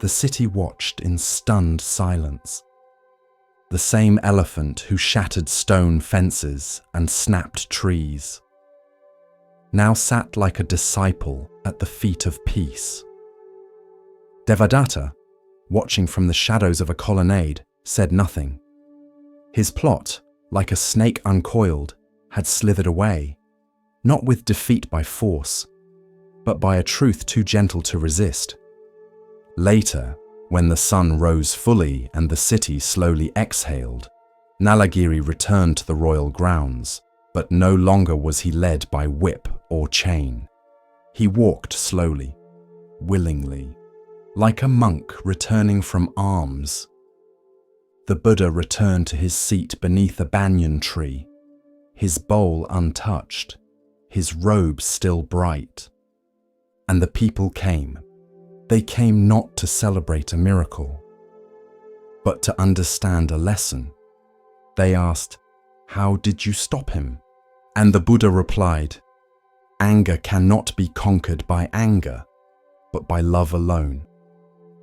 The city watched in stunned silence. The same elephant who shattered stone fences and snapped trees now sat like a disciple at the feet of peace. Devadatta, watching from the shadows of a colonnade, said nothing. His plot, like a snake uncoiled, had slithered away, not with defeat by force, but by a truth too gentle to resist. Later, when the sun rose fully and the city slowly exhaled, Nalagiri returned to the royal grounds, but no longer was he led by whip or chain. He walked slowly, willingly, like a monk returning from alms. The Buddha returned to his seat beneath a banyan tree, his bowl untouched, his robe still bright. And the people came. They came not to celebrate a miracle, but to understand a lesson. They asked, "How did you stop him?" And the Buddha replied, "Anger cannot be conquered by anger, but by love alone.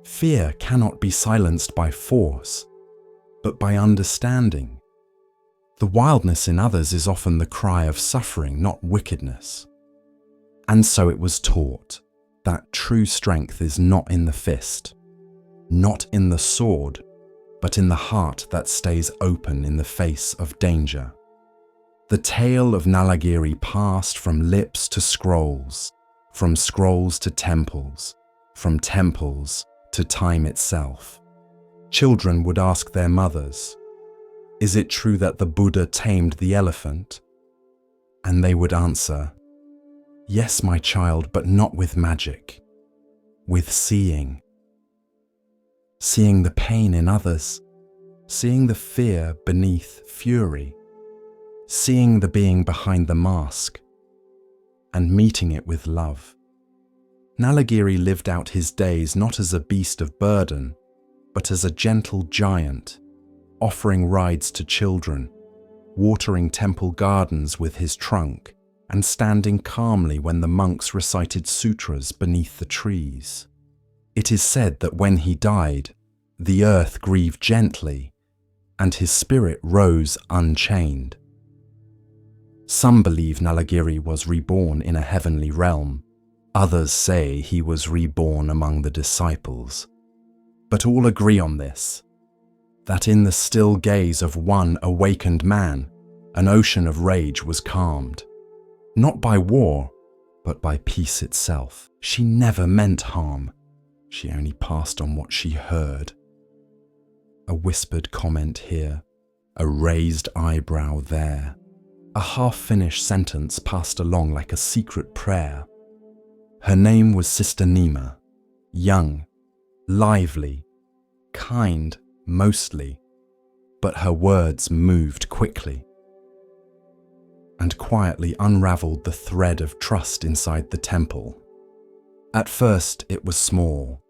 Fear cannot be silenced by force, but by understanding. The wildness in others is often the cry of suffering, not wickedness." And so it was taught that true strength is not in the fist, not in the sword, but in the heart that stays open in the face of danger. The tale of Nalagiri passed from lips to scrolls, from scrolls to temples, from temples to time itself. Children would ask their mothers, "Is it true that the Buddha tamed the elephant?" And they would answer, "Yes, my child, but not with magic, with seeing. Seeing the pain in others, seeing the fear beneath fury, seeing the being behind the mask, and meeting it with love." Nalagiri lived out his days not as a beast of burden, but as a gentle giant, offering rides to children, watering temple gardens with his trunk, and standing calmly when the monks recited sutras beneath the trees. It is said that when he died, the earth grieved gently, and his spirit rose unchained. Some believe Nalagiri was reborn in a heavenly realm. Others say he was reborn among the disciples. But all agree on this, that in the still gaze of one awakened man, an ocean of rage was calmed. Not by war, but by peace itself. She never meant harm. She only passed on what she heard. A whispered comment here, a raised eyebrow there, a half-finished sentence passed along like a secret prayer. Her name was Sister Nima, young, lively, kind mostly, but her words moved quickly and quietly unraveled the thread of trust inside the temple. At first, it was small.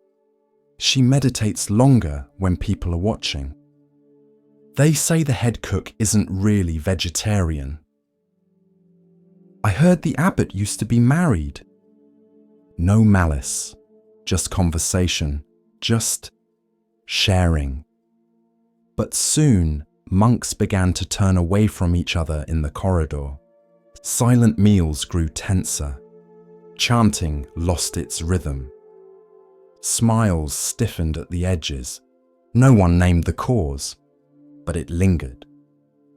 She meditates longer when people are watching. They say the head cook isn't really vegetarian. I heard the abbot used to be married. No malice, just conversation, just sharing. But soon, monks began to turn away from each other in the corridor. Silent meals grew tenser. Chanting lost its rhythm. Smiles stiffened at the edges. No one named the cause, but it lingered,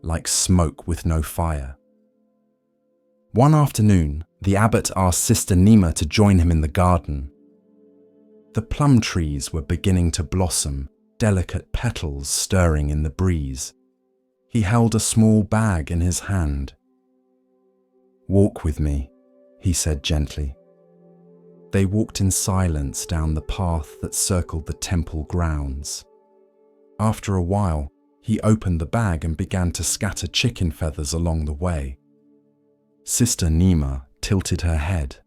like smoke with no fire. One afternoon, the abbot asked Sister Nima to join him in the garden. The plum trees were beginning to blossom, delicate petals stirring in the breeze. He held a small bag in his hand. "Walk with me," he said gently. They walked in silence down the path that circled the temple grounds. After a while, he opened the bag and began to scatter chicken feathers along the way. Sister Nima tilted her head.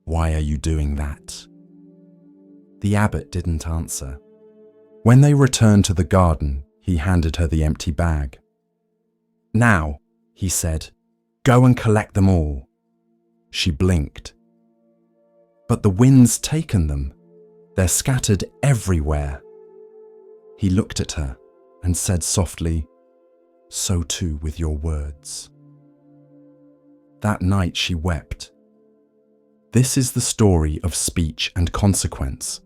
"Why are you doing that?" The abbot didn't answer. When they returned to the garden, he handed her the empty bag. "Now," he said, "go and collect them all." She blinked. "But the wind's taken them. They're scattered everywhere." He looked at her and said softly, "So too with your words." That night she wept. This is the story of speech and consequence,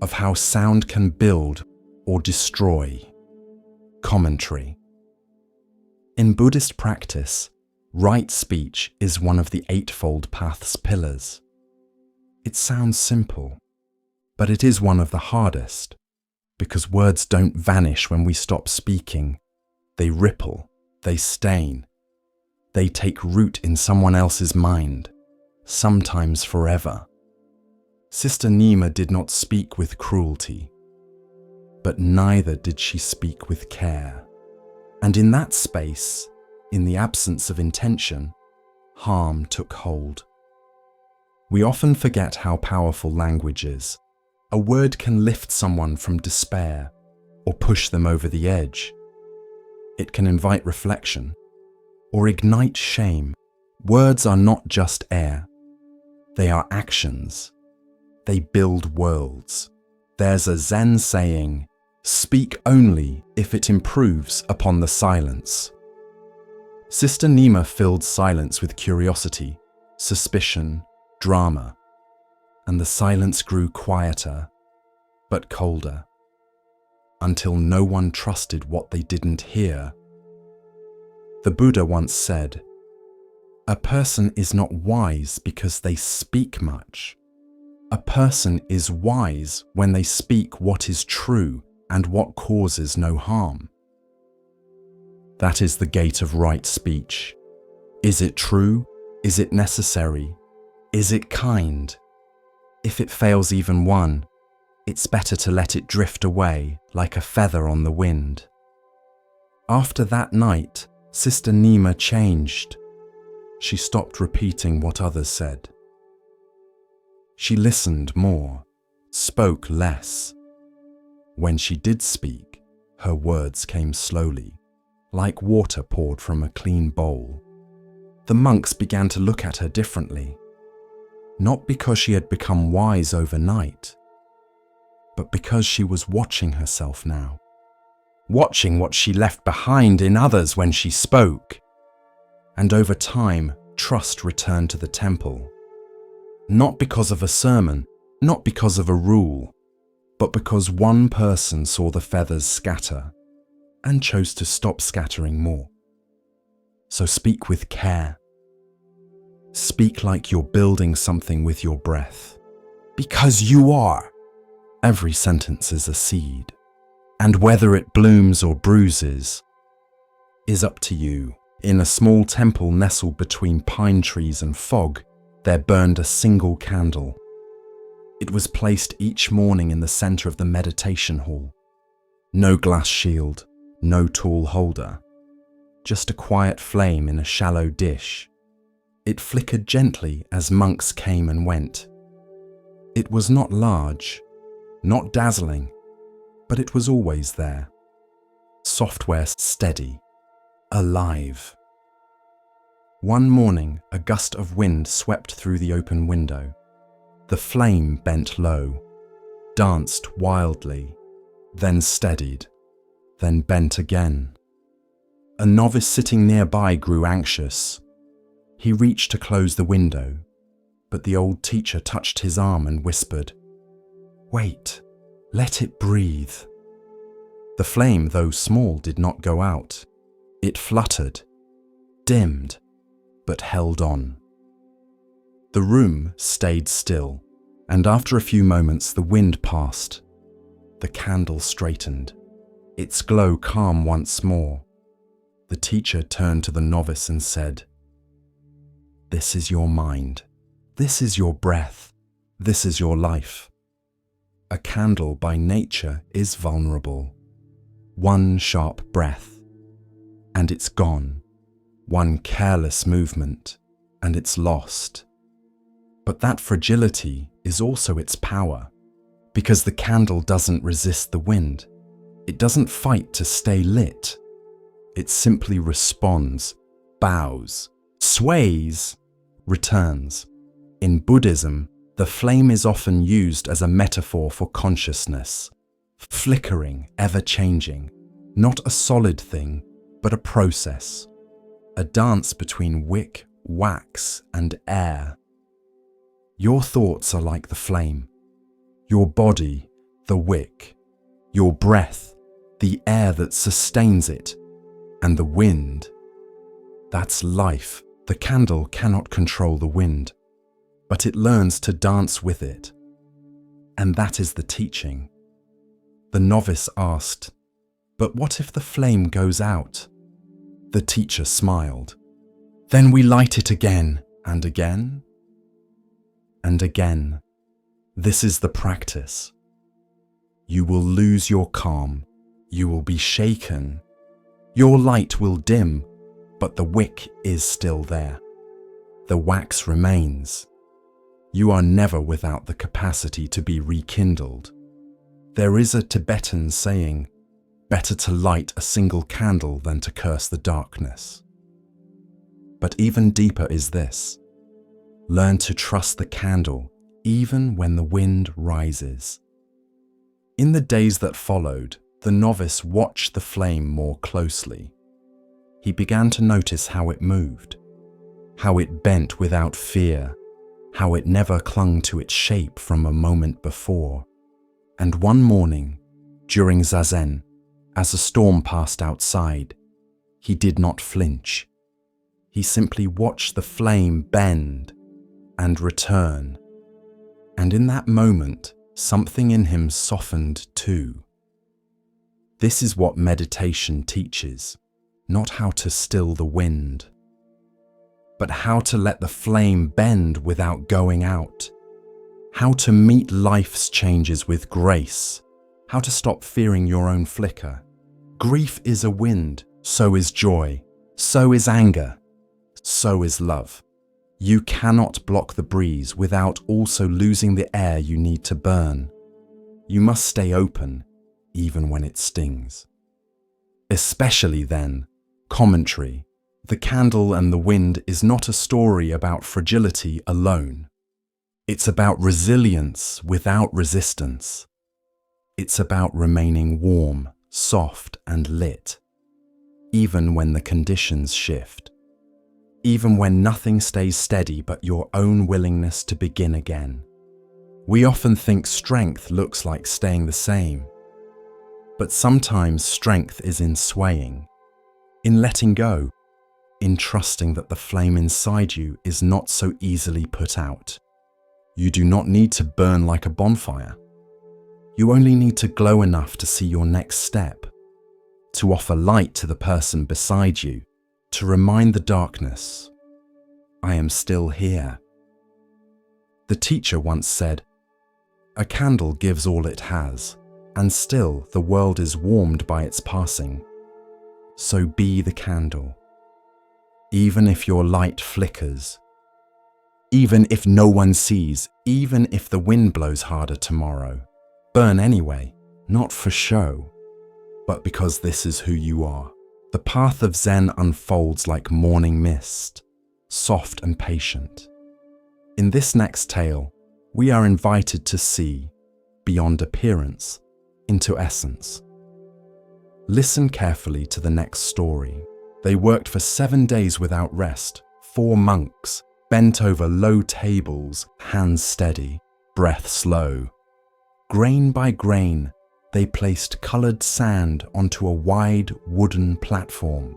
of how sound can build or destroy. Commentary. In Buddhist practice, right speech is one of the Eightfold Path's pillars. It sounds simple, but it is one of the hardest, because words don't vanish when we stop speaking. They ripple, they stain, they take root in someone else's mind, sometimes forever. Sister Nima did not speak with cruelty, but neither did she speak with care. And in that space, in the absence of intention, harm took hold. We often forget how powerful language is. A word can lift someone from despair or push them over the edge. It can invite reflection or ignite shame. Words are not just air. They are actions. They build worlds. There's a Zen saying, "Speak only if it improves upon the silence." Sister Nima filled silence with curiosity, suspicion, drama, and the silence grew quieter, but colder, until no one trusted what they didn't hear. The Buddha once said, "A person is not wise because they speak much. A person is wise when they speak what is true and what causes no harm." That is the gate of right speech. Is it true? Is it necessary? Is it kind? If it fails even one, it's better to let it drift away like a feather on the wind. After that night, Sister Nima changed. She stopped repeating what others said. She listened more, spoke less. When she did speak, her words came slowly, like water poured from a clean bowl. The monks began to look at her differently, not because she had become wise overnight, but because she was watching herself now, watching what she left behind in others when she spoke. And over time, trust returned to the temple. Not because of a sermon, not because of a rule, but because one person saw the feathers scatter and chose to stop scattering more. So speak with care. Speak like you're building something with your breath. Because you are. Every sentence is a seed, and whether it blooms or bruises is up to you. In a small temple nestled between pine trees and fog, there burned a single candle. It was placed each morning in the center of the meditation hall. No glass shield, no tall holder, just a quiet flame in a shallow dish. It flickered gently as monks came and went. It was not large, not dazzling, but it was always there. Software steady, alive. One morning, a gust of wind swept through the open window. The flame bent low, danced wildly, then steadied, then bent again. A novice sitting nearby grew anxious. He reached to close the window, but the old teacher touched his arm and whispered, "Wait, let it breathe." The flame, though small, did not go out. It fluttered, dimmed, but held on. The room stayed still, and after a few moments the wind passed. The candle straightened, its glow calm once more. The teacher turned to the novice and said, "This is your mind. This is your breath. This is your life." A candle by nature is vulnerable. One sharp breath, and it's gone. One careless movement, and it's lost. But that fragility is also its power, because the candle doesn't resist the wind. It doesn't fight to stay lit. It simply responds, bows, sways, returns. In Buddhism, the flame is often used as a metaphor for consciousness, flickering, ever-changing, not a solid thing, but a process, a dance between wick, wax, and air. Your thoughts are like the flame, your body, the wick, your breath, the air that sustains it, and the wind. That's life. The candle cannot control the wind, but it learns to dance with it. And that is the teaching. The novice asked, "But what if the flame goes out?" The teacher smiled. "Then we light it again, and again, and again. This is the practice. You will lose your calm. You will be shaken. Your light will dim, but the wick is still there. The wax remains. You are never without the capacity to be rekindled. There is a Tibetan saying, 'Better to light a single candle than to curse the darkness.' But even deeper is this. Learn to trust the candle even when the wind rises." In the days that followed, the novice watched the flame more closely. He began to notice how it moved, how it bent without fear, how it never clung to its shape from a moment before. And one morning, during Zazen, as a storm passed outside, he did not flinch. He simply watched the flame bend and return. And in that moment, something in him softened too. This is what meditation teaches, not how to still the wind, but how to let the flame bend without going out, how to meet life's changes with grace, how to stop fearing your own flicker. Grief is a wind, so is joy, so is anger, so is love. You cannot block the breeze without also losing the air you need to burn. You must stay open, even when it stings. Especially then, commentary. The candle and the wind is not a story about fragility alone. It's about resilience without resistance. It's about remaining warm, soft, and lit, even when the conditions shift. Even when nothing stays steady but your own willingness to begin again. We often think strength looks like staying the same. But sometimes strength is in swaying, in letting go, in trusting that the flame inside you is not so easily put out. You do not need to burn like a bonfire. You only need to glow enough to see your next step, to offer light to the person beside you, to remind the darkness, I am still here. The teacher once said, a candle gives all it has, and still the world is warmed by its passing. So be the candle. Even if your light flickers, even if no one sees, even if the wind blows harder tomorrow, burn anyway, not for show, but because this is who you are. The path of Zen unfolds like morning mist, soft and patient. In this next tale, we are invited to see, beyond appearance, into essence. Listen carefully to the next story. They worked for 7 days without rest, 4 monks, bent over low tables, hands steady, breath slow. Grain by grain, they placed colored sand onto a wide wooden platform,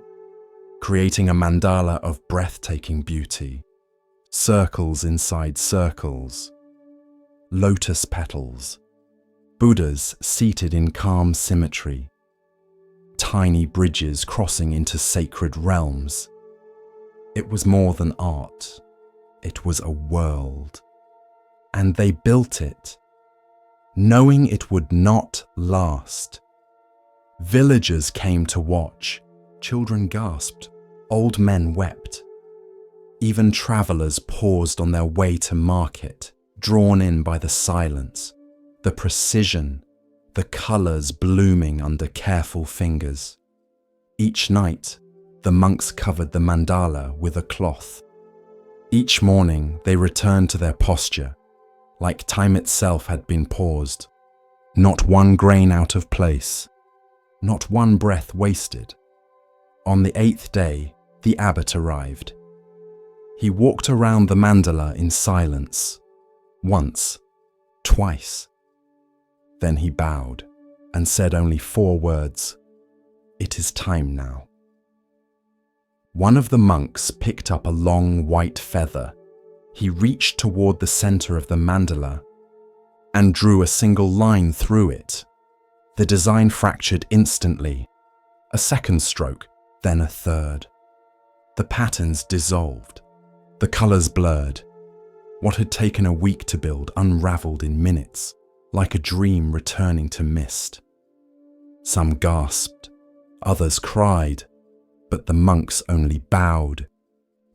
creating a mandala of breathtaking beauty. Circles inside circles, lotus petals, Buddhas seated in calm symmetry, tiny bridges crossing into sacred realms. It was more than art. It was a world. And they built it, knowing it would not last. Villagers came to watch. Children gasped. Old men wept. Even travelers paused on their way to market, drawn in by the silence, the precision, the colors blooming under careful fingers. Each night, the monks covered the mandala with a cloth. Each morning, they returned to their posture, like time itself had been paused. Not one grain out of place, not one breath wasted. On the 8th day, the abbot arrived. He walked around the mandala in silence, once, twice. Then he bowed and said only 4 words, "It is time now." One of the monks picked up a long white feather. He reached toward the center of the mandala and drew a single line through it. The design fractured instantly. A second stroke, then a third. The patterns dissolved. The colors blurred. What had taken a week to build unraveled in minutes, like a dream returning to mist. Some gasped, others cried, but the monks only bowed,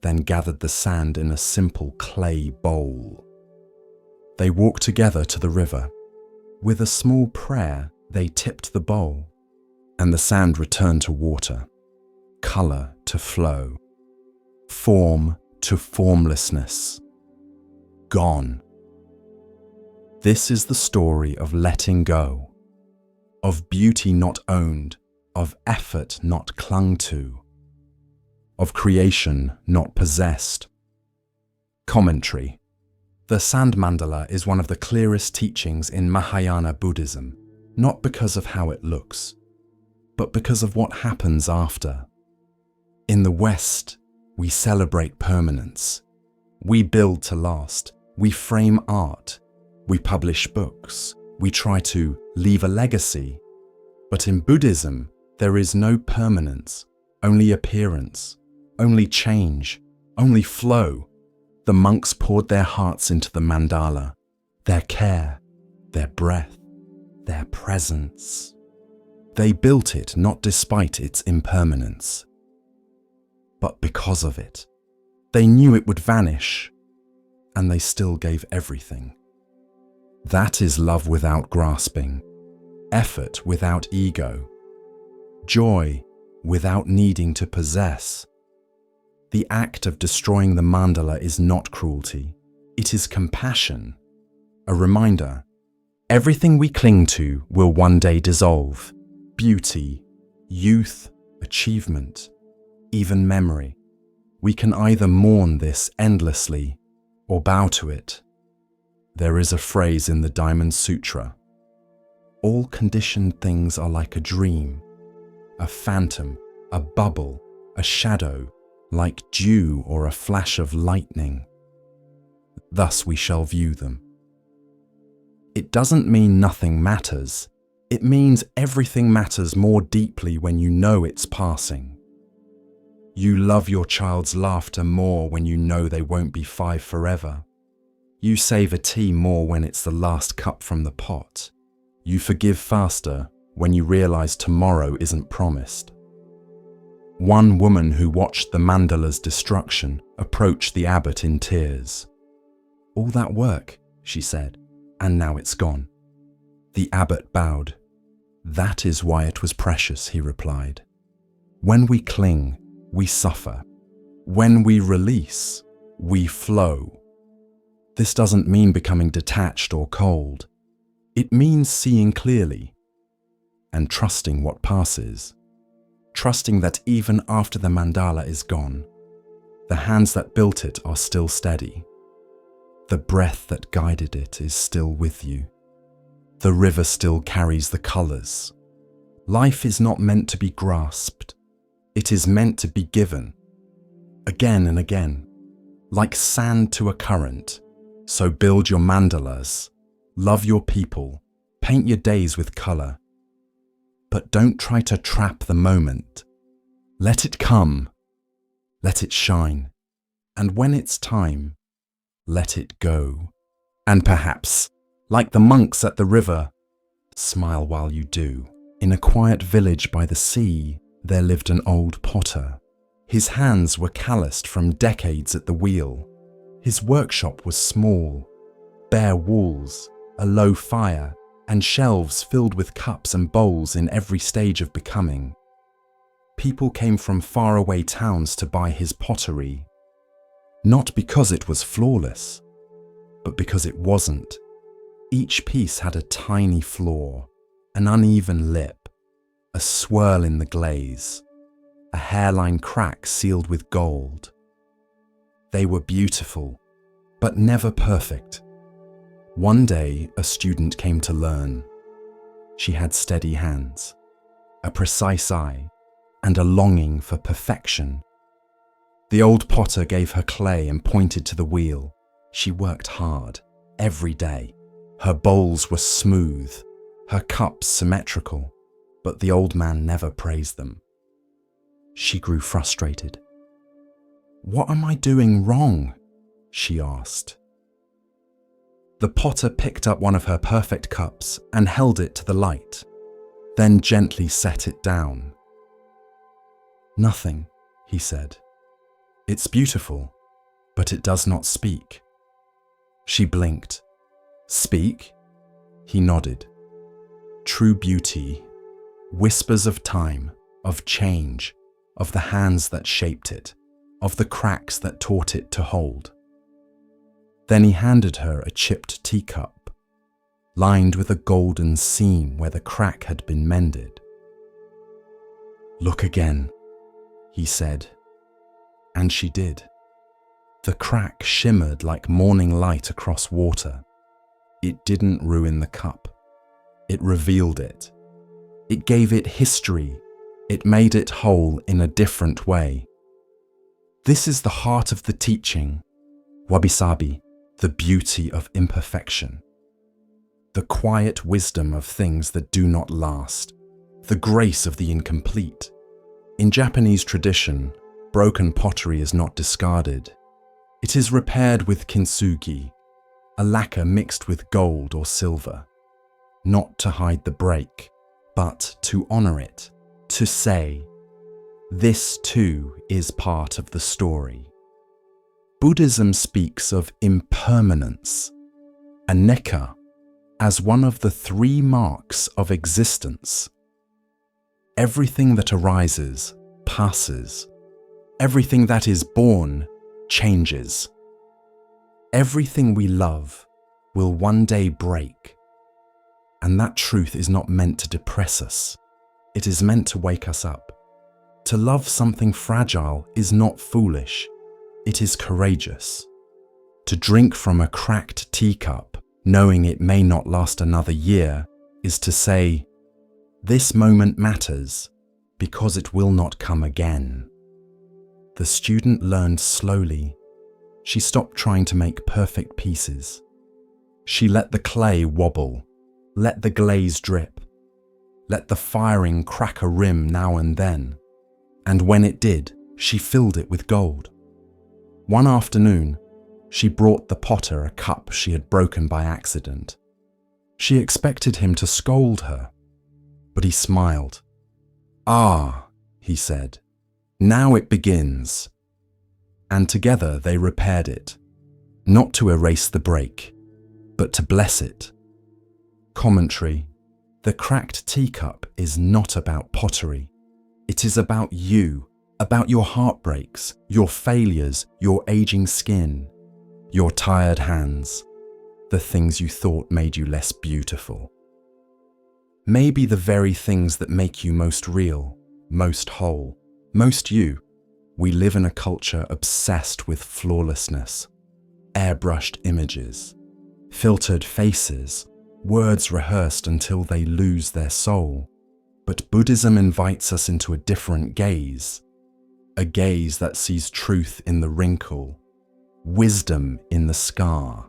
then gathered the sand in a simple clay bowl. They walked together to the river. With a small prayer, they tipped the bowl, and the sand returned to water, color to flow, form to formlessness. Gone. This is the story of letting go, of beauty not owned, of effort not clung to, of creation not possessed. Commentary. The sand mandala is one of the clearest teachings in Mahayana Buddhism, not because of how it looks, but because of what happens after. In the West, we celebrate permanence. We build to last. We frame art. We publish books. We try to leave a legacy. But in Buddhism, there is no permanence, only appearance, only change, only flow. The monks poured their hearts into the mandala, their care, their breath, their presence. They built it not despite its impermanence, but because of it. They knew it would vanish, and they still gave everything. That is love without grasping, effort without ego, joy without needing to possess. The act of destroying the mandala is not cruelty, it is compassion, a reminder. Everything we cling to will one day dissolve. Beauty, youth, achievement, even memory. We can either mourn this endlessly or bow to it. There is a phrase in the Diamond Sutra. All conditioned things are like a dream, a phantom, a bubble, a shadow, like dew or a flash of lightning. thus we shall view them. It doesn't mean nothing matters. It means everything matters more deeply when you know it's passing. You love your child's laughter more when you know they won't be 5 forever. You savor tea more when it's the last cup from the pot. You forgive faster when you realize tomorrow isn't promised. One woman who watched the mandala's destruction approached the abbot in tears. "All that work," she said, "and now it's gone." The abbot bowed. "That is why it was precious," he replied. "When we cling, we suffer. When we release, we flow." This doesn't mean becoming detached or cold. It means seeing clearly and trusting what passes. Trusting that even after the mandala is gone, the hands that built it are still steady. The breath that guided it is still with you. The river still carries the colors. Life is not meant to be grasped. It is meant to be given. Again and again. Like sand to a current. So build your mandalas. Love your people. Paint your days with color. But don't try to trap the moment. Let it come. Let it shine. And when it's time, let it go. And perhaps, like the monks at the river, smile while you do. In a quiet village by the sea, there lived an old potter. His hands were calloused from decades at the wheel. His workshop was small, bare walls, a low fire, and shelves filled with cups and bowls in every stage of becoming. People came from faraway towns to buy his pottery, not because it was flawless, but because it wasn't. Each piece had a tiny flaw, an uneven lip, a swirl in the glaze, a hairline crack sealed with gold. They were beautiful, but never perfect. One day, a student came to learn. She had steady hands, a precise eye, and a longing for perfection. The old potter gave her clay and pointed to the wheel. She worked hard, every day. Her bowls were smooth, her cups symmetrical, but the old man never praised them. She grew frustrated. "What am I doing wrong?" she asked. The potter picked up one of her perfect cups and held it to the light, then gently set it down. "Nothing," he said. "It's beautiful, but it does not speak." She blinked. "Speak?" He nodded. "True beauty, whispers of time, of change, of the hands that shaped it, of the cracks that taught it to hold." Then he handed her a chipped teacup, lined with a golden seam where the crack had been mended. "Look again," he said, and she did. The crack shimmered like morning light across water. It didn't ruin the cup. It revealed it. It gave it history. It made it whole in a different way. This is the heart of the teaching, wabi-sabi, the beauty of imperfection, the quiet wisdom of things that do not last, the grace of the incomplete. In Japanese tradition, broken pottery is not discarded. It is repaired with kintsugi, a lacquer mixed with gold or silver, not to hide the break, but to honor it, to say, this too is part of the story. Buddhism speaks of impermanence, anicca, as one of the 3 marks of existence. Everything that arises passes. Everything that is born changes. Everything we love will one day break. And that truth is not meant to depress us. It is meant to wake us up. To love something fragile is not foolish. It is courageous. To drink from a cracked teacup, knowing it may not last another year, is to say, this moment matters because it will not come again. The student learned slowly, She stopped trying to make perfect pieces. She let the clay wobble, let the glaze drip, let the firing crack a rim now and then. And when it did, she filled it with gold. One afternoon, she brought the potter a cup she had broken by accident. She expected him to scold her, but he smiled. "Ah," he said, "now it begins." And together they repaired it, not to erase the break, but to bless it. Commentary: the cracked teacup is not about pottery. It is about you, about your heartbreaks, your failures, your aging skin, your tired hands, the things you thought made you less beautiful. Maybe the very things that make you most real, most whole, most you. We live in a culture obsessed with flawlessness, airbrushed images, filtered faces, words rehearsed until they lose their soul. But Buddhism invites us into a different gaze, a gaze that sees truth in the wrinkle, wisdom in the scar,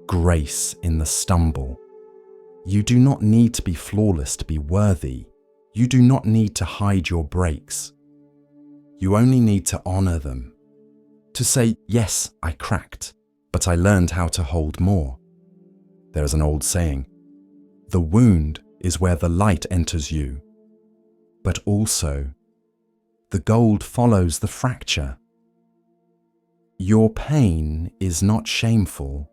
grace in the stumble. You do not need to be flawless to be worthy. You do not need to hide your breaks. You only need to honor them. To say, yes, I cracked, but I learned how to hold more. There is an old saying, the wound is where the light enters you, but also the gold follows the fracture. Your pain is not shameful.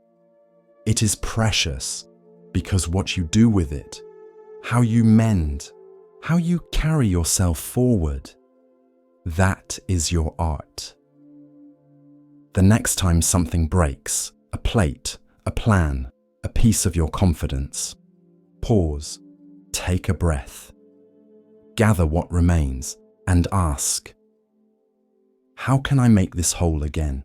It is precious because what you do with it, how you mend, how you carry yourself forward, that is your art. The next time something breaks, a plate, a plan, a piece of your confidence, pause, take a breath, gather what remains, and ask, how can I make this whole again?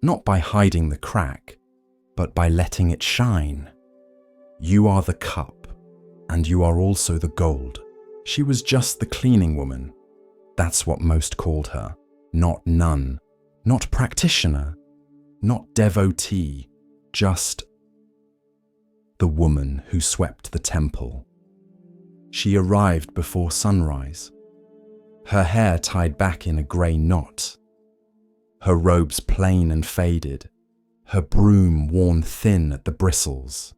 Not by hiding the crack, but by letting it shine. You are the cup, and you are also the gold. She was just the cleaning woman. That's what most called her. Not nun, not practitioner, not devotee, just the woman who swept the temple. She arrived before sunrise, her hair tied back in a grey knot, her robes plain and faded, her broom worn thin at the bristles.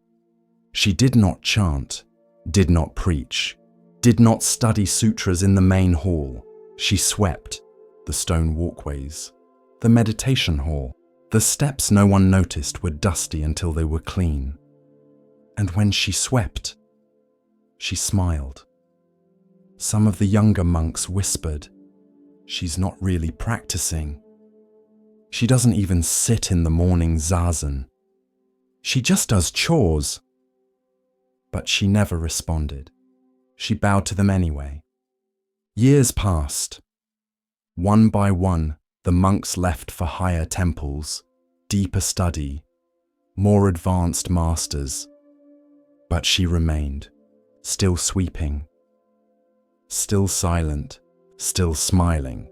She did not chant, did not preach, did not study sutras in the main hall. She swept the stone walkways, the meditation hall. The steps no one noticed were dusty until they were clean. And when she swept, she smiled. Some of the younger monks whispered, she's not really practicing. She doesn't even sit in the morning zazen. She just does chores. But she never responded. She bowed to them anyway. Years passed. One by one, the monks left for higher temples, deeper study, more advanced masters. But she remained, still sweeping, still silent, still smiling.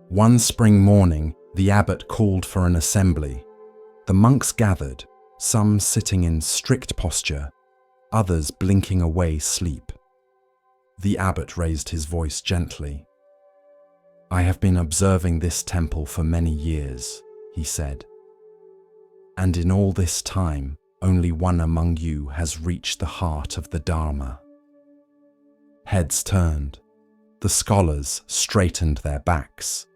One spring morning, the abbot called for an assembly. The monks gathered, some sitting in strict posture, others blinking away sleep. The abbot raised his voice gently. I have been observing this temple for many years, he said. And in all this time, only one among you has reached the heart of the Dharma. Heads turned. The scholars straightened their backs.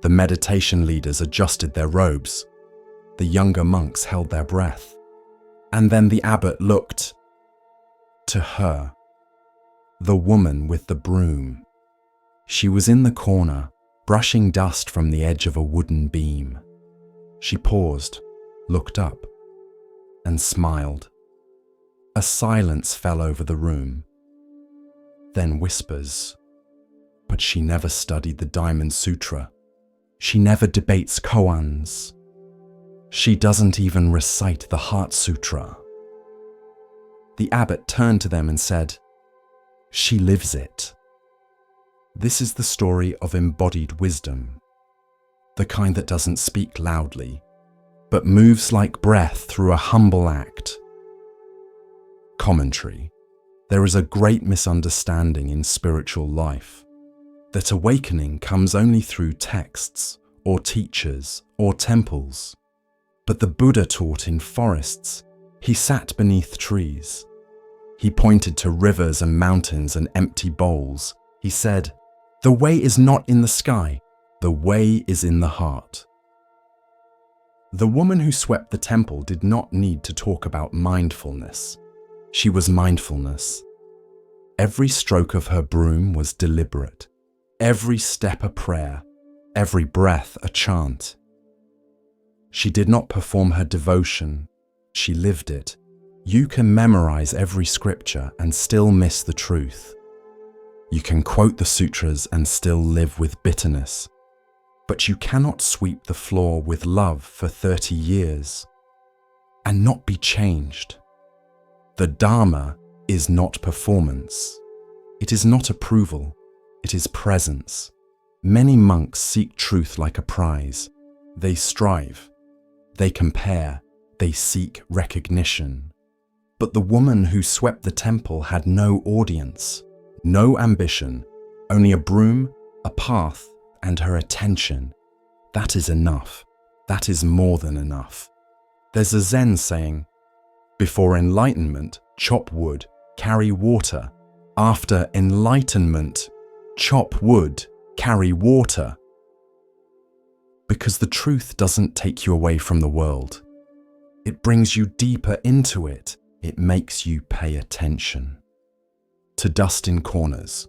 The meditation leaders adjusted their robes. The younger monks held their breath. And then the abbot looked to her, the woman with the broom. She was in the corner, brushing dust from the edge of a wooden beam. She paused, looked up, and smiled. A silence fell over the room. Then whispers. But she never studied the Diamond Sutra. She never debates koans. She doesn't even recite the Heart Sutra. The abbot turned to them and said, she lives it. This is the story of embodied wisdom. the kind that doesn't speak loudly, but moves like breath through a humble act. Commentary. There is a great misunderstanding in spiritual life, that awakening comes only through texts, or teachers, or temples. But the Buddha taught in forests. He sat beneath trees. He pointed to rivers and mountains and empty bowls. He said, "The way is not in the sky, the way is in the heart." The woman who swept the temple did not need to talk about mindfulness. She was mindfulness. Every stroke of her broom was deliberate, every step a prayer, every breath a chant. She did not perform her devotion, she lived it. You can memorize every scripture and still miss the truth. You can quote the sutras and still live with bitterness. But you cannot sweep the floor with love for 30 years and not be changed. The Dharma is not performance. It is not approval. It is presence. Many monks seek truth like a prize. They strive. They compare. They seek recognition. But the woman who swept the temple had no audience, no ambition, only a broom, a path, and her attention. That is enough. That is more than enough. There's a Zen saying, "Before enlightenment, chop wood, carry water. After enlightenment, chop wood, carry water." Because the truth doesn't take you away from the world. It brings you deeper into it. It makes you pay attention. To dust in corners,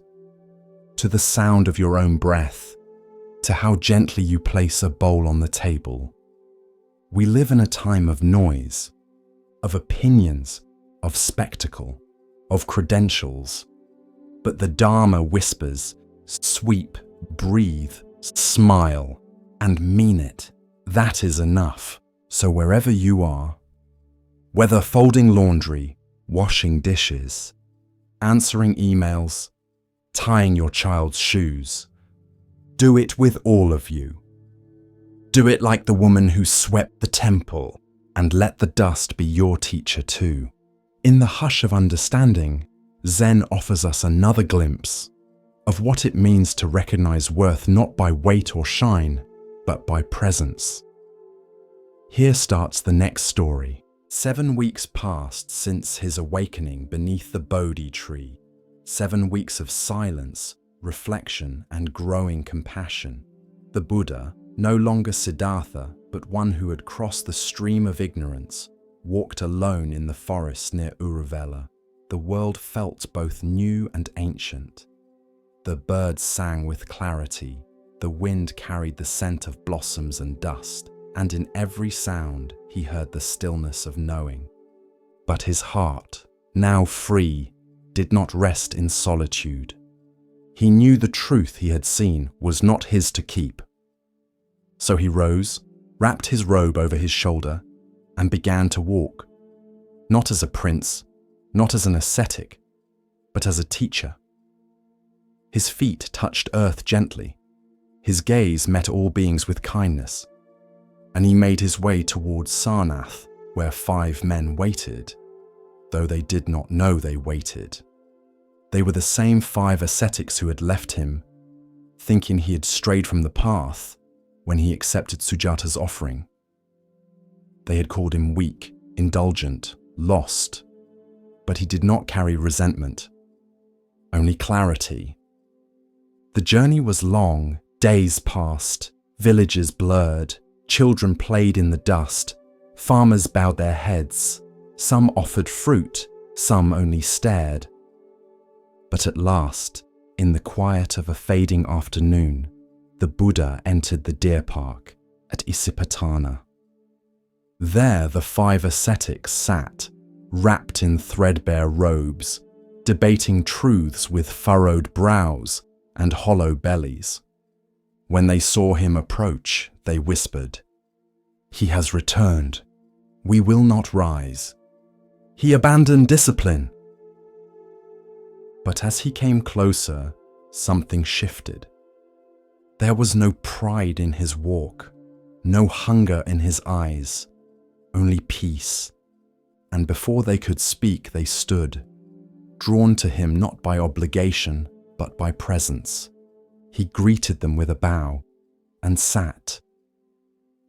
to the sound of your own breath, to how gently you place a bowl on the table. We live in a time of noise, of opinions, of spectacle, of credentials. But the Dharma whispers, sweep, breathe, smile, and mean it. That is enough. So wherever you are, whether folding laundry, washing dishes, answering emails, tying your child's shoes, do it with all of you. Do it like the woman who swept the temple, and let the dust be your teacher too. In the hush of understanding, Zen offers us another glimpse of what it means to recognize worth not by weight or shine, but by presence. Here starts the next story. 7 weeks passed since his awakening beneath the Bodhi tree. 7 weeks of silence, reflection, and growing compassion. The Buddha, no longer Siddhartha, but one who had crossed the stream of ignorance, walked alone in the forest near Uruvela. The world felt both new and ancient. The birds sang with clarity. The wind carried the scent of blossoms and dust, and in every sound he heard the stillness of knowing. But his heart, now free, did not rest in solitude. He knew the truth he had seen was not his to keep. So he rose, wrapped his robe over his shoulder, and began to walk, not as a prince, not as an ascetic, but as a teacher. His feet touched earth gently. His gaze met all beings with kindness, and he made his way towards Sarnath, where 5 men waited, though they did not know they waited. They were the same 5 ascetics who had left him, thinking he had strayed from the path when he accepted Sujata's offering. They had called him weak, indulgent, lost, but he did not carry resentment, only clarity. The journey was long, days passed, villages blurred, children played in the dust, farmers bowed their heads, some offered fruit, some only stared. But at last, in the quiet of a fading afternoon, the Buddha entered the deer park at Isipatana. There the 5 ascetics sat, wrapped in threadbare robes, debating truths with furrowed brows and hollow bellies. When they saw him approach, they whispered, "He has returned. We will not rise. He abandoned discipline." But as he came closer, something shifted. There was no pride in his walk, no hunger in his eyes, only peace. And before they could speak, they stood, drawn to him not by obligation, but by presence. He greeted them with a bow and sat.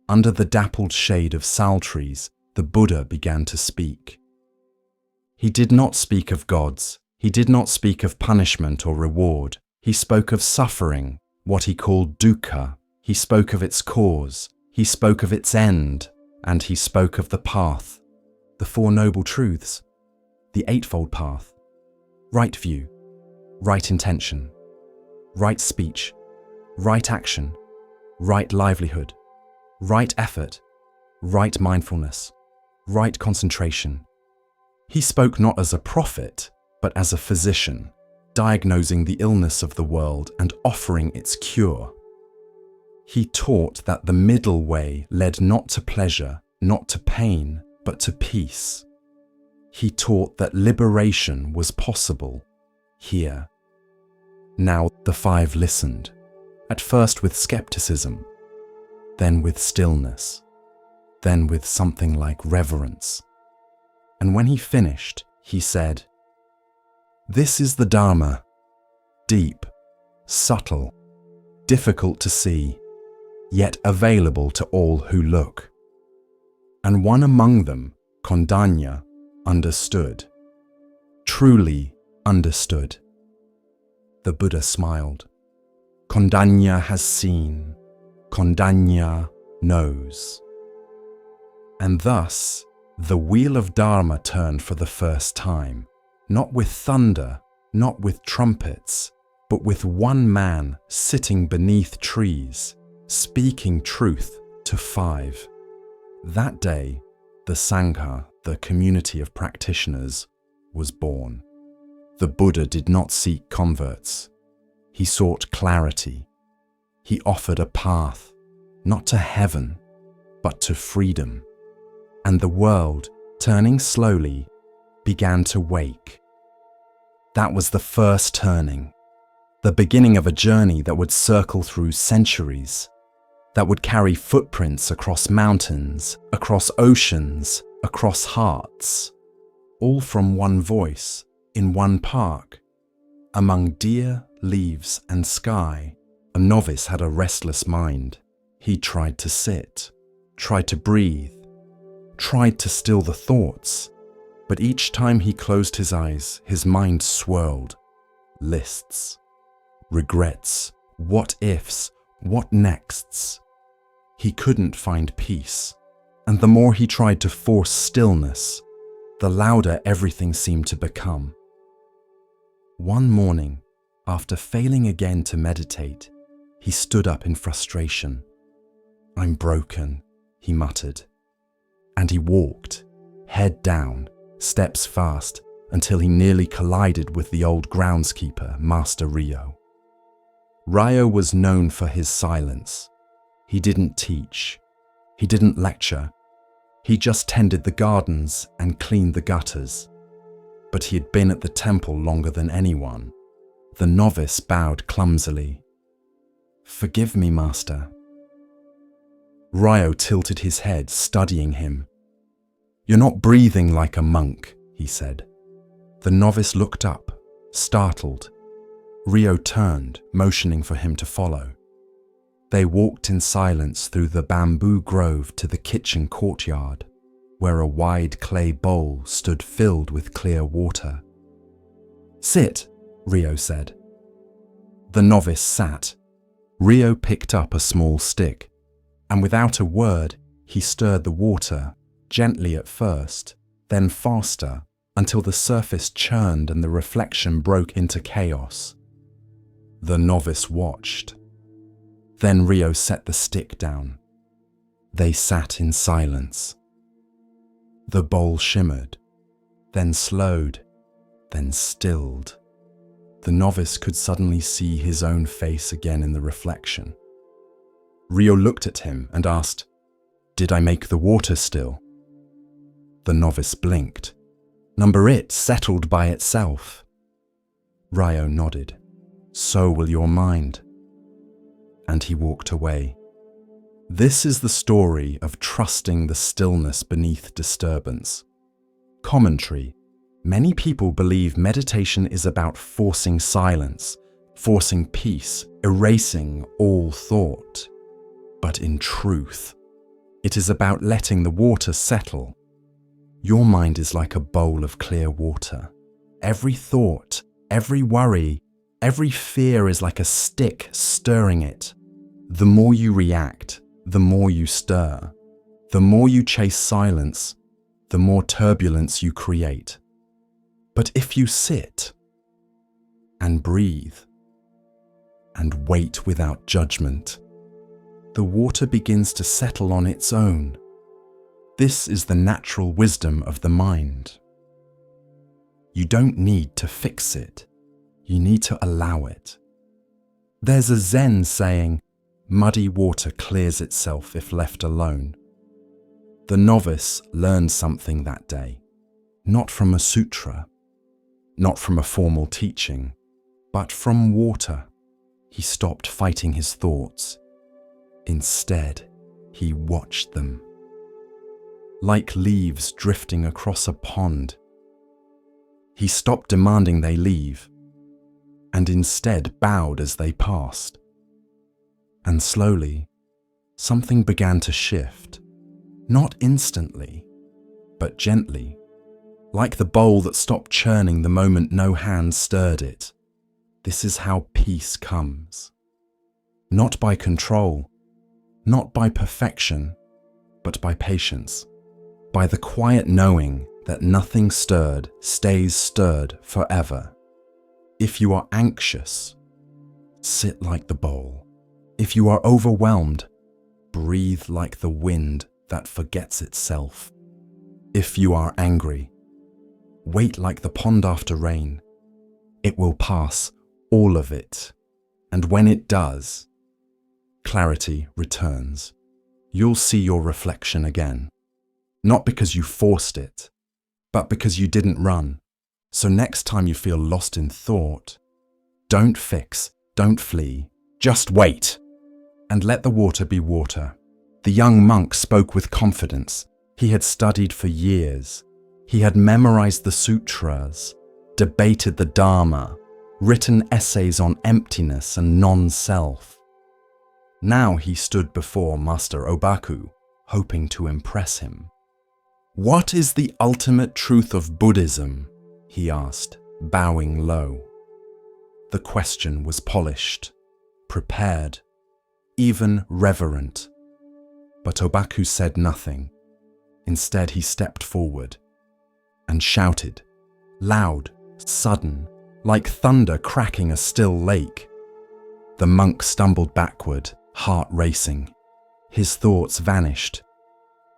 Under the dappled shade of sal trees, the Buddha began to speak. He did not speak of gods. He did not speak of punishment or reward. He spoke of suffering, what he called dukkha. He spoke of its cause. He spoke of its end. And he spoke of the path, the Four Noble Truths, the Eightfold Path, right view, right intention, right speech, right action, right livelihood, right effort, right mindfulness, right concentration. He spoke not as a prophet, but as a physician, diagnosing the illness of the world and offering its cure. He taught that the middle way led not to pleasure, not to pain, but to peace. He taught that liberation was possible here. Now the five listened, at first with skepticism, then with stillness, then with something like reverence. And when he finished, he said, "This is the Dharma, deep, subtle, difficult to see, yet available to all who look." And one among them, Kondanya, understood, truly understood. The Buddha smiled. Kondanya has seen, Kondanya knows. And thus, the wheel of Dharma turned for the first time, not with thunder, not with trumpets, but with one man sitting beneath trees, speaking truth to five. That day, the Sangha, the community of practitioners, was born. The Buddha did not seek converts. He sought clarity. He offered a path, not to heaven, but to freedom. And the world, turning slowly, began to wake. That was the first turning, the beginning of a journey that would circle through centuries, that would carry footprints across mountains, across oceans, across hearts, all from one voice, in one park. Among deer, leaves, and sky, a novice had a restless mind. He tried to sit, tried to breathe, tried to still the thoughts, but each time he closed his eyes, his mind swirled. Lists, regrets, what ifs, what nexts. He couldn't find peace, and the more he tried to force stillness, the louder everything seemed to become. One morning, after failing again to meditate, he stood up in frustration. "I'm broken," he muttered. And he walked, head down, steps fast, until he nearly collided with the old groundskeeper, Master Rio. Rio was known for his silence. He didn't teach. He didn't lecture. He just tended the gardens and cleaned the gutters. But he had been at the temple longer than anyone. The novice bowed clumsily. "Forgive me, Master." Rio tilted his head, studying him. "You're not breathing like a monk," he said. The novice looked up, startled. Rio turned, motioning for him to follow. They walked in silence through the bamboo grove to the kitchen courtyard, where a wide clay bowl stood filled with clear water. "Sit," Rio said. The novice sat. Rio picked up a small stick, and without a word, he stirred the water, gently at first, then faster, until the surface churned and the reflection broke into chaos. The novice watched. Then Rio set the stick down. They sat in silence. The bowl shimmered, then slowed, then stilled. The novice could suddenly see his own face again in the reflection. Rio looked at him and asked, "Did I make the water still?" The novice blinked. "Number it settled by itself." Rio nodded. "So will your mind." and he walked away. This is the story of trusting the stillness beneath disturbance. Commentary. Many people believe meditation is about forcing silence, forcing peace, erasing all thought. But in truth, it is about letting the water settle. Your mind is like a bowl of clear water. Every thought, every worry, every fear is like a stick stirring it. The more you react, the more you stir. The more you chase silence, the more turbulence you create. But if you sit and breathe and wait without judgment, the water begins to settle on its own. This is the natural wisdom of the mind. You don't need to fix it. You need to allow it. There's a Zen saying, "Muddy water clears itself if left alone." The novice learned something that day, not from a sutra, not from a formal teaching, but from water. He stopped fighting his thoughts. Instead, he watched them. Like leaves drifting across a pond. He stopped demanding they leave, and instead bowed as they passed. And slowly, something began to shift. Not instantly, but gently, like the bowl that stopped churning the moment no hand stirred it. This is how peace comes. Not by control, not by perfection, but by patience, by the quiet knowing that nothing stirred stays stirred forever. If you are anxious, sit like the bowl. If you are overwhelmed, breathe like the wind that forgets itself. If you are angry, wait like the pond after rain. It will pass, all of it. And when it does, clarity returns. You'll see your reflection again. Not because you forced it, but because you didn't run. So next time you feel lost in thought, don't fix, don't flee, just wait. And let the water be water. The young monk spoke with confidence. He had studied for years. He had memorized the sutras, debated the Dharma, written essays on emptiness and non-self. Now he stood before Master Obaku, hoping to impress him. "What is the ultimate truth of Buddhism?" he asked, bowing low. The question was polished, prepared, even reverent. But Obaku said nothing. Instead, he stepped forward and shouted, loud, sudden, like thunder cracking a still lake. The monk stumbled backward, heart racing. His thoughts vanished.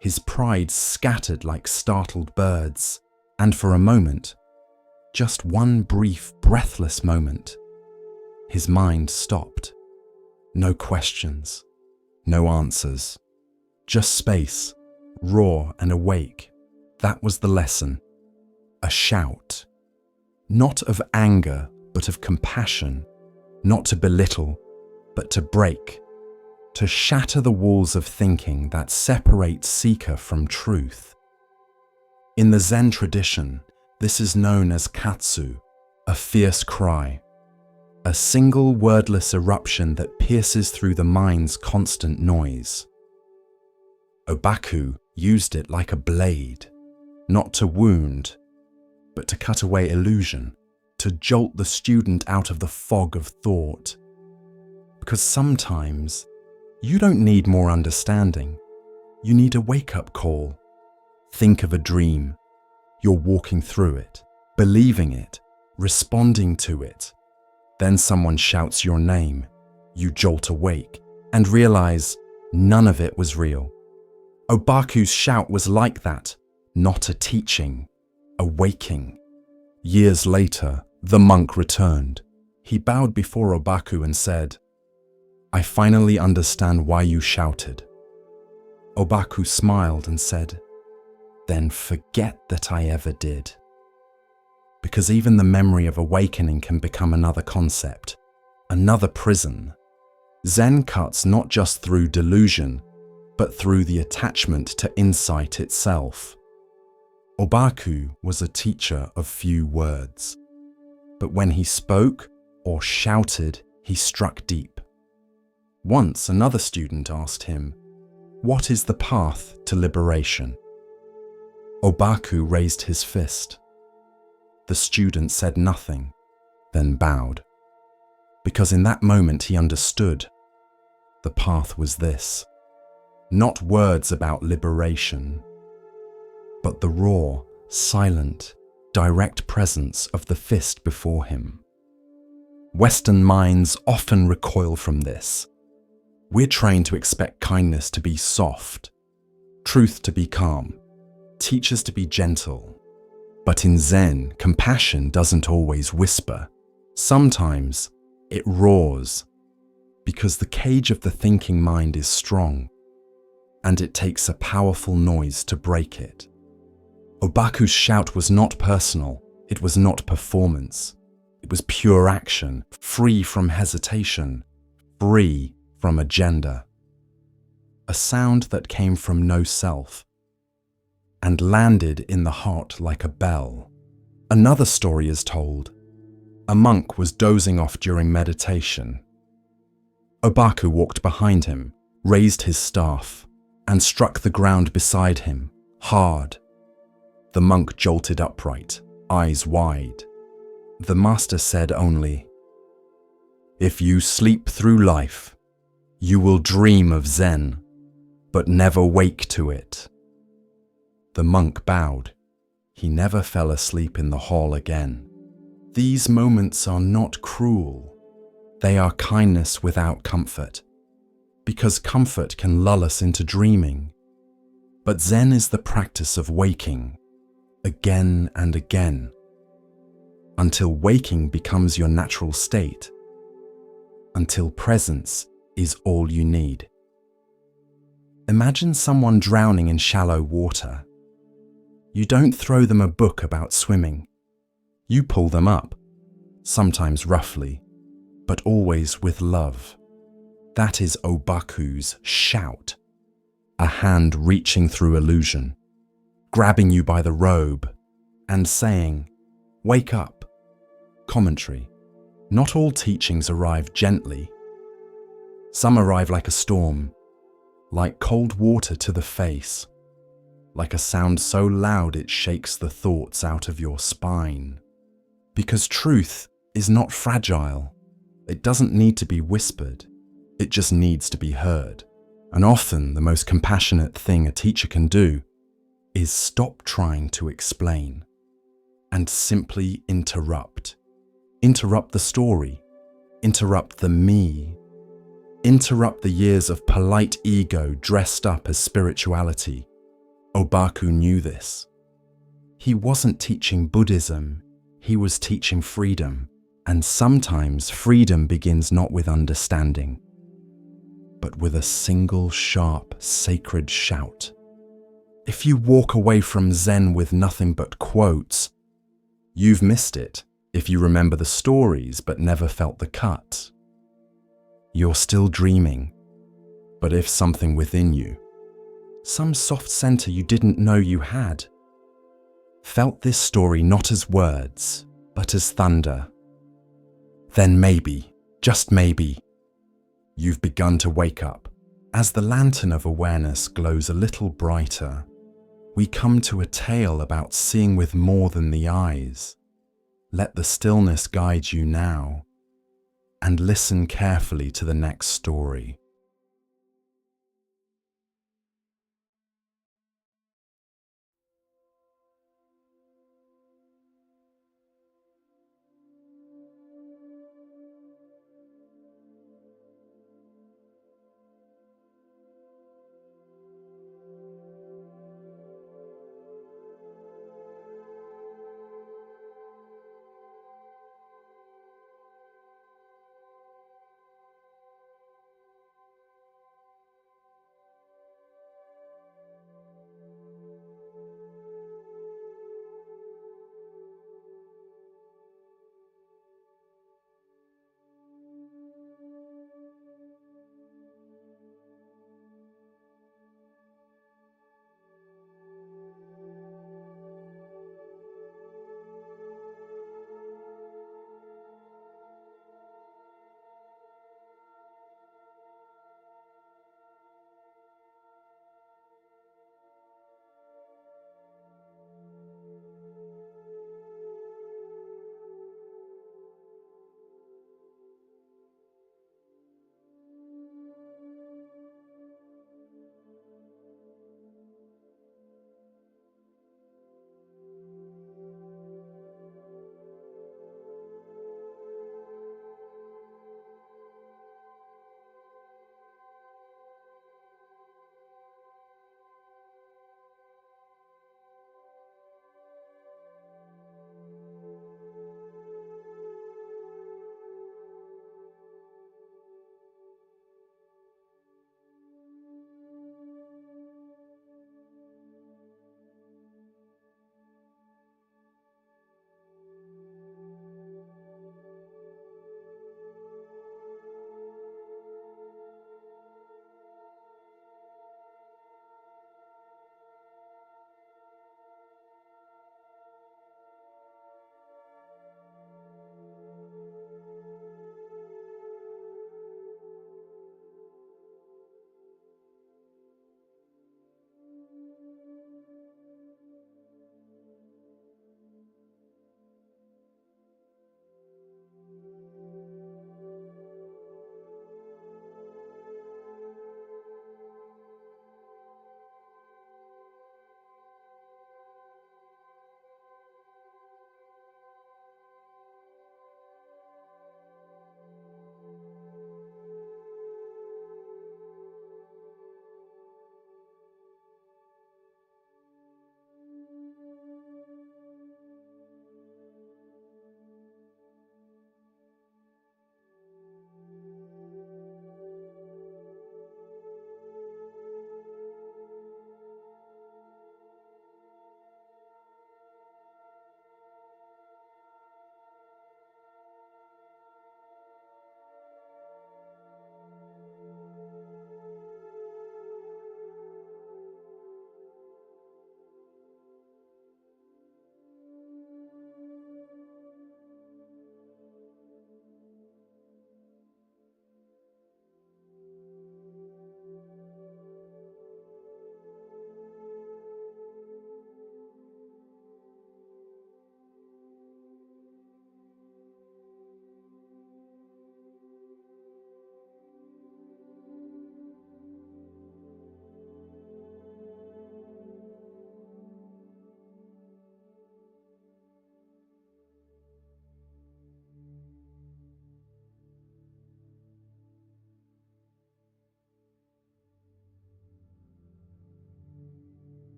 His pride scattered like startled birds. And for a moment, just one brief, breathless moment, his mind stopped. No questions, no answers, just space, raw and awake. That was the lesson. A shout. Not of anger, but of compassion. Not to belittle, but to break. To shatter the walls of thinking that separate seeker from truth. In the Zen tradition, this is known as katsu, a fierce cry. A single wordless eruption that pierces through the mind's constant noise. Obaku used it like a blade, not to wound, but to cut away illusion, to jolt the student out of the fog of thought. Because sometimes, you don't need more understanding. You need a wake-up call. Think of a dream. You're walking through it, believing it, responding to it. Then someone shouts your name. You jolt awake and realize none of it was real. Obaku's shout was like that, not a teaching, a waking. Years later, the monk returned. He bowed before Obaku and said, "I finally understand why you shouted." Obaku smiled and said, "Then forget that I ever did." Because even the memory of awakening can become another concept, another prison. Zen cuts not just through delusion, but through the attachment to insight itself. Obaku was a teacher of few words, but when he spoke or shouted, he struck deep. Once another student asked him, "What is the path to liberation?" Obaku raised his fist. The student said nothing, then bowed, because in that moment he understood. The path was this: not words about liberation, but the raw, silent, direct presence of the fist before him. Western minds often recoil from this. We're trained to expect kindness to be soft, truth to be calm, teachers to be gentle. But in Zen, compassion doesn't always whisper. Sometimes it roars, because the cage of the thinking mind is strong, and it takes a powerful noise to break it. Obaku's shout was not personal, it was not performance. It was pure action, free from hesitation, free from agenda. A sound that came from no self, and landed in the heart like a bell. Another story is told. A monk was dozing off during meditation. Obaku walked behind him, raised his staff, and struck the ground beside him, hard. The monk jolted upright, eyes wide. The master said only, "If you sleep through life, you will dream of Zen, but never wake to it." The monk bowed. He never fell asleep in the hall again. These moments are not cruel. They are kindness without comfort, because comfort can lull us into dreaming. But Zen is the practice of waking, again and again, until waking becomes your natural state, until presence is all you need. Imagine someone drowning in shallow water. You don't throw them a book about swimming. You pull them up, sometimes roughly, but always with love. That is Obaku's shout, a hand reaching through illusion, grabbing you by the robe and saying, "Wake up." Commentary. Not all teachings arrive gently. Some arrive like a storm, like cold water to the face, like a sound so loud it shakes the thoughts out of your spine. Because truth is not fragile. It doesn't need to be whispered. It just needs to be heard. And often the most compassionate thing a teacher can do is stop trying to explain and simply interrupt. Interrupt the story. Interrupt the me. Interrupt the years of polite ego dressed up as spirituality. Obaku knew this. He wasn't teaching Buddhism, he was teaching freedom. And sometimes freedom begins not with understanding, but with a single sharp, sacred shout. If you walk away from Zen with nothing but quotes, you've missed it. If you remember the stories but never felt the cut, you're still dreaming. But if something within you, some soft center you didn't know you had, felt this story not as words, but as thunder, then maybe, just maybe, you've begun to wake up. As the lantern of awareness glows a little brighter, we come to a tale about seeing with more than the eyes. Let the stillness guide you now, and listen carefully to the next story.